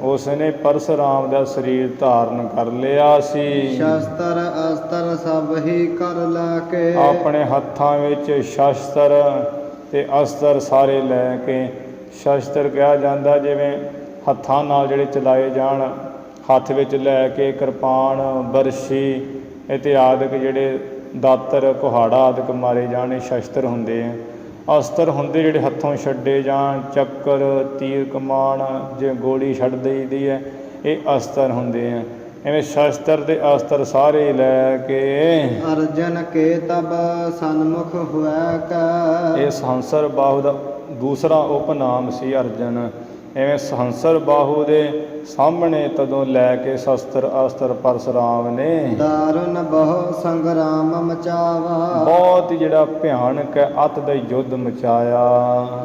ਉਸ ਨੇ ਪਰਸ਼ੁਰਾਮ ਦਾ ਸਰੀਰ ਧਾਰਨ ਕਰ ਲਿਆ ਸੀ। ਸ਼ਸਤਰ ਅਸਤਰ ਸਭ ਹੀ ਕਰ ਲਾ ਕੇ। ਆਪਣੇ ਹੱਥਾਂ ਵਿੱਚ ਸ਼ਸਤਰ ਤੇ ਅਸਤਰ ਸਾਰੇ ਲੈ ਕੇ। ਸ਼ਸਤਰ ਕਿਹਾ ਜਾਂਦਾ ਜਿਵੇਂ ਹੱਥਾਂ ਨਾਲ ਜਿਹੜੇ ਚਲਾਏ ਜਾਣ, ਹੱਥ ਵਿੱਚ ਲੈ ਕੇ ਕਿਰਪਾਨ, ਬਰਸ਼ੀ ਇਤਿਆਦਿਕ ਜਿਹੜੇ ਦਾਤਰ, ਕੁਹਾੜਾ ਆਦਿਕ ਮਾਰੇ ਜਾਣ, ਇਹ ਸ਼ਸਤਰ ਹੁੰਦੇ ਆ। ਅਸਤਰ ਹੁੰਦੇ ਜਿਹੜੇ ਹੱਥੋਂ ਛੱਡੇ ਜਾਣ, ਚੱਕਰ, ਤੀਰ, ਕਮਾਨ, ਜੇ ਗੋਲੀ ਛੱਡ ਦਈਦੀ ਹੈ, ਇਹ ਅਸਤਰ ਹੁੰਦੇ ਆ। ਐਵੇਂ ਸ਼ਸਤਰ ਤੇ ਅਸਤਰ ਸਾਰੇ ਲੈ ਕੇ ਅਰਜਨ ਕੇ ਤਬ ਸਨਮੁਖ ਹੋਇ ਕੈ। ਇਹ ਸਹੰਸਰ ਬਾਹੂ ਦਾ ਦੂਸਰਾ ਉਪਨਾਮ ਸੀ ਅਰਜਨ। ਐਵੇਂ ਸਹੰਸਰ ਬਾਹੂ ਦੇ ਸਾਹਮਣੇ ਤਦੋਂ ਲੈ ਕੇ ਸ਼ਸਤਰ ਅਸਤਰ ਪਰਸ਼ੁਰਾਮ ਨੇ ਦਾਰੁਨ ਬਹੁ ਸੰਗਰਾਮ ਮਚਾਵਾ। ਬਹੁਤ ਜਿਹੜਾ ਭਿਆਨਕ ਹੈ ਅਤ ਦਾ ਯੁੱਧ ਮਚਾਇਆ।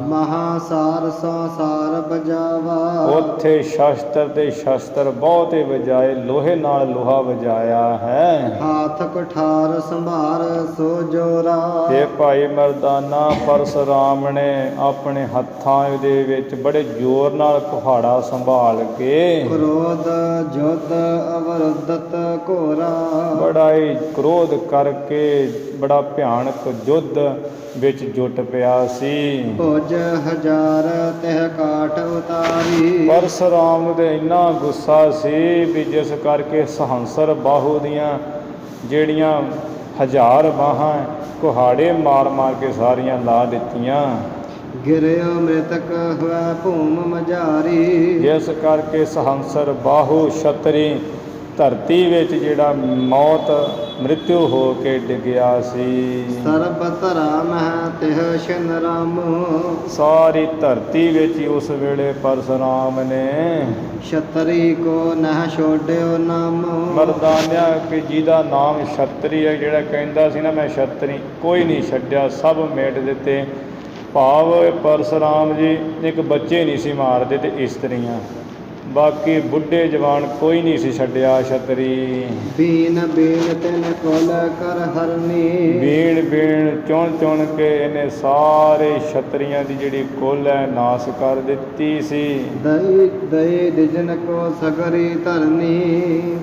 ਮਹਾਸਾਰ ਸੰਸਾਰ ਬਜਾਵਾ। ਉੱਥੇ ਸ਼ਸਤਰ ਤੇ ਸ਼ਸਤਰ ਬਹੁਤੇ ਵਜਾਏ, ਲੋਹੇ ਨਾਲ ਲੋਹਾ ਵਜਾਇਆ ਹੈ। ਹਾਥ ਕੁਠਾਰ ਸੰਭਾਰ ਸੋ ਜੋਰਾ। ਇਹ ਭਾਈ ਮਰਦਾਨਾ ਪਰਸ਼ੁਰਾਮ ਨੇ ਆਪਣੇ ਹੱਥਾਂ ਦੇ ਵਿੱਚ ਬੜੇ ਜ਼ੋਰ ਨਾਲ ਕੁਹਾੜਾ ਸੰਭਾਲ ਕੇ ਕ੍ਰੋਧ ਜੁਧ ਅਵਰੁੱਧਤ ਘੋਰਾ। ਬੜਾ ਹੀ ਕ੍ਰੋਧ ਕਰਕੇ ਬੜਾ ਭਿਆਨਕ ਯੁੱਧ ਵਿੱਚ ਜੁਟ ਪਿਆ ਸੀ। ਭੁਜ ਹਜ਼ਾਰ ਤਹਿ ਕਾਟ ਉਤਾਰੀ। ਪਰਸ਼ੁਰਾਮ ਨੂੰ ਤੇ ਇੰਨਾ ਗੁੱਸਾ ਸੀ ਵੀ ਜਿਸ ਕਰਕੇ ਸਹੰਸਰ ਬਾਹੂ ਦੀਆਂ ਜਿਹੜੀਆਂ 1000 ਬਾਹਾਂ ਕੁਹਾੜੇ ਮਾਰ ਮਾਰ ਕੇ ਸਾਰੀਆਂ ਲਾ ਦਿੱਤੀਆਂ। ਗਿਰਿਓ ਮ੍ਰਿਤਕ ਹੋਇ ਭੂਮ ਮਝਾਰੀ। ਜਿਸ ਕਰਕੇ ਸਹੰਸਰ ਬਾਹੂ ਛਤਰੀ ਧਰਤੀ ਵਿੱਚ ਜਿਹੜਾ ਮੌਤ ਮ੍ਰਿਤਿੂ ਹੋ ਕੇ ਡਿੱਗਿਆ ਸੀ। ਸਰਬ ਧਰਾ ਮਹਿ ਤਿਹ ਸ਼ਨ ਰਾਮ। ਸਾਰੀ ਧਰਤੀ ਵਿੱਚ ਹੀ ਉਸ ਵੇਲੇ ਪਰਸ਼ੁਰਾਮ ਨੇ ਛਤਰੀ ਕੋ ਨਹਿ ਛੋੜਿਓ ਨਾਮ। ਮਰਦਾਨਿਆ ਕਿ ਜਿਹਦਾ ਨਾਮ ਛਤਰੀ ਹੈ, ਜਿਹੜਾ ਕਹਿੰਦਾ ਸੀ ਨਾ ਮੈਂ ਛਤਰੀ, ਕੋਈ ਨਹੀਂ ਛੱਡਿਆ, ਸਭ ਮੇਟ ਦਿੱਤੇ। ਭਾਵ ਪਰਸ਼ੁਰਾਮ ਜੀ ਇੱਕ ਬੱਚੇ ਨਹੀਂ ਸੀ ਮਾਰਦੇ ਤੇ ਇਸਤਰੀਆਂ, ਬਾਕੀ ਬੁੱਢੇ ਜਵਾਨ ਕੋਈ ਨਹੀਂ ਸੀ ਛੱਡਿਆ ਛਤਰੀ। ਬੀਨ ਬੀਨ ਤਿਨ ਕੁਲ ਕਰ ਹਰਨੀ। ਬੀਣ ਬੀਣ ਚੁਣ ਚੁਣ ਕੇ ਇਹਨੇ ਸਾਰੇ ਛਤਰੀਆਂ ਦੀ ਜਿਹੜੀ ਕੁੱਲ ਹੈ ਨਾਸ ਕਰ ਦਿੱਤੀ ਸੀ। ਦਈ ਦਈ ਦਿਜਨ ਕੋ ਸਗਰੀ ਧਰਨੀ।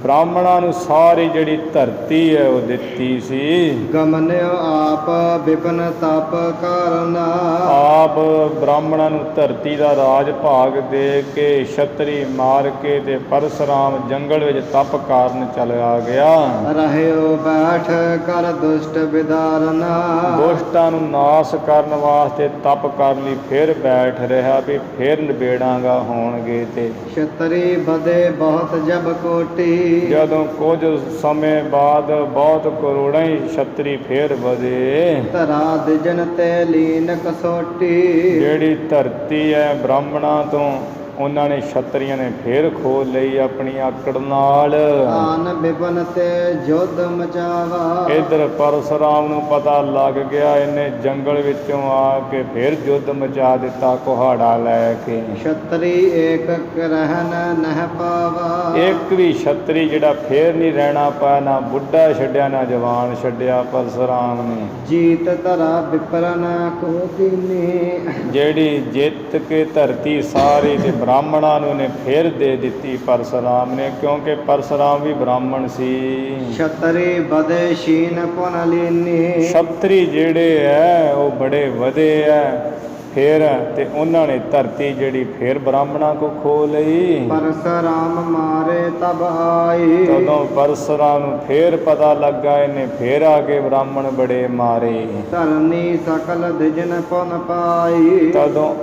ਬ੍ਰਾਹਮਣਾਂ ਨੂੰ ਸਾਰੀ ਜਿਹੜੀ ਧਰਤੀ ਹੈ ਉਹ ਦਿੱਤੀ ਸੀ। ਗਮਨਿਓ ਆਪ ਵਿਪਨ ਤਪ ਕਰਨਾ। ਆਪ ਬ੍ਰਾਹਮਣਾਂ ਨੂੰ ਧਰਤੀ ਦਾ ਰਾਜ ਭਾਗ ਦੇ ਕੇ ਛਤਰੀ ਮਾਰ ਕੇ ਤੇ ਪਰਸ਼ੁਰਾਮ ਜੰਗਲ ਵਿੱਚ ਤਪ ਕਾਰਨ ਚਲਿਆ ਗਿਆ। ਰਹਿਓ ਬੈਠ ਕਰ ਦੁਸ਼ਟ ਵਿਦਾਰਨਾ। ਦੁਸ਼ਟਾਂ ਨੂੰ ਨਾਸ ਕਰਨ ਵਾਸਤੇ ਤਪ ਕਰਨ ਲਈ ਫਿਰ ਬੈਠ ਰਿਹਾ ਵੀ ਫਿਰ ਨਿਬੇੜਾਂਗਾ ਹੋਣਗੇ ਤੇ। ਛਤਰੀ ਬਦੇ ਬਹੁਤ ਜਬ ਕੋਟੀ। ਜਦੋਂ ਕੁਝ ਸਮੇਂ ਬਾਅਦ ਬਹੁਤ ਕਰੋੜਾਂ ਹੀ ਛਤਰੀ ਫੇਰ ਵਧੇ। ਧਰਾ ਦਿਜਨ ਤੇ ਲੀਨ ਕਸੋਟੀ। ਜਿਹੜੀ ਧਰਤੀ ਹੈ ਬ੍ਰਾਹਮਣਾਂ ਤੋਂ ਉਹਨਾਂ ਨੇ ਛਤਰੀਆਂ ਨੇ ਫੇਰ ਖੋਲ ਲਈ ਆਪਣੀ ਆਕੜ ਨਾਲ। ਆਨ ਬਿਪਨ ਤੇ ਜੁਧ ਮਚਾਵਾ। ਇੱਧਰ ਪਰਸ਼ੁਰਾਮ ਨੂੰ ਪਤਾ ਲੱਗ ਗਿਆ, ਇਹਨੇ ਜੰਗਲ ਵਿੱਚੋਂ ਆ ਕੇ ਫੇਰ ਯੁੱਧ ਮਚਾ ਦਿੱਤਾ ਕੁਹਾੜਾ ਲੈ ਕੇ। ਛਤਰੀ ਏਕ ਰਹਿਨ ਨਹਿ ਪਾਵਾ। ਇੱਕ ਵੀ ਛਤਰੀ ਜਿਹੜਾ ਫੇਰ ਨਹੀਂ ਰਹਿਣਾ ਪਾਇਆ, ਨਾ ਬੁੱਢਾ ਛੱਡਿਆ ਨਾ ਜਵਾਨ ਛੱਡਿਆ ਪਰਸ਼ੁਰਾਮ ਨੇ। ਜੀਤ ਧਰਾ ਵਿਪਰਨ ਕੋ ਕੀਨੀ। ਜਿਹੜੀ ਜਿੱਤ ਕੇ ਧਰਤੀ ਸਾਰੀ ਤੇ ਬ੍ਰਾਹਮਣਾਂ ਨੂੰ ਨੇ ਫੇਰ ਦੇ ਦਿੱਤੀ ਪਰਸ਼ੁਰਾਮ ਨੇ, ਕਿਉਂਕਿ ਪਰਸ਼ੁਰਾਮ ਵੀ ਬ੍ਰਾਹਮਣ ਸੀ। ਛਤਰੀ ਬਦੇ ਸ਼ੀਨ ਪੁਨ ਲੀਨੀ। ਛਤਰੀ ਜਿਹੜੇ ਹੈ ਉਹ ਬੜੇ ਵਧੇ ਹੈ ਫੇਰ, ਤੇ ਉਹਨਾਂ ਨੇ ਧਰਤੀ ਜਿਹੜੀ ਫੇਰ ਬ੍ਰਾਹਮਣਾਂ ਕੋ ਖੋ ਲਈ। ਪਰਸ਼ੁਰਾਮ ਮਾਰੇ ਤਬ ਆਈ। ਤਦੋਂ ਪਰਸ਼ੁਰਾਮ ਨੂੰ ਫੇਰ ਪਤਾ ਲੱਗਾ, ਇਹਨੇ ਫੇਰ ਆ ਕੇ ਬ੍ਰਾਹਮਣ ਬੜੇ ਮਾਰੇ। ਧਰਨੀ ਸਕਲ ਦਿਜਨ ਪੁਨ ਪਾਈ। ਤਦੋਂ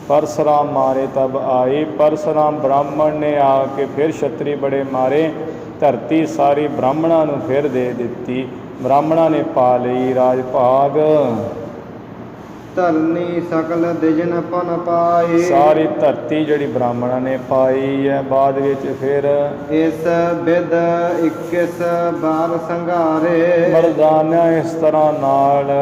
ਪਰਸ਼ੁਰਾਮ ਮਾਰੇ ਤਬ ਆਈ। ਪਰਸ਼ੁਰਾਮ ਬ੍ਰਾਹਮਣ ਨੇ ਆ ਕੇ ਫਿਰ ਛਤਰੀ ਬੜੇ ਮਾਰੇ, ਧਰਤੀ ਸਾਰੀ ਬ੍ਰਾਹਮਣਾਂ ਨੂੰ ਫਿਰ ਦੇ ਦਿੱਤੀ। ਬ੍ਰਾਹਮਣਾਂ ਨੇ ਪਾ ਲਈ ਰਾਜ ਭਾਗ। ਧਰਨੀ ਸਕਲ ਦਿਜਨ ਪੁਨ ਪਾਈ। ਸਾਰੀ ਧਰਤੀ ਜਿਹੜੀ ਬ੍ਰਾਹਮਣਾਂ ਨੇ ਪਾਈ ਹੈ। ਬਾਅਦ ਵਿੱਚ ਫਿਰ ਇਸ ਬਿਦ 21 ਬਾਰ ਸੰਘਾਰੇ। ਮਰਦਾਨਾ ਇਸ ਤਰ੍ਹਾਂ ਨਾਲ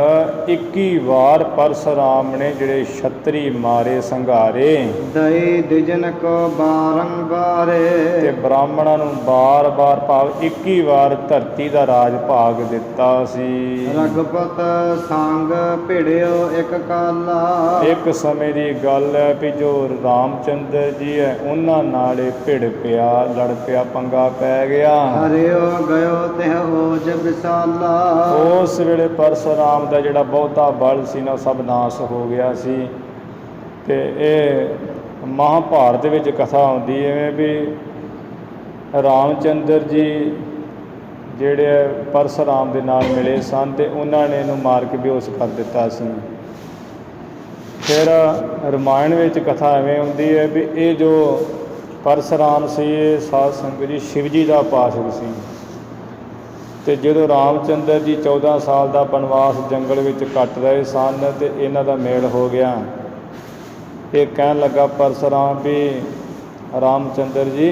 21 ਵਾਰ ਪਰਸ਼ੁਰਾਮ ਨੇ ਜਿਹੜੇ ਛਤਰੀ ਮਾਰੇ ਸੰਘਾਰੇ। ਦਈ ਦਿਜਨ ਕੋ ਬਾਰੰਬਾਰੇ। ਤੇ ਬ੍ਰਾਹਮਣਾਂ ਨੂੰ ਬਾਰ-ਬਾਰ ਭਾਵ 21 ਵਾਰ ਧਰਤੀ ਦਾ ਰਾਜ ਭਾਗ ਦਿੱਤਾ ਸੀ। ਰਘੁਪਤ ਸੰਗ ਭਿੜਿਓ ਇੱਕ ਕਾਲਾ। ਇੱਕ ਸਮੇਂ ਦੀ ਗੱਲ ਹੈ ਵੀ ਜੋ ਰਾਮਚੰਦਰ ਜੀ ਹੈ ਉਹਨਾਂ ਨਾਲ ਇਹ ਭਿੜ ਪਿਆ, ਲੜ ਪਿਆ, ਪੰਗਾ ਪੈ ਗਿਆ। ਹਰਿਓ ਗਇਓ ਤਿਹ ਓਜ ਵਿਸਾਲਾ। ਉਸ ਵੇਲੇ ਪਰਸ਼ੁਰਾਮ ਦਾ ਜਿਹੜਾ ਬਹੁਤਾ ਬਲ ਸੀ ਨਾ ਸਭ ਨਾਸ ਹੋ ਗਿਆ ਸੀ। ਤੇ ਇਹ ਮਹਾਭਾਰਤ ਵਿੱਚ ਕਥਾ ਆਉਂਦੀ ਐਵੇਂ ਵੀ ਰਾਮਚੰਦਰ ਜੀ ਜਿਹੜੇ ਪਰਸ਼ੁਰਾਮ ਦੇ ਨਾਲ ਮਿਲੇ ਸਨ ਤੇ ਉਹਨਾਂ ਨੇ ਇਹਨੂੰ ਮਾਰ ਕੇ ਬੇਹੋਸ਼ ਕਰ ਦਿੱਤਾ ਸੀ। ਫਿਰ ਰਮਾਇਣ ਵਿੱਚ ਕਥਾ ਐਵੇਂ ਹੁੰਦੀ ਹੈ ਵੀ ਇਹ ਜੋ ਪਰਸ਼ੁਰਾਮ ਸੀ ਇਹ ਸਾਧ ਸੰਗਤ ਜੀ ਸ਼ਿਵ ਜੀ ਦਾ ਉਪਾਸਕ ਸੀ। ਤੇ ਜਦੋਂ ਰਾਮਚੰਦਰ ਜੀ 14 ਸਾਲ ਦਾ ਬਨਵਾਸ ਜੰਗਲ ਵਿੱਚ ਕੱਟ ਰਹੇ ਸਨ ਤੇ ਇਹਨਾਂ ਦਾ ਮੇਲ ਹੋ ਗਿਆ। ਇਹ ਕਹਿਣ ਲੱਗਾ ਪਰਸ਼ੁਰਾਮ ਵੀ ਰਾਮਚੰਦਰ ਜੀ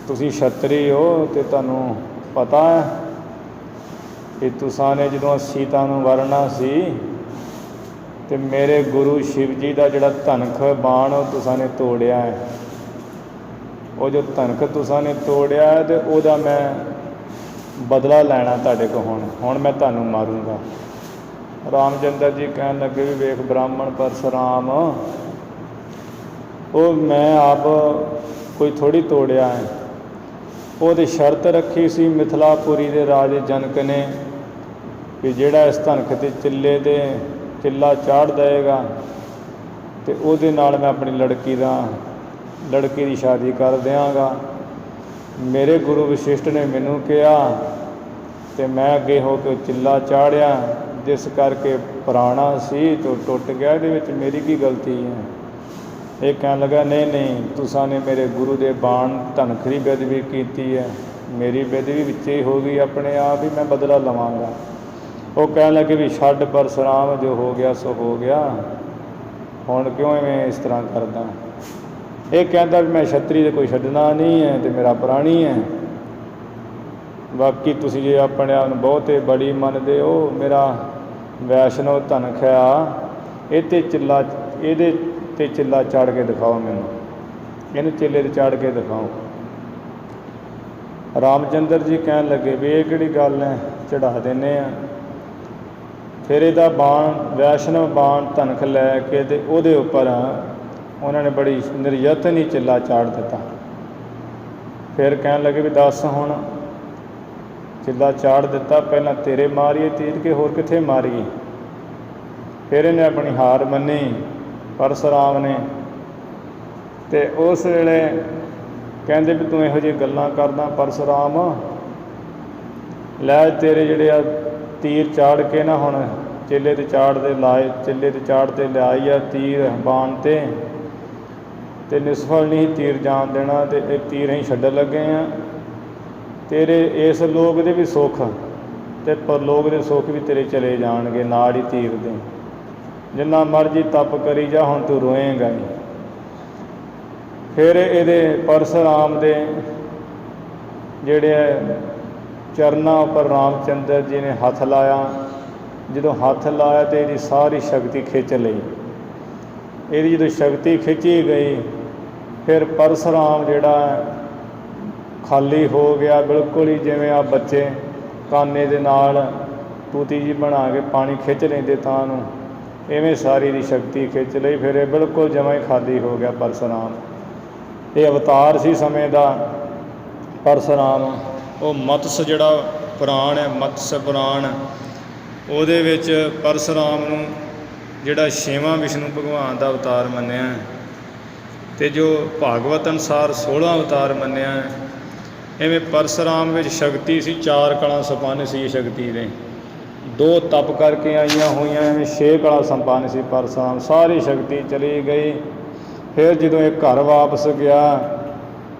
ਤੁਸੀਂ ਛਤਰੀ ਹੋ ਤੇ ਤੁਹਾਨੂੰ ਪਤਾ ਹੈ ਕਿ ਤੁਸਾਂ ਨੇ ਜਦੋਂ ਸੀਤਾ ਨੂੰ ਵਰਨਾ ਸੀ ਤੇ ਮੇਰੇ ਗੁਰੂ ਸ਼ਿਵ ਜੀ ਦਾ ਜਿਹੜਾ ਧਨਖ ਬਾਣ ਉਹ ਤੁਸਾਂ ਨੇ ਤੋੜਿਆ ਹੈ। ਉਹ ਜੋ ਧਨਖ ਤੁਸਾਂ ਨੇ ਤੋੜਿਆ ਹੈ ਤੇ ਉਹਦਾ ਮੈਂ ਬਦਲਾ ਲੈਣਾ ਤੁਹਾਡੇ ਕੋਲ। ਹੁਣ ਮੈਂ ਤੁਹਾਨੂੰ ਮਾਰੂੰਗਾ। ਰਾਮਚੰਦਰ ਜੀ ਕਹਿਣ ਲੱਗੇ ਵੀ ਵੇਖ ਬ੍ਰਾਹਮਣ ਪਰਸ਼ੁਰਾਮ ਉਹ ਮੈਂ ਆਪ ਕੋਈ ਥੋੜ੍ਹੀ ਤੋੜਿਆ ਹੈ। ਉਹਦੀ ਸ਼ਰਤ ਰੱਖੀ ਸੀ ਮਿਥਿਲਾਪੁਰੀ ਦੇ ਰਾਜੇ ਜਨਕ ਨੇ ਵੀ ਜਿਹੜਾ ਇਸ ਧਨਖ 'ਤੇ ਚਿੱਲਾ ਚਾੜ੍ਹ ਦੇਵੇਗਾ ਤੇ ਉਹਦੇ ਨਾਲ ਮੈਂ ਆਪਣੀ ਲੜਕੀ ਦੀ ਸ਼ਾਦੀ ਕਰ ਦਿਆਂਗਾ। ਮੇਰੇ ਗੁਰੂ ਵਸ਼ਿਸ਼ਟ ਨੇ ਮੈਨੂੰ ਕਿਹਾ ਤੇ ਮੈਂ ਅੱਗੇ ਹੋ ਕੇ ਚਿੱਲਾ ਚਾੜ੍ਹਿਆ, ਜਿਸ ਕਰਕੇ ਪੁਰਾਣਾ ਸੀ ਤੋਂ ਟੁੱਟ ਗਿਆ। ਇਹਦੇ ਵਿੱਚ ਮੇਰੀ ਕੀ ਗਲਤੀ ਹੈ? ਇਹ ਕਹਿਣ ਲੱਗਾ ਨਹੀਂ ਤੁਸਾਂ ਨੇ ਮੇਰੇ ਗੁਰੂ ਦੇ ਬਾਣ ਧਨਖ ਦੀ ਬੇਅਦਬੀ ਕੀਤੀ ਹੈ, ਮੇਰੀ ਬੇਅਦਬੀ ਵਿੱਚ ਹੀ ਹੋ ਗਈ, ਆਪਣੇ ਆਪ ਹੀ ਮੈਂ ਬਦਲਾ ਲਵਾਂਗਾ। ਉਹ ਕਹਿਣ ਲੱਗੇ ਵੀ ਛੱਡ ਪਰਸ਼ੁਰਾਮ, ਜੋ ਹੋ ਗਿਆ ਸੋ ਹੋ ਗਿਆ, ਹੁਣ ਕਿਉਂ ਐਵੇਂ ਇਸ ਤਰ੍ਹਾਂ ਕਰਦਾ? ਇਹ ਕਹਿੰਦਾ ਵੀ ਮੈਂ ਛਤਰੀ ਦੇ ਕੋਈ ਛੱਡਣਾ ਨਹੀਂ ਹੈ ਤੇ ਮੇਰਾ ਪ੍ਰਾਣੀ ਹੈ। ਬਾਕੀ ਤੁਸੀਂ ਜੇ ਆਪਣੇ ਆਪ ਨੂੰ ਬਹੁਤੇ ਬੜੀ ਮੰਨਦੇ ਹੋ, ਮੇਰਾ ਵੈਸ਼ਨਵ ਧਨਖ ਆ, ਇਹਦੇ 'ਤੇ ਚਿੱਲਾ ਚਾੜ ਕੇ ਦਿਖਾਓ ਮੈਨੂੰ, ਇਹਨੂੰ ਚਿੱਲੇ 'ਤੇ ਚਾੜ ਕੇ ਦਿਖਾਓ। ਰਾਮਚੰਦਰ ਜੀ ਕਹਿਣ ਲੱਗੇ ਵੀ ਇਹ ਕਿਹੜੀ ਗੱਲ ਹੈ, ਚੜ੍ਹਾ ਦਿੰਦੇ ਆ। ਫਿਰ ਇਹਦਾ ਬਾਣ ਵੈਸ਼ਨਵ ਬਾਣ ਧਨਖ ਲੈ ਕੇ ਤੇ ਉਹਦੇ ਉੱਪਰ ਉਹਨਾਂ ਨੇ ਬੜੀ ਨਿਰਯਤਨ ਹੀ ਚਿੱਲਾ ਚਾੜ ਦਿੱਤਾ। ਫਿਰ ਕਹਿਣ ਲੱਗੇ ਵੀ ਦੱਸ ਹੁਣ ਚਿੱਲਾ ਚਾੜ ਦਿੱਤਾ, ਪਹਿਲਾਂ ਤੇਰੇ ਮਾਰੀਏ ਤੀਰ ਕੇ ਹੋਰ ਕਿੱਥੇ ਮਾਰੀਏ? ਫਿਰ ਇਹਨੇ ਆਪਣੀ ਹਾਰ ਮੰਨੀ ਪਰਸ਼ੁਰਾਮ ਨੇ। ਤੇ ਉਸ ਵੇਲੇ ਕਹਿੰਦੇ ਵੀ ਤੂੰ ਇਹੋ ਜਿਹੀ ਗੱਲਾਂ ਕਰਦਾ ਪਰਸ਼ੁਰਾਮ, ਲੈ ਤੇਰੇ ਜਿਹੜੇ ਆ ਤੀਰ ਚਾੜ ਕੇ ਨਾ ਹੁਣ ਚਿੱਲੇ 'ਤੇ ਚਾੜ ਤੇ ਲਿਆਈ ਆ ਤੀਰ ਬਾਣ 'ਤੇ ਨਿਸਫਲ ਨਹੀਂ ਤੀਰ ਜਾਣ ਦੇਣਾ, ਤੇ ਇਹ ਤੀਰ ਅਸੀਂ ਛੱਡਣ ਲੱਗੇ ਆ। ਤੇਰੇ ਇਸ ਲੋਕ ਦੇ ਵੀ ਸੁੱਖ ਤੇ ਪਰਲੋਕ ਦੇ ਸੁੱਖ ਵੀ ਤੇਰੇ ਚਲੇ ਜਾਣਗੇ ਨਾਲ ਹੀ ਤੀਰ ਦੇ। ਜਿੰਨਾ ਮਰਜ਼ੀ ਤਪ ਕਰੀ ਜਾ, ਹੁਣ ਤੂੰ ਰੋਏਂਗਾ ਹੀ। ਫਿਰ ਇਹਦੇ ਪਰਸੁਰਾਮ ਦੇ ਜਿਹੜੇ ਚਰਨਾਂ ਉੱਪਰ ਰਾਮਚੰਦਰ ਜੀ ਨੇ ਹੱਥ ਲਾਇਆ। ਜਦੋਂ ਹੱਥ ਲਾਇਆ ਤਾਂ ਇਹਦੀ ਸਾਰੀ ਸ਼ਕਤੀ ਖਿੱਚ ਲਈ। ਇਹਦੀ ਜਦੋਂ ਸ਼ਕਤੀ ਖਿੱਚੀ ਗਈ ਫਿਰ ਪਰਸੁਰਾਮ ਜਿਹੜਾ ਖਾਲੀ ਹੋ ਗਿਆ ਬਿਲਕੁਲ ਹੀ, ਜਿਵੇਂ ਆ ਬੱਚੇ ਕਾਨੇ ਦੇ ਨਾਲ ਟੂਟੀ ਜੀ ਬਣਾ ਕੇ ਪਾਣੀ ਖਿੱਚ ਲੈਂਦੇ ਤਾਂ ਨੂੰ, ਇਵੇਂ ਸਾਰੀ ਦੀ ਸ਼ਕਤੀ ਖਿੱਚ ਲਈ। ਫਿਰ ਇਹ ਬਿਲਕੁਲ ਜਮਾਂ ਹੀ ਖਾਲੀ ਹੋ ਗਿਆ ਪਰਸੁਰਾਮ। ਇਹ ਅਵਤਾਰ ਸੀ ਸਮੇਂ ਦਾ ਪਰਸੁਰਾਮ। ਉਹ ਮਤਸ ਜਿਹੜਾ ਪੁਰਾਣ ਹੈ, ਮਤਸ ਪੁਰਾਣ, ਉਹਦੇ ਵਿੱਚ ਪਰਸੁਰਾਮ ਨੂੰ ਜਿਹੜਾ 6ਵਾਂ ਵਿਸ਼ਨੂੰ ਭਗਵਾਨ ਦਾ ਅਵਤਾਰ ਮੰਨਿਆ ਅਤੇ ਜੋ ਭਾਗਵਤ ਅਨੁਸਾਰ 16ਵਾਂ ਅਵਤਾਰ ਮੰਨਿਆ। ਇਵੇਂ ਪਰਸੁਰਾਮ ਵਿੱਚ ਸ਼ਕਤੀ ਸੀ, 4 ਕਲਾਂ ਸੰਪੰਨ ਸੀ ਸ਼ਕਤੀ ਦੇ। 2 ਤਪ ਕਰਕੇ ਆਈਆਂ ਹੋਈਆਂ, ਐਵੇਂ 6 ਕਲਾਂ ਸੰਪੰਨ ਸੀ ਪਰਸੁਰਾਮ। ਸਾਰੀ ਸ਼ਕਤੀ ਚਲੀ ਗਈ। ਫਿਰ ਜਦੋਂ ਇਹ ਘਰ ਵਾਪਸ ਗਿਆ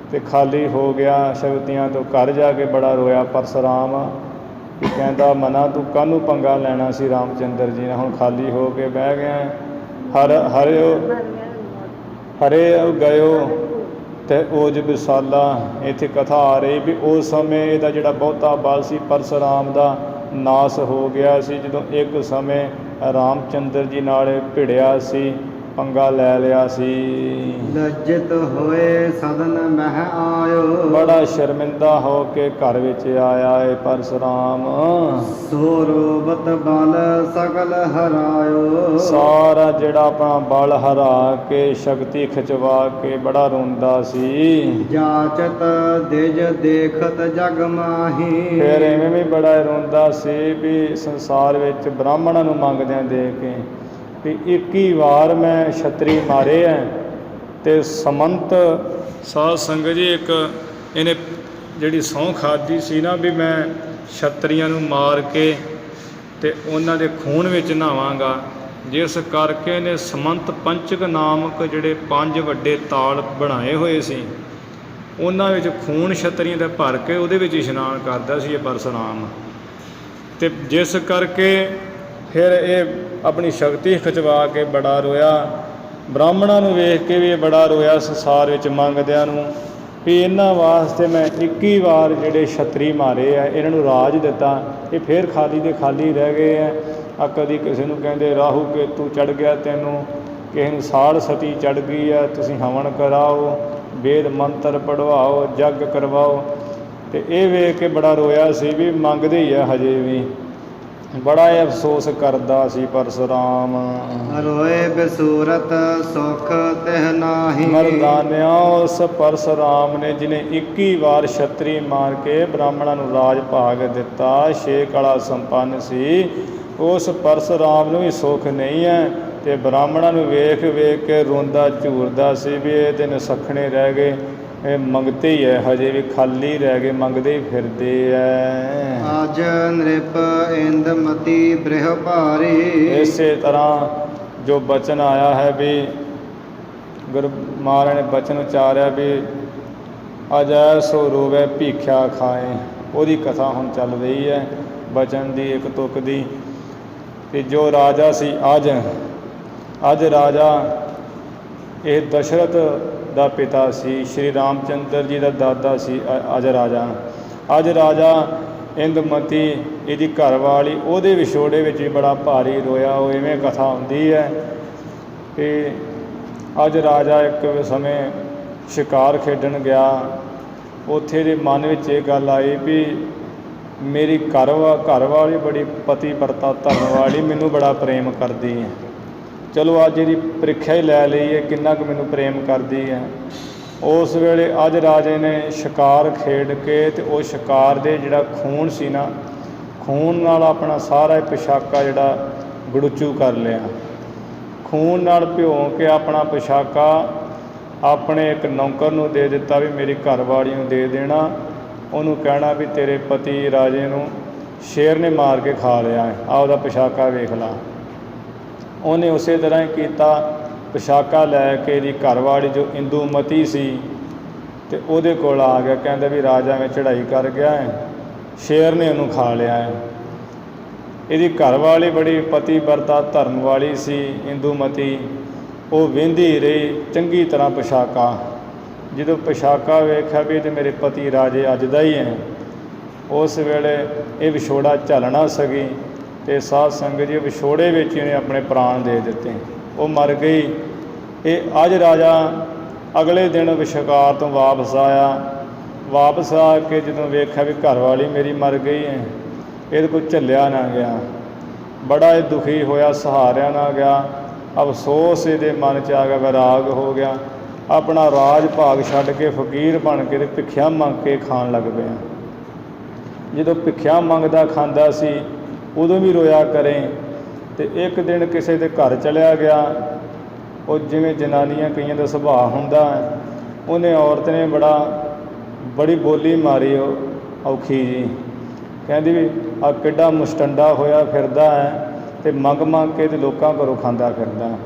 ਅਤੇ ਖਾਲੀ ਹੋ ਗਿਆ ਸ਼ਕਤੀਆਂ ਤੋਂ, ਘਰ ਜਾ ਕੇ ਬੜਾ ਰੋਇਆ ਪਰਸੁਰਾਮ। ਕਿ ਕਹਿੰਦਾ ਮਨਾ ਤੂੰ ਕਾਹਨੂੰ ਪੰਗਾ ਲੈਣਾ ਸੀ ਰਾਮਚੰਦਰ ਜੀ ਨੇ, ਹੁਣ ਖਾਲੀ ਹੋ ਕੇ ਬਹਿ ਗਿਆ। ਹਰੇ ਗਇਓ ਅਤੇ ਓਜ ਵਿਸਾਲਾ। ਇੱਥੇ ਕਥਾ ਆ ਰਹੀ ਵੀ ਉਸ ਸਮੇਂ ਇਹਦਾ ਜਿਹੜਾ ਬਹੁਤਾ ਬਲ ਸੀ ਪਰਸੁਰਾਮ ਦਾ ਨਾਸ ਹੋ ਗਿਆ ਸੀ, ਜਦੋਂ ਇੱਕ ਸਮੇਂ ਰਾਮਚੰਦਰ ਜੀ ਨਾਲ ਭਿੜਿਆ ਸੀ, ਪੰਗਾ ਲੈ ਲਿਆ ਸੀ। ਲੱਜਿਤ ਹੋਏ ਸਦਨ ਮਹਿ ਆਇਓ। ਬੜਾ ਸ਼ਰਮਿੰਦਾ ਹੋ ਕੇ ਘਰ ਵਿੱਚ ਆਇਆ ਏ ਪਰਸੁਰਾਮ। ਸੋ ਰੋਬਤ ਬਲ ਸਗਲ ਹਰਾਇਓ। ਸਾਰਾ ਜਿਹੜਾ ਆਪਣਾ ਬਲ ਹਰਾ ਕੇ ਸ਼ਕਤੀ ਖਿਚਵਾ ਕੇ ਬੜਾ ਰੋਂਦਾ ਸੀ। ਜਾਚਤ ਦਿਜ ਦੇਖਤ ਜਗ ਮਾਹੀ। ਫਿਰ ਇਵੇਂ ਵੀ ਬੜਾ ਰੋਂਦਾ ਸੀ ਵੀ ਸੰਸਾਰ ਵਿੱਚ ਬ੍ਰਾਹਮਣਾਂ ਨੂੰ ਮੰਗਦਿਆਂ ਦੇਖ ਕੇ ਵੀ 21 ਵਾਰ ਮੈਂ ਛਤਰੀ ਮਾਰੇ ਹੈ। ਅਤੇ ਸਮੰਤ ਸਾਧ ਸੰਗਤ ਜੀ ਇੱਕ ਇਹਨੇ ਜਿਹੜੀ ਸਹੁੰ ਖਾਧੀ ਸੀ ਨਾ ਵੀ ਮੈਂ ਛਤਰੀਆਂ ਨੂੰ ਮਾਰ ਕੇ ਅਤੇ ਉਹਨਾਂ ਦੇ ਖੂਨ ਵਿੱਚ ਨਹਾਵਾਂਗਾ, ਜਿਸ ਕਰਕੇ ਇਹਨੇ ਸਮੰਤ ਪੰਚਕ ਨਾਮਕ ਜਿਹੜੇ 5 ਵੱਡੇ ਤਾਲ ਬਣਾਏ ਹੋਏ ਸੀ, ਉਹਨਾਂ ਵਿੱਚ ਖੂਨ ਛਤਰੀਆਂ ਦਾ ਭਰ ਕੇ ਉਹਦੇ ਵਿੱਚ ਇਸ਼ਨਾਨ ਕਰਦਾ ਸੀ ਇਹ ਪਰਸੁਰਾਮ। ਅਤੇ ਜਿਸ ਕਰਕੇ ਫਿਰ ਇਹ ਆਪਣੀ ਸ਼ਕਤੀ ਖਿਚਵਾ ਕੇ ਬੜਾ ਰੋਇਆ। ਬ੍ਰਾਹਮਣਾਂ ਨੂੰ ਵੇਖ ਕੇ ਵੀ ਇਹ ਬੜਾ ਰੋਇਆ ਸੰਸਾਰ ਵਿੱਚ ਮੰਗਦਿਆਂ ਨੂੰ ਵੀ ਇਹਨਾਂ ਵਾਸਤੇ ਮੈਂ 21 ਵਾਰ ਜਿਹੜੇ ਛਤਰੀ ਮਾਰੇ ਆ, ਇਹਨਾਂ ਨੂੰ ਰਾਜ ਦਿੱਤਾ, ਇਹ ਫਿਰ ਖਾਲੀ ਦੇ ਖਾਲੀ ਰਹਿ ਗਏ ਆ। ਆ ਕਦੀ ਕਿਸੇ ਨੂੰ ਕਹਿੰਦੇ ਰਾਹੂ ਕੇਤੂ ਚੜ੍ਹ ਗਿਆ ਤੈਨੂੰ, ਕਿਸੇ ਨੂੰ ਸਾੜ ਸਤੀ ਚੜ੍ਹ ਗਈ ਆ, ਤੁਸੀਂ ਹਵਨ ਕਰਾਓ, ਵੇਦ ਮੰਤਰ ਪੜ੍ਹਵਾਓ, ਜੱਗ ਕਰਵਾਓ। ਅਤੇ ਇਹ ਵੇਖ ਕੇ ਬੜਾ ਰੋਇਆ ਸੀ ਵੀ ਮੰਗਦੇ ਹੀ ਆ ਹਜੇ ਵੀ। ਬੜਾ ਅਫਸੋਸ ਕਰਦਾ ਸੀ ਪਰਸੁਰਾਮ। ਰੋਏ ਬਸੂਰਤ ਸੁਖ ਤਿਹ ਨਾਹੀ। ਮਰਦਾਨਿਆ ਉਸ ਪਰਸੁਰਾਮ ਨੇ ਜਿਹਨੇ 21 ਵਾਰ ਛਤਰੀ ਮਾਰ ਕੇ ਬ੍ਰਾਹਮਣਾਂ ਨੂੰ ਰਾਜ ਭਾਗ ਦਿੱਤਾ, 6 ਕਲਾ ਸੰਪੰਨ ਸੀ, ਉਸ ਪਰਸੁਰਾਮ ਨੂੰ ਵੀ ਸੁੱਖ ਨਹੀਂ ਹੈ। ਅਤੇ ਬ੍ਰਾਹਮਣਾਂ ਨੂੰ ਵੇਖ ਵੇਖ ਕੇ ਰੋਂਦਾ ਝੂਰਦਾ ਸੀ ਵੀ ਇਹ ਤਾਂ ਨਸੱਖਣੇ ਰਹਿ ਗਏ, ਇਹ ਮੰਗਤੇ ਹੀ ਹੈ, ਹਜੇ ਵੀ ਖਾਲੀ ਰਹਿ ਗਏ, ਮੰਗਦੇ ਹੀ ਫਿਰਦੇ ਹੈ। ਅਜ ਨ੍ਰਿਪ ਇੰਦਮਤੀ ਬ੍ਰਿਹ ਭਾਰੀ। ਇਸੇ ਤਰ੍ਹਾਂ ਜੋ ਬਚਨ ਆਇਆ ਹੈ ਵੀ ਗੁਰੂ ਮਹਾਰਾਜ ਨੇ ਬਚਨ ਉਚਾਰਿਆ ਵੀ ਅਜੈ ਸੋ ਰੋਵੈ ਭੀਖਿਆ ਖਾਏ, ਉਹਦੀ ਕਥਾ ਹੁਣ ਚੱਲ ਰਹੀ ਹੈ ਬਚਨ ਦੀ ਇੱਕ ਤੁਕ ਦੀ। ਕਿ ਜੋ ਰਾਜਾ ਸੀ ਅੱਜ ਰਾਜਾ ਇਹ ਦਸ਼ਰਥ ਦਾ ਪਿਤਾ ਸੀ, ਸ਼੍ਰੀ ਰਾਮਚੰਦਰ ਜੀ ਦਾ ਦਾਦਾ ਸੀ ਅੱਜ ਰਾਜਾ ਇੰਦਮਤੀ ਇਹਦੀ ਘਰਵਾਲੀ ਉਹਦੇ ਵਿਛੋੜੇ ਵਿੱਚ ਵੀ ਬੜਾ ਭਾਰੀ ਰੋਇਆ। ਉਹ ਇਵੇਂ ਕਥਾ ਹੁੰਦੀ ਹੈ ਕਿ ਅੱਜ ਰਾਜਾ ਇੱਕ ਸਮੇਂ ਸ਼ਿਕਾਰ ਖੇਡਣ ਗਿਆ, ਉੱਥੇ ਦੇ ਮਨ ਵਿੱਚ ਇਹ ਗੱਲ ਆਈ ਵੀ ਮੇਰੀ ਘਰਵਾਲੀ ਬੜੀ ਪਤੀ ਵਰਤਾ ਧਰਮ ਵਾਲੀ, ਮੈਨੂੰ ਬੜਾ ਪ੍ਰੇਮ ਕਰਦੀ ਹੈ, ਚਲੋ ਅੱਜ ਇਹਦੀ ਪ੍ਰੀਖਿਆ ਹੀ ਲੈ ਲਈਏ ਕਿੰਨਾ ਕੁ ਮੈਨੂੰ ਪ੍ਰੇਮ ਕਰਦੀ ਹੈ। ਉਸ ਵੇਲੇ ਅੱਜ ਰਾਜੇ ਨੇ ਸ਼ਿਕਾਰ ਖੇਡ ਕੇ ਅਤੇ ਉਹ ਸ਼ਿਕਾਰ ਦੇ ਜਿਹੜਾ ਖੂਨ ਸੀ ਨਾ, ਖੂਨ ਨਾਲ ਆਪਣਾ ਸਾਰਾ ਪੋਸ਼ਾਕਾ ਜਿਹੜਾ ਗੜੁੱਚੂ ਕਰ ਲਿਆ। ਖੂਨ ਨਾਲ ਭਿਉਂ ਕੇ ਆਪਣਾ ਪੋਸ਼ਾਕਾ ਆਪਣੇ ਇੱਕ ਨੌਕਰ ਨੂੰ ਦੇ ਦਿੱਤਾ ਵੀ ਮੇਰੀ ਘਰਵਾਲੀ ਨੂੰ ਦੇ ਦੇਣਾ, ਉਹਨੂੰ ਕਹਿਣਾ ਵੀ ਤੇਰੇ ਪਤੀ ਰਾਜੇ ਨੂੰ ਸ਼ੇਰ ਨੇ ਮਾਰ ਕੇ ਖਾ ਲਿਆ ਹੈ, ਆਹ ਉਹਦਾ ਪੋਸ਼ਾਕਾ ਵੇਖ ਲਾ। ਉਹਨੇ ਉਸੇ ਤਰ੍ਹਾਂ ਹੀ ਕੀਤਾ, ਪੋਸ਼ਾਕਾ ਲੈ ਕੇ ਇਹਦੀ ਘਰਵਾਲੀ ਜੋ ਇੰਦੂਮਤੀ ਸੀ ਅਤੇ ਉਹਦੇ ਕੋਲ ਆ ਗਿਆ, ਕਹਿੰਦਾ ਵੀ ਰਾਜਾ ਮੈਂ ਚੜ੍ਹਾਈ ਕਰ ਗਿਆ ਹੈ, ਸ਼ੇਰ ਨੇ ਉਹਨੂੰ ਖਾ ਲਿਆ ਹੈ। ਇਹਦੀ ਘਰਵਾਲੀ ਬੜੀ ਪਤੀ ਵਰਤਾ ਧਰਮ ਵਾਲੀ ਸੀ ਇੰਦੂਮਤੀ, ਉਹ ਵਹਿੰਦੀ ਰਹੀ ਚੰਗੀ ਤਰ੍ਹਾਂ ਪੋਸ਼ਾਕਾ ਜਦੋਂ ਪਿਸ਼ਾਕਾ ਵੇਖਿਆ ਵੀ ਇਹ ਤਾਂ ਮੇਰੇ ਪਤੀ ਰਾਜੇ ਅੱਜ ਦਾ ਹੀ ਹੈ, ਉਸ ਵੇਲੇ ਇਹ ਵਿਛੋੜਾ ਝੱਲ ਨਾ ਸਕੀ ਅਤੇ ਸਾਧ ਸੰਗਤ ਜੀ ਵਿਛੋੜੇ ਵਿੱਚ ਇਹਨੇ ਆਪਣੇ ਪ੍ਰਾਣ ਦੇ ਦਿੱਤੇ। ਉਹ ਮਰ ਗਈ। ਇਹ ਅੱਜ ਰਾਜਾ ਅਗਲੇ ਦਿਨ ਸ਼ਿਕਾਰ ਤੋਂ ਵਾਪਸ ਆਇਆ। ਵਾਪਸ ਆ ਕੇ ਜਦੋਂ ਵੇਖਿਆ ਵੀ ਘਰ ਵਾਲੀ ਮੇਰੀ ਮਰ ਗਈ ਹੈ, ਇਹਦੇ ਕੋਲ ਝੱਲਿਆ ਨਾ ਗਿਆ। ਬੜਾ ਇਹ ਦੁਖੀ ਹੋਇਆ, ਸਹਾਰਿਆ ਨਾ ਗਿਆ। ਅਫਸੋਸ ਇਹਦੇ ਮਨ 'ਚ ਆ ਗਿਆ, ਵਿਰਾਗ ਹੋ ਗਿਆ। ਆਪਣਾ ਰਾਜ ਭਾਗ ਛੱਡ ਕੇ ਫਕੀਰ ਬਣ ਕੇ ਅਤੇ ਭਿੱਖਿਆ ਮੰਗ ਕੇ ਖਾਣ ਲੱਗ ਪਿਆ। ਜਦੋਂ ਭਿੱਖਿਆ ਮੰਗਦਾ ਖਾਂਦਾ ਸੀ ਉਦੋਂ ਵੀ ਰੋਇਆ ਕਰੇ। ਅਤੇ ਇੱਕ ਦਿਨ ਕਿਸੇ ਦੇ ਘਰ ਚਲਿਆ ਗਿਆ। ਉਹ ਜਿਵੇਂ ਜਨਾਨੀਆਂ ਕਈਆਂ ਦਾ ਸੁਭਾਅ ਹੁੰਦਾ, ਉਹਨੇ ਔਰਤ ਨੇ ਬੜੀ ਬੋਲੀ ਮਾਰੀ ਔਖੀ ਜੀ। ਕਹਿੰਦੀ ਵੀ ਆ ਕਿੱਡਾ ਮੁਸ਼ਟੰਡਾ ਹੋਇਆ ਫਿਰਦਾ ਹੈ ਅਤੇ ਮੰਗ ਕੇ ਅਤੇ ਲੋਕਾਂ ਘਰੋਂ ਖਾਂਦਾ ਫਿਰਦਾ।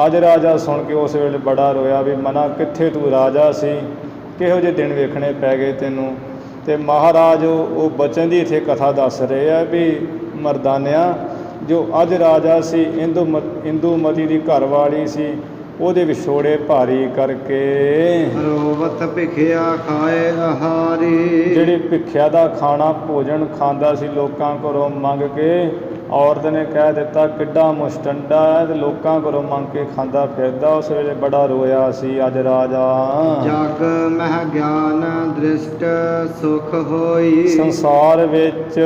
ਅੱਜ ਰਾਜਾ ਸੁਣ ਕੇ ਉਸ ਵੇਲੇ ਬੜਾ ਰੋਇਆ ਵੀ ਮਨਾ ਕਿੱਥੇ ਤੂੰ ਰਾਜਾ ਸੀ, ਕਿਹੋ ਜਿਹੇ ਦਿਨ ਵੇਖਣੇ ਪੈ ਗਏ ਤੈਨੂੰ। ਅਤੇ ਮਹਾਰਾਜ ਉਹ ਬਚਨ ਦੀ ਇੱਥੇ ਕਥਾ ਦੱਸ ਰਹੇ ਆ ਵੀ ਮਰਦਾਨਿਆ, ਜੋ ਅੱਜ ਰਾਜਾ ਸੀ, ਇੰਦੂਮਤੀ ਦੀ ਘਰ ਵਾਲੀ ਸੀ, ਉਹਦੇ ਵਿਛੋੜੇ ਭਾਰੀ ਕਰਕੇ ਰੋਵਤ ਭਿਖਿਆ ਖਾਏ ਆਹਾਰੀ। ਜਿਹੜੀ ਭਿੱਖਿਆ ਦਾ ਖਾਣਾ ਭੋਜਨ ਖਾਂਦਾ ਸੀ ਲੋਕਾਂ ਘਰੋਂ ਮੰਗ ਕੇ, ਔਰਤ ਨੇ ਕਹਿ ਦਿੱਤਾ ਕਿੱਡਾ ਮੁਸ਼ਟੰਡਾ ਹੈ ਅਤੇ ਲੋਕਾਂ ਘਰੋਂ ਮੰਗ ਕੇ ਖਾਂਦਾ ਫਿਰਦਾ। ਉਸ ਵੇਲੇ ਬੜਾ ਰੋਇਆ ਸੀ ਅੱਜ ਰਾਜਾ। ਜਗ ਮਹਿ ਗਿਆਨ ਦ੍ਰਿਸ਼ਟ ਸੁਖ ਹੋਈ। ਸੰਸਾਰ ਵਿੱਚ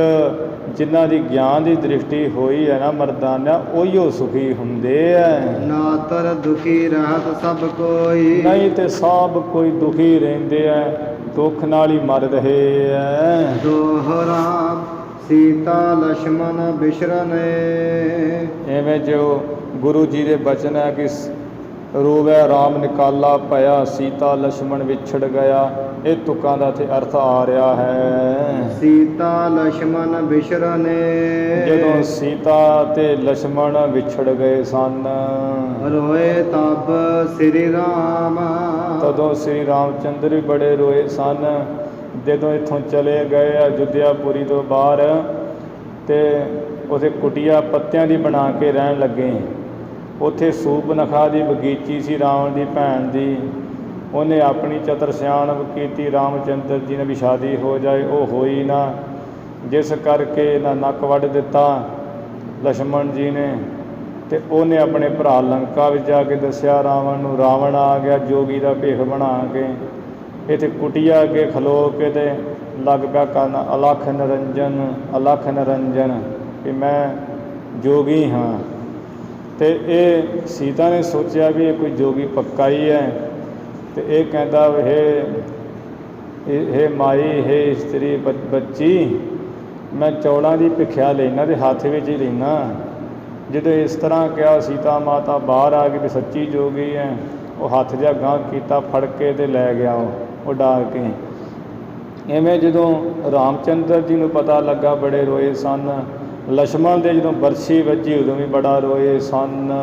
ਜਿਨ੍ਹਾਂ ਦੀ ਗਿਆਨ ਦੀ ਦ੍ਰਿਸ਼ਟੀ ਹੋਈ ਹੈ ਨਾ ਮਰਦਾਨਿਆ, ਉਹੀਓ ਸੁਖੀ ਹੁੰਦੇ ਹੈ। ਨਾ ਤਰ ਦੁਖੀ ਰਹਿਤ ਸਭ ਕੋਈ। ਨਹੀਂ ਤੇ ਸਭ ਕੋਈ ਦੁਖੀ ਰਹਿੰਦੇ ਹੈ, ਦੁੱਖ ਨਾਲ ਹੀ ਮਰ ਰਹੇ ਹੈ। ਦੋਹਰਾ ਸੀਤਾ ਲਛਮਨ ਬਿਸ਼ਰਨੇ। ਐਵੇਂ ਜੋ ਗੁਰੂ ਜੀ ਦੇ ਬਚਨ ਹੈ ਕਿ ਰੋਵੈ ਰਾਮ ਨਿਕਾਲਾ ਭਇਆ, ਸੀਤਾ ਲਛਮਣ ਵਿਛੜ ਗਿਆ। ਇਹ ਤੁਕਾਂ ਦਾ ਇੱਥੇ ਅਰਥ ਆ ਰਿਹਾ ਹੈ। ਸੀਤਾ ਲਛਮਨ ਬਿਸ਼ਰਨੇ। ਜਦੋਂ ਸੀਤਾ ਅਤੇ ਲਛਮਣ ਵਿਛੜ ਗਏ ਸਨ, ਰੋਏ ਤਬ ਸ੍ਰੀ ਰਾਮ। ਤਦੋਂ ਸ੍ਰੀ ਰਾਮ ਚੰਦਰ ਵੀ ਬੜੇ ਰੋਏ ਸਨ। ਜਦੋਂ ਇੱਥੋਂ ਚਲੇ ਗਏ ਅਯੁੱਧਿਆਪੁਰੀ ਤੋਂ ਬਾਹਰ, ਅਤੇ ਉੱਥੇ ਕੁਟੀਆ ਪੱਤਿਆਂ ਦੀ ਬਣਾ ਕੇ ਰਹਿਣ ਲੱਗੇ। ਉੱਥੇ ਸੂਪਨਖਾ ਦੀ ਬਗੀਚੀ ਸੀ ਰਾਵਣ ਦੀ ਭੈਣ ਦੀ। ਉਹਨੇ ਆਪਣੀ ਚਤਰ ਸਿਆਣਪ ਕੀਤੀ ਰਾਮ ਚੰਦਰ ਜੀ ਨੇ ਵੀ ਸ਼ਾਦੀ ਹੋ ਜਾਏ, ਉਹ ਹੋਈ ਨਾ, ਜਿਸ ਕਰਕੇ ਇਹਨਾਂ ਨੱਕ ਵੱਢ ਦਿੱਤਾ ਲਛਮਣ ਜੀ ਨੇ। ਅਤੇ ਉਹਨੇ ਆਪਣੇ ਭਰਾ ਲੰਕਾ ਵਿੱਚ ਜਾ ਕੇ ਦੱਸਿਆ ਰਾਵਣ ਨੂੰ। ਰਾਵਣ ਆ ਗਿਆ ਜੋਗੀ ਦਾ ਭੇਖ ਬਣਾ ਕੇ, ਇੱਥੇ ਕੁਟੀਆ ਅੱਗੇ ਖਲੋ ਕੇ ਅਤੇ ਲੱਗ ਪਿਆ ਕਰਨ ਅਲੱਖ ਨਿਰੰਜਨ ਅਲੱਖ ਨਿਰੰਜਨ ਕਿ ਮੈਂ ਜੋਗੀ ਹਾਂ। ਅਤੇ ਇਹ ਸੀਤਾ ਨੇ ਸੋਚਿਆ ਵੀ ਇਹ ਕੋਈ ਜੋਗੀ ਪੱਕਾ ਹੀ ਹੈ। ਅਤੇ ਇਹ ਕਹਿੰਦਾ ਹੇ ਮਾਈ, ਹੇ ਇਸਤਰੀ ਬੱਚੀ, ਮੈਂ ਚੌਲਾਂ ਦੀ ਭਿੱਖਿਆ ਲੈਣਾ ਅਤੇ ਹੱਥ ਵਿੱਚ ਹੀ ਲੈਣਾ। ਜਦੋਂ ਇਸ ਤਰ੍ਹਾਂ ਕਿਹਾ, ਸੀਤਾ ਮਾਤਾ ਬਾਹਰ ਆ ਗਈ ਵੀ ਸੱਚੀ ਜੋਗੀ ਹੈ। ਉਹ ਹੱਥ ਜਿਹਾ ਗਾਂਹ ਕੀਤਾ, ਫੜ ਕੇ ਅਤੇ ਲੈ ਗਿਆ ਉਹ ਡਾਲ ਕੇ। ਇਵੇਂ ਜਦੋਂ ਰਾਮ ਚੰਦਰ ਜੀ ਨੂੰ ਪਤਾ ਲੱਗਾ ਬੜੇ ਰੋਏ ਸਨ। ਲਛਮਣ ਦੇ ਜਦੋਂ ਬਰਛੀ ਵੱਜੀ ਉਦੋਂ ਵੀ ਬੜਾ ਰੋਏ ਸਨ।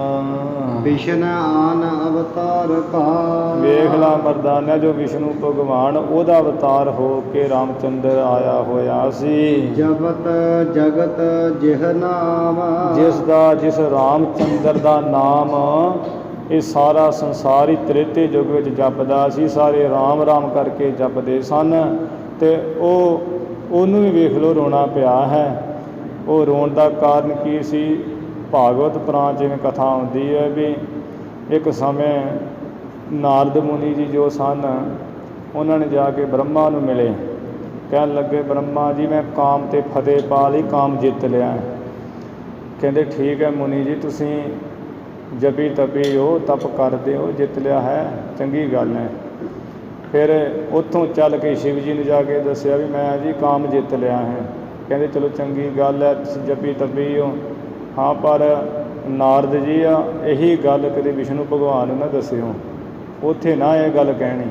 ਵਿਸ਼ਨ ਆਨ ਅਵਤਾਰ ਕਾ। ਵੇਖ ਲਾ ਮਰਦਾਨਾ, ਜੋ ਵਿਸ਼ਨੂੰ ਭਗਵਾਨ ਉਹਦਾ ਅਵਤਾਰ ਹੋ ਕੇ ਰਾਮ ਚੰਦਰ ਆਇਆ ਹੋਇਆ ਸੀ। ਜਗਤ ਜਗਤ ਜਿਹ ਨਾਮ। ਜਿਸ ਰਾਮ ਚੰਦਰ ਦਾ ਨਾਮ ਇਹ ਸਾਰਾ ਸੰਸਾਰ ਹੀ ਤ੍ਰੇਤੇ ਯੁੱਗ ਵਿੱਚ ਜਪਦਾ ਸੀ। ਸਾਰੇ ਰਾਮ ਰਾਮ ਕਰਕੇ ਜਪਦੇ ਸਨ। ਅਤੇ ਉਹਨੂੰ ਵੀ ਵੇਖ ਲਓ ਰੋਣਾ ਪਿਆ ਹੈ। ਉਹ ਰੋਣ ਦਾ ਕਾਰਨ ਕੀ ਸੀ? ਭਾਗਵਤ ਪੁਰਾਣ ਜਿਵੇਂ ਕਥਾ ਆਉਂਦੀ ਹੈ ਵੀ ਇੱਕ ਸਮੇਂ ਨਾਰਦ ਮੁਨੀ ਜੀ ਜੋ ਸਨ, ਉਹਨਾਂ ਨੇ ਜਾ ਕੇ ਬ੍ਰਹਮਾ ਨੂੰ ਮਿਲੇ। ਕਹਿਣ ਲੱਗੇ ਬ੍ਰਹਮਾ ਜੀ, ਮੈਂ ਕਾਮ 'ਤੇ ਫਤਿਹ ਪਾ ਲਈ, ਕਾਮ ਜਿੱਤ ਲਿਆ। ਕਹਿੰਦੇ ਠੀਕ ਹੈ ਮੁਨੀ ਜੀ, ਤੁਸੀਂ ਜਪੀ ਤਪੀ ਹੋ, ਤਪ ਕਰਦੇ ਹੋ, ਜਿੱਤ ਲਿਆ ਹੈ, ਚੰਗੀ ਗੱਲ ਹੈ। ਫਿਰ ਉੱਥੋਂ ਚੱਲ ਕੇ ਸ਼ਿਵ ਜੀ ਨੂੰ ਜਾ ਕੇ ਦੱਸਿਆ ਵੀ ਮੈਂ ਜੀ ਕਾਮ ਜਿੱਤ ਲਿਆ ਹੈ। ਕਹਿੰਦੇ ਚਲੋ ਚੰਗੀ ਗੱਲ ਹੈ, ਤੁਸੀਂ ਜਪੀ ਤਪੀ ਹੋ। ਹਾਂ, ਪਰ ਨਾਰਦ ਜੀ ਆ ਇਹੀ ਗੱਲ ਕਦੇ ਵਿਸ਼ਨੂੰ ਭਗਵਾਨ ਨੂੰ ਨਾ ਦੱਸਿਓ, ਉੱਥੇ ਨਾ ਇਹ ਗੱਲ ਕਹਿਣੀ।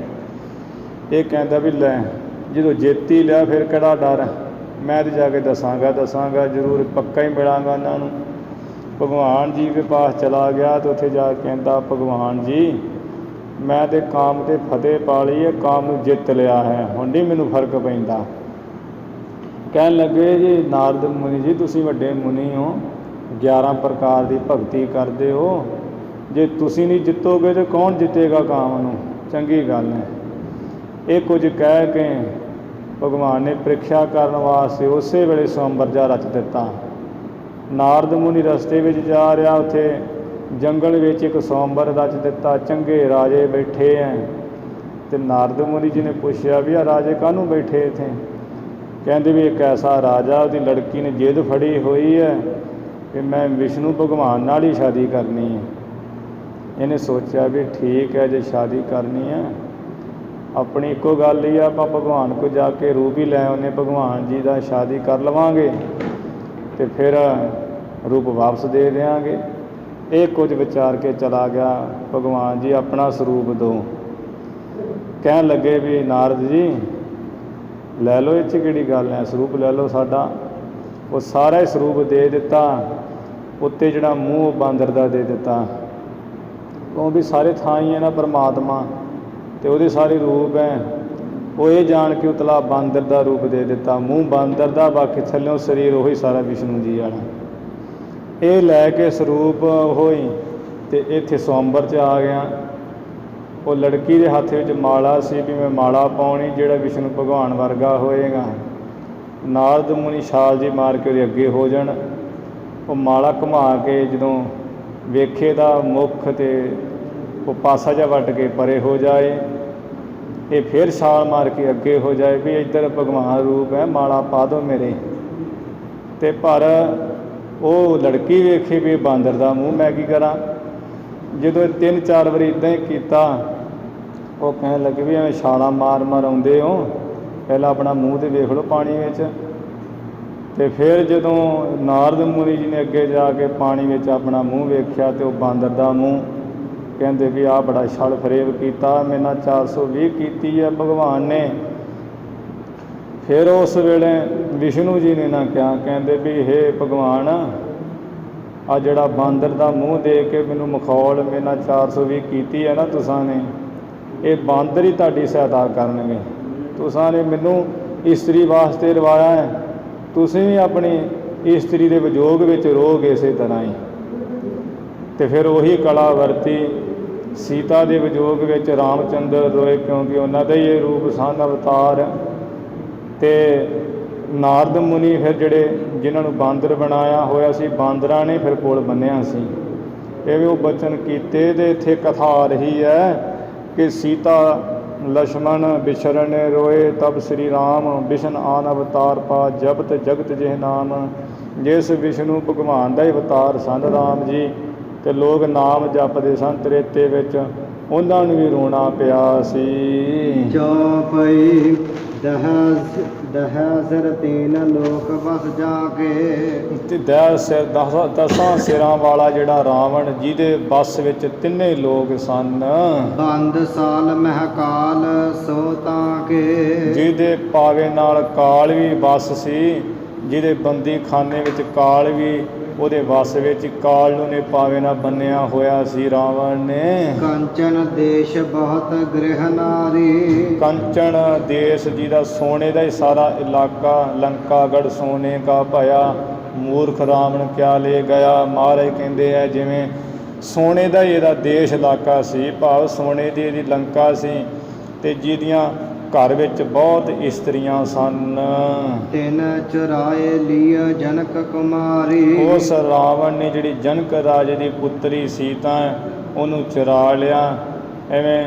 ਇਹ ਕਹਿੰਦਾ ਵੀ ਲੈ, ਜਦੋਂ ਜਿੱਤ ਹੀ ਲਿਆ ਫਿਰ ਕਿਹੜਾ ਡਰ, ਮੈਂ ਤਾਂ ਜਾ ਕੇ ਦੱਸਾਂਗਾ ਜ਼ਰੂਰ, ਪੱਕਾ ਹੀ ਮਿਲਾਂਗਾ ਉਹਨਾਂ ਨੂੰ। ਭਗਵਾਨ ਜੀ ਦੇ ਪਾਸ ਚਲਾ ਗਿਆ ਅਤੇ ਉੱਥੇ ਜਾ ਕੇ ਕਹਿੰਦਾ ਭਗਵਾਨ ਜੀ, ਮੈਂ ਤਾਂ ਕਾਮ 'ਤੇ ਫਤਿਹ ਪਾ ਲਈ ਹੈ, ਕਾਮ ਨੂੰ ਜਿੱਤ ਲਿਆ ਹੈ, ਹੁਣ ਨਹੀਂ ਮੈਨੂੰ ਫਰਕ ਪੈਂਦਾ। ਕਹਿਣ ਲੱਗੇ ਜੀ ਨਾਰਦ ਮੁਨੀ ਜੀ, ਤੁਸੀਂ ਵੱਡੇ ਮੁਨੀ ਹੋ, 11 ਪ੍ਰਕਾਰ ਦੀ ਭਗਤੀ ਕਰਦੇ ਹੋ, ਜੇ ਤੁਸੀਂ ਨਹੀਂ ਜਿੱਤੋਗੇ ਤਾਂ ਕੌਣ ਜਿੱਤੇਗਾ ਕਾਮ ਨੂੰ? ਚੰਗੀ ਗੱਲ ਹੈ। ਇਹ ਕੁਝ ਕਹਿ ਕੇ ਭਗਵਾਨ ਨੇ ਪ੍ਰੀਖਿਆ ਕਰਨ ਵਾਸਤੇ ਉਸੇ ਵੇਲੇ ਸਵੰਬਰ ਜਿਹਾ ਰਚ ਦਿੱਤਾ। ਨਾਰਦ ਮੁਨੀ ਰਸਤੇ ਵਿੱਚ ਜਾ ਰਿਹਾ, ਉੱਥੇ ਜੰਗਲ ਵਿੱਚ ਇੱਕ ਸਵੰਬਰ ਰਚ ਦਿੱਤਾ। ਚੰਗੇ ਰਾਜੇ ਬੈਠੇ ਐ ਤੇ ਨਾਰਦ ਮੁਨੀ ਜੀ ਨੇ ਪੁੱਛਿਆ ਵੀ ਆ ਰਾਜੇ ਕਾਹਨੂੰ ਬੈਠੇ ਇੱਥੇ? ਕਹਿੰਦੇ ਵੀ ਇੱਕ ਐਸਾ ਰਾਜਾ, ਉਹਦੀ ਲੜਕੀ ਨੇ ਜਿੱਦ ਫੜੀ ਹੋਈ ਹੈ ਕਿ ਮੈਂ ਵਿਸ਼ਨੂੰ ਭਗਵਾਨ ਨਾਲ ਹੀ ਸ਼ਾਦੀ ਕਰਨੀ ਹੈ। ਇਹਨੇ ਸੋਚਿਆ ਵੀ ਠੀਕ ਹੈ, ਜੇ ਸ਼ਾਦੀ ਕਰਨੀ ਹੈ ਆਪਣੀ ਇੱਕੋ ਗੱਲ ਹੀ ਆ, ਆਪਾਂ ਭਗਵਾਨ ਕੋਲ ਜਾ ਕੇ ਰੂਪ ਹੀ ਲੈ ਆਉਂਦੇ, ਭਗਵਾਨ ਜੀ ਦਾ ਸ਼ਾਦੀ ਕਰ ਲਵਾਂਗੇ ਅਤੇ ਫਿਰ ਰੂਪ ਵਾਪਸ ਦੇ ਦਿਆਂਗੇ। ਇਹ ਕੁਝ ਵਿਚਾਰ ਕੇ ਚਲਾ ਗਿਆ, ਭਗਵਾਨ ਜੀ ਆਪਣਾ ਸਰੂਪ ਦਿਓ। ਕਹਿਣ ਲੱਗੇ ਵੀ ਨਾਰਦ ਜੀ ਲੈ ਲਓ, ਇਹ 'ਚ ਕਿਹੜੀ ਗੱਲ ਹੈ, ਸਰੂਪ ਲੈ ਲਓ ਸਾਡਾ। ਉਹ ਸਾਰਾ ਹੀ ਸਰੂਪ ਦੇ ਦਿੱਤਾ। ਉੱਤੇ ਜਿਹੜਾ ਮੂੰਹ ਬਾਂਦਰ ਦਾ ਦੇ ਦਿੱਤਾ, ਉਹ ਵੀ ਸਾਰੇ ਥਾਂ ਹੀ ਹੈ ਨਾ ਪਰਮਾਤਮਾ, ਅਤੇ ਉਹਦੇ ਸਾਰੇ ਰੂਪ ਹੈ। ਉਹ ਇਹ ਜਾਣ ਕੇ ਉਤਲਾ ਬਾਂਦਰ ਦਾ ਰੂਪ ਦੇ ਦਿੱਤਾ, ਮੂੰਹ ਬਾਂਦਰ ਦਾ, ਬਾਕੀ ਥੱਲਿਓਂ ਸਰੀਰ ਉਹੀ ਸਾਰਾ ਵਿਸ਼ਨੂੰ ਜੀ ਵਾਲਾ। ਇਹ ਲੈ ਕੇ ਸਰੂਪ ਹੋਈ ਅਤੇ ਇੱਥੇ ਸਵੰਬਰ 'ਚ ਆ ਗਿਆ। ਉਹ ਲੜਕੀ ਦੇ ਹੱਥ ਵਿੱਚ ਮਾਲਾ ਸੀ ਵੀ ਮੈਂ ਮਾਲਾ ਪਾਉਣੀ, ਜਿਹੜਾ ਵਿਸ਼ਨੂੰ ਭਗਵਾਨ ਵਰਗਾ ਹੋਏਗਾ। ਨਾਰਦ ਮੁਨੀ ਛਾਲ ਜੀ ਮਾਰ ਕੇ ਉਹਦੇ ਅੱਗੇ ਹੋ ਜਾਣ, ਉਹ ਮਾਲਾ ਘੁਮਾ ਕੇ ਜਦੋਂ ਵੇਖੇ ਦਾ ਮੁੱਖ ਅਤੇ ਉਹ ਪਾਸਾ ਜਿਹਾ ਵੱਟ ਕੇ ਪਰੇ ਹੋ ਜਾਏ, ਇਹ ਫਿਰ ਛਾਲ ਮਾਰ ਕੇ ਅੱਗੇ ਹੋ ਜਾਏ ਵੀ ਇੱਧਰ ਭਗਵਾਨ ਰੂਪ ਹੈ, ਮਾਲਾ ਪਾ ਦਿਓ ਮੇਰੇ। ਅਤੇ ਪਰ ਉਹ ਲੜਕੀ ਵੇਖੇ ਵੀ ਬਾਂਦਰ ਦਾ ਮੂੰਹ, ਮੈਂ ਕੀ ਕਰਾਂ। ਜਦੋਂ 3-4 ਵਾਰੀ ਇੱਦਾਂ ਹੀ ਕੀਤਾ, ਉਹ ਕਹਿਣ ਲੱਗੇ ਵੀ ਐਵੇਂ ਛਾਲਾਂ ਮਾਰ ਮਾਰ ਆਉਂਦੇ ਹੋ, ਪਹਿਲਾਂ ਆਪਣਾ ਮੂੰਹ ਤਾਂ ਵੇਖ ਲਓ ਪਾਣੀ ਵਿੱਚ। ਅਤੇ ਫਿਰ ਜਦੋਂ ਨਾਰਦ ਮੁਨੀ ਜੀ ਨੇ ਅੱਗੇ ਜਾ ਕੇ ਪਾਣੀ ਵਿੱਚ ਆਪਣਾ ਮੂੰਹ ਵੇਖਿਆ ਅਤੇ ਉਹ ਬਾਂਦਰ ਦਾ ਮੂੰਹ, ਕਹਿੰਦੇ ਵੀ ਆਹ ਬੜਾ ਛਲ ਫਰੇਬ ਕੀਤਾ, ਮੇਰੇ ਨਾਲ 420 ਕੀਤੀ ਹੈ ਭਗਵਾਨ ਨੇ। ਫਿਰ ਉਸ ਵੇਲੇ ਵਿਸ਼ਨੂੰ ਜੀ ਨੇ ਨਾ ਕਿਹਾ, ਕਹਿੰਦੇ ਵੀ ਹੇ ਭਗਵਾਨ, ਆ ਜਿਹੜਾ ਬਾਂਦਰ ਦਾ ਮੂੰਹ ਦੇ ਕੇ ਮੈਨੂੰ ਮਖੌਲ ਮੇਰੇ ਨਾਲ 420 ਕੀਤੀ ਹੈ ਨਾ ਤੁਸਾਂ ਨੇ, ਇਹ ਬਾਂਦਰ ਹੀ ਤੁਹਾਡੀ ਸਹਾਇਤਾ ਕਰਨਗੇ। ਤੁਸਾਂ ਨੇ ਮੈਨੂੰ ਇਸਤਰੀ ਵਾਸਤੇ ਰਵਾਇਆ ਹੈ, ਤੁਸੀਂ ਵੀ ਆਪਣੀ ਇਸਤਰੀ ਦੇ ਵਿਜੋਗ ਵਿੱਚ ਰਹੋਗੇ ਇਸੇ ਤਰ੍ਹਾਂ ਹੀ। ਅਤੇ ਫਿਰ ਉਹੀ ਕਲਾ ਵਰਤੀ, ਸੀਤਾ ਦੇ ਵਿਜੋਗ ਵਿੱਚ ਰਾਮ ਚੰਦਰ ਰੋਏ, ਕਿਉਂਕਿ ਉਹਨਾਂ ਦਾ ਹੀ ਇਹ ਰੂਪ ਸਨ ਅਵਤਾਰ। ਅਤੇ ਨਾਰਦ ਮੁਨੀ ਫਿਰ ਜਿਹੜੇ ਜਿਨ੍ਹਾਂ ਨੂੰ ਬਾਂਦਰ ਬਣਾਇਆ ਹੋਇਆ ਸੀ, ਬਾਂਦਰਾਂ ਨੇ ਫਿਰ ਪੁਲ ਬੰਨ੍ਹਿਆ ਸੀ। ਇਹ ਵੀ ਉਹ ਬਚਨ ਕੀਤੇ। ਅਤੇ ਇੱਥੇ ਕਥਾ ਆ ਰਹੀ ਹੈ ਕਿ ਸੀਤਾ ਲਛਮਣ ਬਿਛਰਨ ਰੋਏ, ਤਬ ਸ਼੍ਰੀ ਰਾਮ ਬਿਸ਼ਨ ਆਨ ਅਵਤਾਰ ਪਾ, ਜਪਤ ਜਗਤ ਜਿਹ ਨਾਮ। ਜਿਸ ਵਿਸ਼ਨੂੰ ਭਗਵਾਨ ਦਾ ਹੀ ਅਵਤਾਰ ਸਨ ਰਾਮ ਜੀ, ਅਤੇ ਲੋਕ ਨਾਮ ਜਪਦੇ ਸਨ ਤ੍ਰੇਤੇ ਵਿੱਚ, ਉਹਨਾਂ ਨੂੰ ਵੀ ਰੋਣਾ ਪਿਆ ਸੀ। ਚੌਪਈ ਦਹ ਸਿਰ ਤੀਨ ਲੋਕ ਬਸ ਜਾ ਕੇ। ਦਸਾਂ ਸਿਰਾਂ ਵਾਲਾ ਜਿਹੜਾ ਰਾਵਣ, ਜਿਹਦੇ ਬੱਸ ਵਿੱਚ ਤਿੰਨੇ ਲੋਕ ਸਨ। ਬੰਦ ਸਾਲ ਮਹਿਕਾਲ ਸੋ ਤਾਂ ਕੇ। ਜਿਹਦੇ ਪਾਵੇ ਨਾਲ ਕਾਲ ਵੀ ਬੱਸ ਸੀ, ਜਿਹਦੇ ਬੰਦੀ ਖਾਨੇ ਵਿੱਚ ਕਾਲ ਵੀ ਉਹਦੇ ਵੱਸ ਵਿੱਚ, ਕਾਲ ਨੂੰ ਨੇ ਪਾਵੇ ਨਾਲ ਬੰਨਿਆ ਹੋਇਆ ਸੀ ਰਾਵਣ ਨੇ। ਕੰਚਨ ਦੇਸ਼ ਬਹੁਤ ਗ੍ਰਹਿ ਨਾਰੀ। ਕੰਚਨ ਦੇਸ਼ ਜਿਹਦਾ ਸੋਨੇ ਦਾ ਹੀ ਸਾਰਾ ਇਲਾਕਾ, ਲੰਕਾਗੜ੍ਹ ਸੋਨੇ ਕਾ ਭਇਆ, ਮੂਰਖ ਰਾਵਣ ਕਿਆ ਲੈ ਗਿਆ। ਮਹਾਰਾਜ ਕਹਿੰਦੇ ਹੈ ਜਿਵੇਂ ਸੋਨੇ ਦਾ ਹੀ ਇਹਦਾ ਦੇਸ਼ ਇਲਾਕਾ ਸੀ, ਭਾਵ ਸੋਨੇ ਦੀ ਇਹਦੀ ਲੰਕਾ ਸੀ, ਅਤੇ ਜਿਹਦੀਆਂ ਘਰ ਵਿੱਚ ਬਹੁਤ ਇਸਤਰੀਆਂ ਸਨ। ਤਿੰਨ ਚੁਰਾਏ ਲਿਆ ਜਨਕ ਕੁਮਾਰੀ। ਉਸ ਰਾਵਣ ਨੇ ਜਿਹੜੀ ਜਨਕ ਰਾਜੇ ਦੀ ਪੁੱਤਰੀ ਸੀਤਾ, ਉਹਨੂੰ ਚੁਰਾ ਲਿਆ, ਐਵੇਂ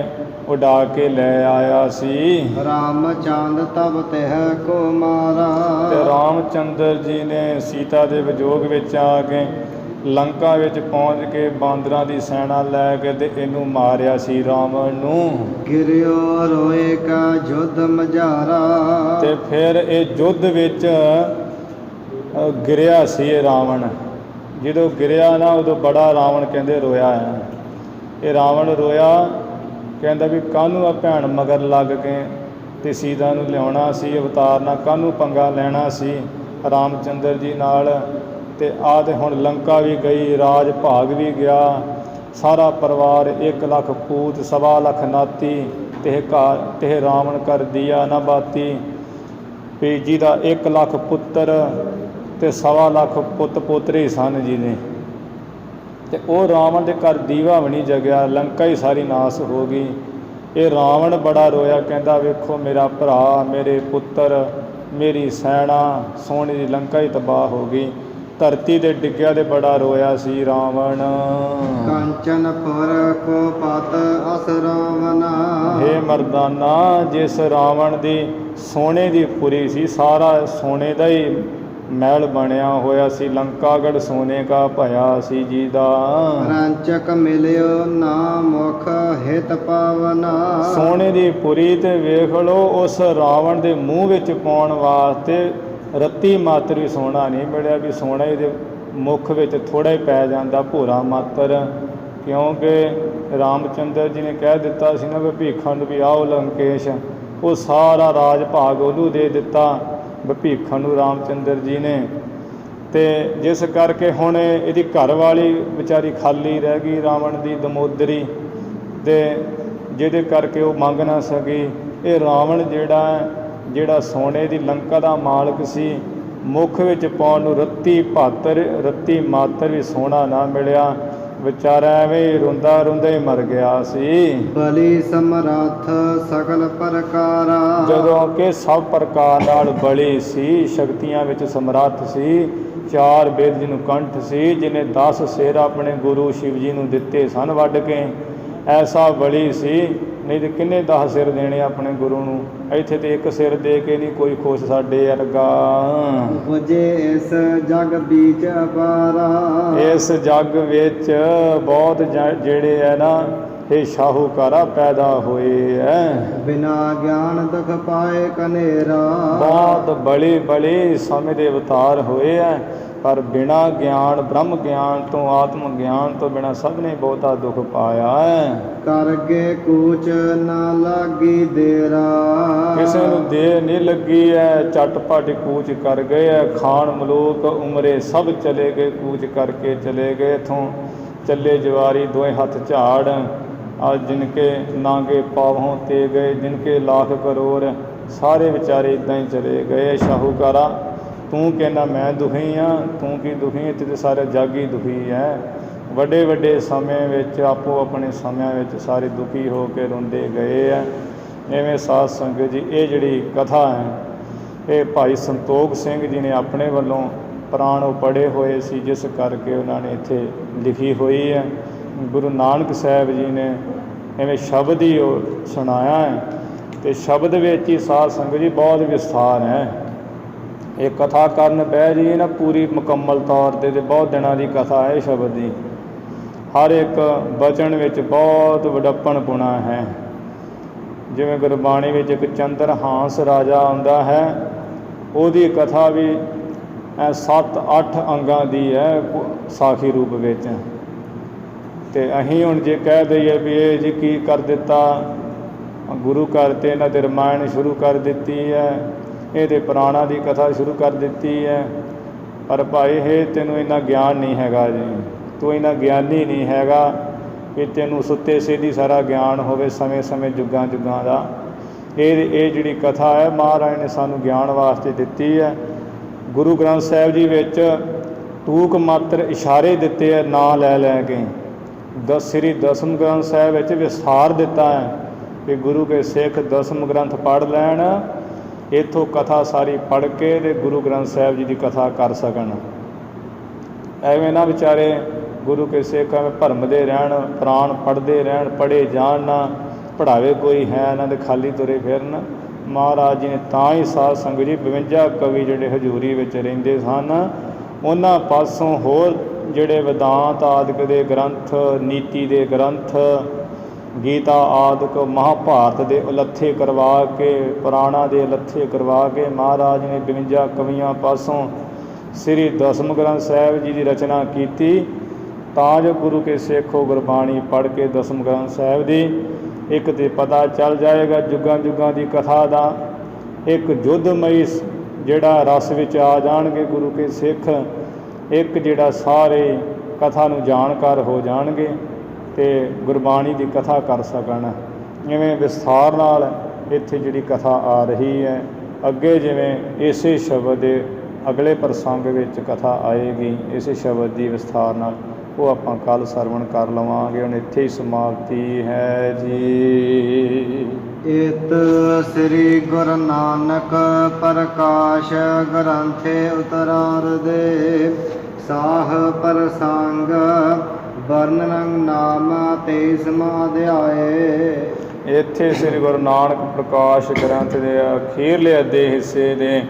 ਉਡਾ ਕੇ ਲੈ ਆਇਆ ਸੀ। ਰਾਮ ਚੰਦ ਤਬ ਤਿਹ ਕੋ ਮਾਰਾ। ਅਤੇ ਰਾਮ ਚੰਦਰ ਜੀ ਨੇ ਸੀਤਾ ਦੇ ਵਿਜੋਗ ਵਿੱਚ ਆ ਕੇ ਲੰਕਾ ਵਿੱਚ ਪਹੁੰਚ ਕੇ ਬਾਂਦਰਾਂ ਦੀ ਸੈਨਾ ਲੈ ਕੇ ਅਤੇ ਇਹਨੂੰ ਮਾਰਿਆ ਸੀ ਰਾਵਣ ਨੂੰ। ਗਿਰਿਓ ਰੋਏ ਕਾ ਜੁਧ ਮਝਾਰਾ। ਅਤੇ ਫਿਰ ਇਹ ਯੁੱਧ ਵਿੱਚ ਗਿਰਿਆ ਸੀ ਇਹ ਰਾਵਣ। ਜਦੋਂ ਗਿਰਿਆ ਨਾ, ਉਦੋਂ ਬੜਾ ਰਾਵਣ ਕਹਿੰਦੇ ਰੋਇਆ ਹੈ। ਇਹ ਰਾਵਣ ਰੋਇਆ, ਕਹਿੰਦਾ ਵੀ ਕਾਹਨੂੰ ਆ ਭੈਣ ਮਗਰ ਲੱਗ ਕੇ ਅਤੇ ਸੀਤਾ ਨੂੰ ਲਿਆਉਣਾ ਸੀ ਅਵਤਾਰ ਨਾਲ, ਕਾਹਨੂੰ ਪੰਗਾ ਲੈਣਾ ਸੀ ਰਾਮ ਚੰਦਰ ਜੀ ਨਾਲ। ਅਤੇ ਆਹ ਤਾਂ ਹੁਣ ਲੰਕਾ ਵੀ ਗਈ, ਰਾਜ ਭਾਗ ਵੀ ਗਿਆ, ਸਾਰਾ ਪਰਿਵਾਰ 1 ਲੱਖ ਪੂਤ 1.25 ਲੱਖ ਨਾਤੀ, ਤੇ ਰਾਵਣ ਕਰ ਦੀਆ ਨਾ ਬਾਤੀ। ਵੀ ਜਿਹਦਾ 1 ਲੱਖ ਪੁੱਤਰ ਅਤੇ 1.25 ਲੱਖ ਪੁੱਤ ਪੋਤਰੇ ਸਨ ਜੀ ਨੇ, ਅਤੇ ਉਹ ਰਾਵਣ ਦੇ ਘਰ ਦੀਵਾ ਵੀ ਨਹੀਂ ਜਗਿਆ, ਲੰਕਾ ਹੀ ਸਾਰੀ ਨਾਸ ਹੋ ਗਈ। ਇਹ ਰਾਵਣ ਬੜਾ ਰੋਇਆ, ਕਹਿੰਦਾ ਵੇਖੋ ਮੇਰਾ ਭਰਾ, ਮੇਰੇ ਪੁੱਤਰ, ਮੇਰੀ ਸੈਨਾ ਸੋਨੇ ਦੀ ਲੰਕਾ ਹੀ ਤਬਾਹ ਹੋ ਗਈ। ਧਰਤੀ ਤੇ ਡਿੱਗਿਆ ਤੇ ਬੜਾ ਰੋਇਆ ਸੀ ਰਾਵਣ। ਕੰਚਨ ਪਰ ਕੋ ਪਤ ਅਸ ਰਾਵਨਾ। ਹੇ ਮਰਦਾਨਾ, ਜਿਸ ਰਾਵਣ ਦੀ ਸੋਨੇ ਦੀ ਪੁਰੀ ਸੀ, ਸਾਰਾ ਸੋਨੇ ਦਾ ਹੀ ਮਹਿਲ ਬਣਿਆ ਹੋਇਆ ਸੀ, ਲੰਕਾਗੜ ਸੋਨੇ ਕਾ ਭਇਆ ਸੀ ਜੀ ਦਾ। ਰੰਚਕ ਮਿਲਿਓ ਨਾ ਮੁਖ ਹਿਤ ਪਾਵਨਾ। ਸੋਨੇ ਦੀ ਪੁਰੀ ਤੇ ਵੇਖ ਲਓ, ਉਸ ਰਾਵਣ ਦੇ ਮੂੰਹ ਵਿੱਚ ਪਾਉਣ ਵਾਸਤੇ ਰੱਤੀ ਮਾਤਰ ਵੀ ਸੋਨਾ ਨਹੀਂ ਮਿਲਿਆ, ਵੀ ਸੋਨਾ ਇਹਦੇ ਮੁੱਖ ਵਿੱਚ ਥੋੜ੍ਹਾ ਹੀ ਪੈ ਜਾਂਦਾ, ਭੋਰਾ ਮਾਤਰ। ਕਿਉਂਕਿ ਰਾਮਚੰਦਰ ਜੀ ਨੇ ਕਹਿ ਦਿੱਤਾ ਸੀ ਨਾ ਭੀਖਣ ਨੂੰ ਵੀ ਆਓ ਲੰਕੇਸ਼, ਉਹ ਸਾਰਾ ਰਾਜ ਭਾਗ ਉਹਨੂੰ ਦੇ ਦਿੱਤਾ ਭੀਖਣ ਨੂੰ ਰਾਮਚੰਦਰ ਜੀ ਨੇ। ਅਤੇ ਜਿਸ ਕਰਕੇ ਹੁਣ ਇਹਦੀ ਘਰ ਵਾਲੀ ਵਿਚਾਰੀ ਖਾਲੀ ਰਹਿ ਗਈ, ਰਾਵਣ ਦੀ ਦਮੋਦਰੀ, ਅਤੇ ਜਿਹਦੇ ਕਰਕੇ ਉਹ ਮੰਗ ਨਾ ਸਕੀ। ਇਹ ਰਾਵਣ ਜਿਹੜਾ ਸੋਨੇ ਦੀ ਲੰਕਾ ਦਾ ਮਾਲਕ ਸੀ, ਮੁੱਖ ਵਿੱਚ ਪਾਉਣ ਨੂੰ ਰੱਤੀ ਮਾਤਰ ਵੀ ਸੋਨਾ ਨਾ ਮਿਲਿਆ, ਵਿਚਾਰਾ ਐਵੇਂ ਰੋਂਦਾ ਰੋਂਦਾ ਹੀ ਮਰ ਗਿਆ ਸੀ। ਬਲੀ ਸਮਰੱਥ ਸਕਲ ਪ੍ਰਕਾਰਾ। ਜਦੋਂ ਕਿ ਸਭ ਪ੍ਰਕਾਰ ਨਾਲ ਬਲੀ ਸੀ, ਸ਼ਕਤੀਆਂ ਵਿੱਚ ਸਮਰੱਥ ਸੀ, 4 ਵੇਦ ਜਿਹਨੂੰ ਕੰਠ ਸੀ, ਜਿਹਨੇ 10 ਸਿਰ ਆਪਣੇ ਗੁਰੂ ਸ਼ਿਵ ਜੀ ਨੂੰ ਦਿੱਤੇ ਸਨ ਵੱਢ ਕੇ, ਐਸਾ ਬਲੀ ਸੀ। ਨਹੀਂ ਤੇ ਕਿੰਨੇ 10 ਸਿਰ ਦੇਣੇ ਆਪਣੇ ਗੁਰੂ ਨੂੰ, ਇੱਥੇ ਤੇ 1 ਸਿਰ ਦੇ ਕੇ ਨਹੀਂ ਕੋਈ ਖੁਸ਼ ਸਾਡੇ ਵਰਗਾ। ਉਪਜੇ ਇਸ ਜਗ ਬੀਚ ਅਪਾਰਾ। ਇਸ ਜੱਗ ਵਿੱਚ ਬਹੁਤ ਜਿਹੜੇ ਹੈ ਨਾ ਇਹ ਸ਼ਾਹੂਕਾਰਾ ਪੈਦਾ ਹੋਏ ਹੈ। ਬਿਨਾ ਗਿਆਨ ਦੁਖ ਪਾਏ ਕਨੇਰਾ। ਬਹੁਤ ਬੜੇ ਸਮੇਂ ਦੇ ਅਵਤਾਰ ਹੋਏ ਹੈ, ਪਰ ਬਿਨਾ ਗਿਆਨ, ਬ੍ਰਹਮ ਗਿਆਨ ਤੋਂ, ਆਤਮ ਗਿਆਨ ਤੋਂ ਬਿਨਾ ਸਭ ਨੇ ਬਹੁਤਾ ਦੁੱਖ ਪਾਇਆ ਹੈ। ਕਰਗੇ ਕੂਚ ਨਾ ਲਾਗੀ ਦੇਰਾ। ਕਿਸੇ ਨੂੰ ਦੇਰ ਨਹੀਂ ਲੱਗੀ ਹੈ, ਝਟਪਟ ਕੂਚ ਕਰ ਗਏ ਹੈ। ਖਾਨ ਮਲੂਕ ਉਮਰੇ ਸਭ ਚਲੇ ਗਏ, ਕੂਚ ਕਰਕੇ ਚਲੇ ਗਏ ਇੱਥੋਂ। ਚੱਲੇ ਜਵਾਰੀ ਦੋਏ ਹੱਥ ਝਾੜ, ਅੱਜ ਜਿਨਕੇ ਨਾਂਗੇ ਪਾਵੋਂ ਤੇ ਗਏ, ਜਿਨਕੇ ਲੱਖ ਕਰੋੜ, ਸਾਰੇ ਵਿਚਾਰੇ ਇੱਦਾਂ ਹੀ ਚਲੇ ਗਏ। ਸ਼ਾਹੂਕਾਰਾ ਤੂੰ ਕਹਿੰਦਾ ਮੈਂ ਦੁਖੀ ਹਾਂ, ਤੂੰ ਕੀ ਦੁਖੀ? ਇੱਥੇ ਤਾਂ ਸਾਰੇ ਜੱਗ ਹੀ ਦੁਖੀ ਹੈ। ਵੱਡੇ ਸਮੇਂ ਵਿੱਚ ਆਪੋ ਆਪਣੇ ਸਮਿਆਂ ਵਿੱਚ ਸਾਰੇ ਦੁਖੀ ਹੋ ਕੇ ਰੋਂਦੇ ਗਏ ਹੈ। ਇਵੇਂ ਸਾਧ ਸੰਗਤ ਜੀ, ਇਹ ਜਿਹੜੀ ਕਥਾ ਹੈ ਇਹ ਭਾਈ ਸੰਤੋਖ ਸਿੰਘ ਜੀ ਨੇ ਆਪਣੇ ਵੱਲੋਂ ਪ੍ਰਾਣ ਉਹ ਪੜ੍ਹੇ ਹੋਏ ਸੀ, ਜਿਸ ਕਰਕੇ ਉਹਨਾਂ ਨੇ ਇੱਥੇ ਲਿਖੀ ਹੋਈ ਹੈ। ਗੁਰੂ ਨਾਨਕ ਸਾਹਿਬ ਜੀ ਨੇ ਇਵੇਂ ਸ਼ਬਦ ਹੀ ਉਹ ਸੁਣਾਇਆ ਹੈ, ਅਤੇ ਸ਼ਬਦ ਵਿੱਚ ਹੀ ਸਾਧ ਸੰਗਤ ਜੀ ਬਹੁਤ ਵਿਸਥਾਰ ਹੈ। ਇਹ ਕਥਾ ਕਰਨ ਬਹਿ ਜਾਈਏ ਨਾ ਪੂਰੀ ਮੁਕੰਮਲ ਤੌਰ 'ਤੇ ਬਹੁਤ ਦਿਨਾਂ ਦੀ ਕਥਾ ਹੈ ਸ਼ਬਦ ਦੀ। ਹਰ ਇੱਕ ਬਚਨ ਵਿੱਚ ਬਹੁਤ ਵਡੱਪਣ ਪੁਣਾ ਹੈ। ਜਿਵੇਂ ਗੁਰਬਾਣੀ ਵਿੱਚ ਇੱਕ ਚੰਦਰਹਾਸ ਰਾਜਾ ਆਉਂਦਾ ਹੈ, ਉਹਦੀ ਕਥਾ ਵੀ 7-8 ਅੰਗਾਂ ਦੀ ਹੈ ਸਾਖੀ ਰੂਪ ਵਿੱਚ। ਅਤੇ ਅਸੀਂ ਹੁਣ ਜੇ ਕਹਿ ਦਈਏ ਵੀ ਇਹ ਜੀ ਕੀ ਕਰ ਦਿੱਤਾ, ਗੁਰੂ ਘਰ 'ਤੇ ਇਹਨਾਂ ਦੇ ਰਮਾਇਣ ਸ਼ੁਰੂ ਕਰ ਦਿੱਤੀ ਹੈ, ਇਹਦੇ ਪੁਰਾਣਾਂ ਦੀ ਕਥਾ ਸ਼ੁਰੂ ਕਰ ਦਿੱਤੀ ਹੈ। ਪਰ ਭਾਈ ਇਹ ਤੈਨੂੰ ਇੰਨਾ ਗਿਆਨ ਨਹੀਂ ਹੈਗਾ ਜੀ, ਤੂੰ ਇੰਨਾ ਗਿਆਨੀ ਨਹੀਂ ਹੈਗਾ ਕਿ ਤੈਨੂੰ ਸੁੱਤੇ ਸਿੱਧੀ ਸਾਰਾ ਗਿਆਨ ਹੋਵੇ ਸਮੇਂ ਜੁਗਾਂ ਦਾ। ਇਹ ਜਿਹੜੀ ਕਥਾ ਹੈ ਮਹਾਰਾਜ ਨੇ ਸਾਨੂੰ ਗਿਆਨ ਵਾਸਤੇ ਦਿੱਤੀ ਹੈ। ਗੁਰੂ ਗ੍ਰੰਥ ਸਾਹਿਬ ਜੀ ਵਿੱਚ ਟੂਕ ਮਾਤਰ ਇਸ਼ਾਰੇ ਦਿੱਤੇ ਹੈ ਨਾਂ ਲੈ ਕੇ। ਸ੍ਰੀ ਦਸਮ ਗ੍ਰੰਥ ਸਾਹਿਬ ਵਿੱਚ ਵਿਸਥਾਰ ਦਿੱਤਾ ਹੈ ਕਿ ਗੁਰੂ ਕੇ ਸਿੱਖ ਦਸਮ ਗ੍ਰੰਥ ਪੜ੍ਹ ਲੈਣ, ਇੱਥੋਂ ਕਥਾ ਸਾਰੀ ਪੜ੍ਹ ਕੇ ਅਤੇ ਗੁਰੂ ਗ੍ਰੰਥ ਸਾਹਿਬ ਜੀ ਦੀ ਕਥਾ ਕਰ ਸਕਣ। ਐਵੇਂ ਨਾ ਵਿਚਾਰੇ ਗੁਰੂ ਕੇ ਸਿੱਖ ਐਵੇਂ ਭਰਮਦੇ ਰਹਿਣ, ਪੁਰਾਣ ਪੜ੍ਹਦੇ ਰਹਿਣ, ਪੜ੍ਹੇ ਜਾਣ ਨਾ, ਪੜ੍ਹਾਵੇ ਕੋਈ ਹੈ ਇਹਨਾਂ ਦੇ, ਖਾਲੀ ਤੁਰੇ ਫਿਰਨ। ਮਹਾਰਾਜ ਜੀ ਨੇ ਤਾਂ ਹੀ ਸਾਧ ਸੰਗਤ ਜੀ 52 ਕਵੀ ਜਿਹੜੇ ਹਜ਼ੂਰੀ ਵਿੱਚ ਰਹਿੰਦੇ ਸਨ, ਉਹਨਾਂ ਪਾਸੋਂ ਹੋਰ ਜਿਹੜੇ ਵਿਦਾਂਤ ਆਦਿਕ ਦੇ ਗ੍ਰੰਥ, ਨੀਤੀ ਦੇ ਗ੍ਰੰਥ, ਗੀਤਾ ਆਦਿਕ, ਮਹਾਭਾਰਤ ਦੇ ਉਲੱਥੇ ਕਰਵਾ ਕੇ, ਪੁਰਾਣਾਂ ਦੇ ਉਲੱਥੇ ਕਰਵਾ ਕੇ ਮਹਾਰਾਜ ਨੇ 52 ਕਵੀਆਂ ਪਾਸੋਂ ਸ੍ਰੀ ਦਸਮ ਗ੍ਰੰਥ ਸਾਹਿਬ ਜੀ ਦੀ ਰਚਨਾ ਕੀਤੀ, ਤਾਂ ਜੋ ਗੁਰੂ ਕੇ ਸਿੱਖ ਉਹ ਗੁਰਬਾਣੀ ਪੜ੍ਹ ਕੇ ਦਸਮ ਗ੍ਰੰਥ ਸਾਹਿਬ ਦੀ ਇੱਕ ਤਾਂ ਪਤਾ ਚੱਲ ਜਾਏਗਾ ਜੁਗਾਂ ਦੀ ਕਥਾ ਦਾ, ਇੱਕ ਯੁੱਧਮਈ ਜਿਹੜਾ ਰਸ ਵਿੱਚ ਆ ਜਾਣਗੇ ਗੁਰੂ ਕੇ ਸਿੱਖ, ਇੱਕ ਜਿਹੜਾ ਸਾਰੇ ਕਥਾ ਨੂੰ ਜਾਣਕਾਰ ਹੋ ਜਾਣਗੇ ਅਤੇ ਗੁਰਬਾਣੀ ਦੀ ਕਥਾ ਕਰ ਸਕਣ। ਇਵੇਂ ਵਿਸਥਾਰ ਨਾਲ ਇੱਥੇ ਜਿਹੜੀ ਕਥਾ ਆ ਰਹੀ ਹੈ, ਅੱਗੇ ਜਿਵੇਂ ਇਸੇ ਸ਼ਬਦ ਦੇ ਅਗਲੇ ਪ੍ਰਸੰਗ ਵਿੱਚ ਕਥਾ ਆਏਗੀ, ਇਸੇ ਸ਼ਬਦ ਦੀ ਵਿਸਥਾਰ ਨਾਲ ਉਹ ਆਪਾਂ ਕੱਲ੍ਹ ਸਰਵਣ ਕਰ ਲਵਾਂਗੇ। ਹੁਣ ਇੱਥੇ ਹੀ ਸਮਾਪਤੀ ਹੈ ਜੀ। ਇਤ ਸ੍ਰੀ ਗੁਰੂ ਨਾਨਕ ਪ੍ਰਕਾਸ਼ ਗ੍ਰੰਥੇ ਉਤਰਾਰਧੇ ਸਾਹ ਪ੍ਰਸੰਗ ਵਰਣਨ ਨਾਮ 23ਵਾਂ ਅਧਿਆਏ। ਇੱਥੇ ਸ੍ਰੀ ਗੁਰੂ ਨਾਨਕ ਪ੍ਰਕਾਸ਼ ਗ੍ਰੰਥ ਦੇ ਅਖੀਰਲੇ ਅੱਧੇ ਹਿੱਸੇ ਦੇ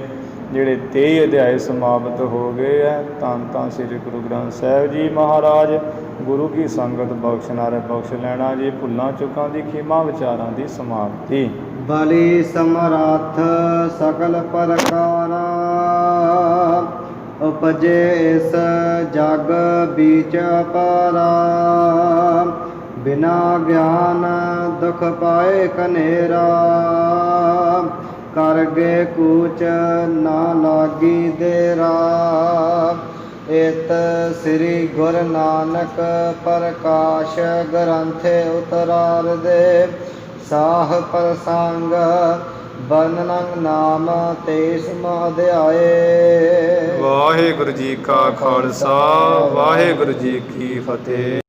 ਜਿਹੜੇ 23 ਅਧਿਆਏ ਸਮਾਪਤ ਹੋ ਗਏ ਹੈ। ਧੰਨ ਧੰਨ ਸ੍ਰੀ ਗੁਰੂ ਗ੍ਰੰਥ ਸਾਹਿਬ ਜੀ ਮਹਾਰਾਜ। ਗੁਰੂ ਕੀ ਸੰਗਤ ਬਖਸ਼ਨਾਰੇ ਬਖਸ਼ ਲੈਣਾ ਜੀ। ਭੁੱਲਾਂ ਚੁੱਕਾਂ ਦੀ ਖਿਮਾ, ਵਿਚਾਰਾਂ ਦੀ ਸਮਾਪਤੀ। ਬਲੀ ਸਮਰੱਥ ਸਕਲ ਪ੍ਰਕਾਰਾ ਉਪਜੇ ਇਸ ਜਗ ਬੀਚ ਅਪਾਰਾ। ਬਿਨਾ ਗਿਆਨ ਦੁਖ ਪਾਏ ਕਨੇਰਾ ਕਰਗੇ ਕੂਚ ਨਾ ਲਾਗੀ ਦੇਰਾ। ਇਤ ਸ੍ਰੀ ਗੁਰੂ ਨਾਨਕ ਪ੍ਰਕਾਸ਼ ਗ੍ਰੰਥੇ ਉਤਰਾਰਧੇ ਸਾਹ ਪ੍ਰਸੰਗ ਵਰਣਨ ਨਾਮ 23ਵਾਂ ਅਧਿਆਏ। ਵਾਹਿਗੁਰੂ ਜੀ ਕਾ ਖਾਲਸਾ, ਵਾਹਿਗੁਰੂ ਜੀ ਕੀ ਫਤਿਹ।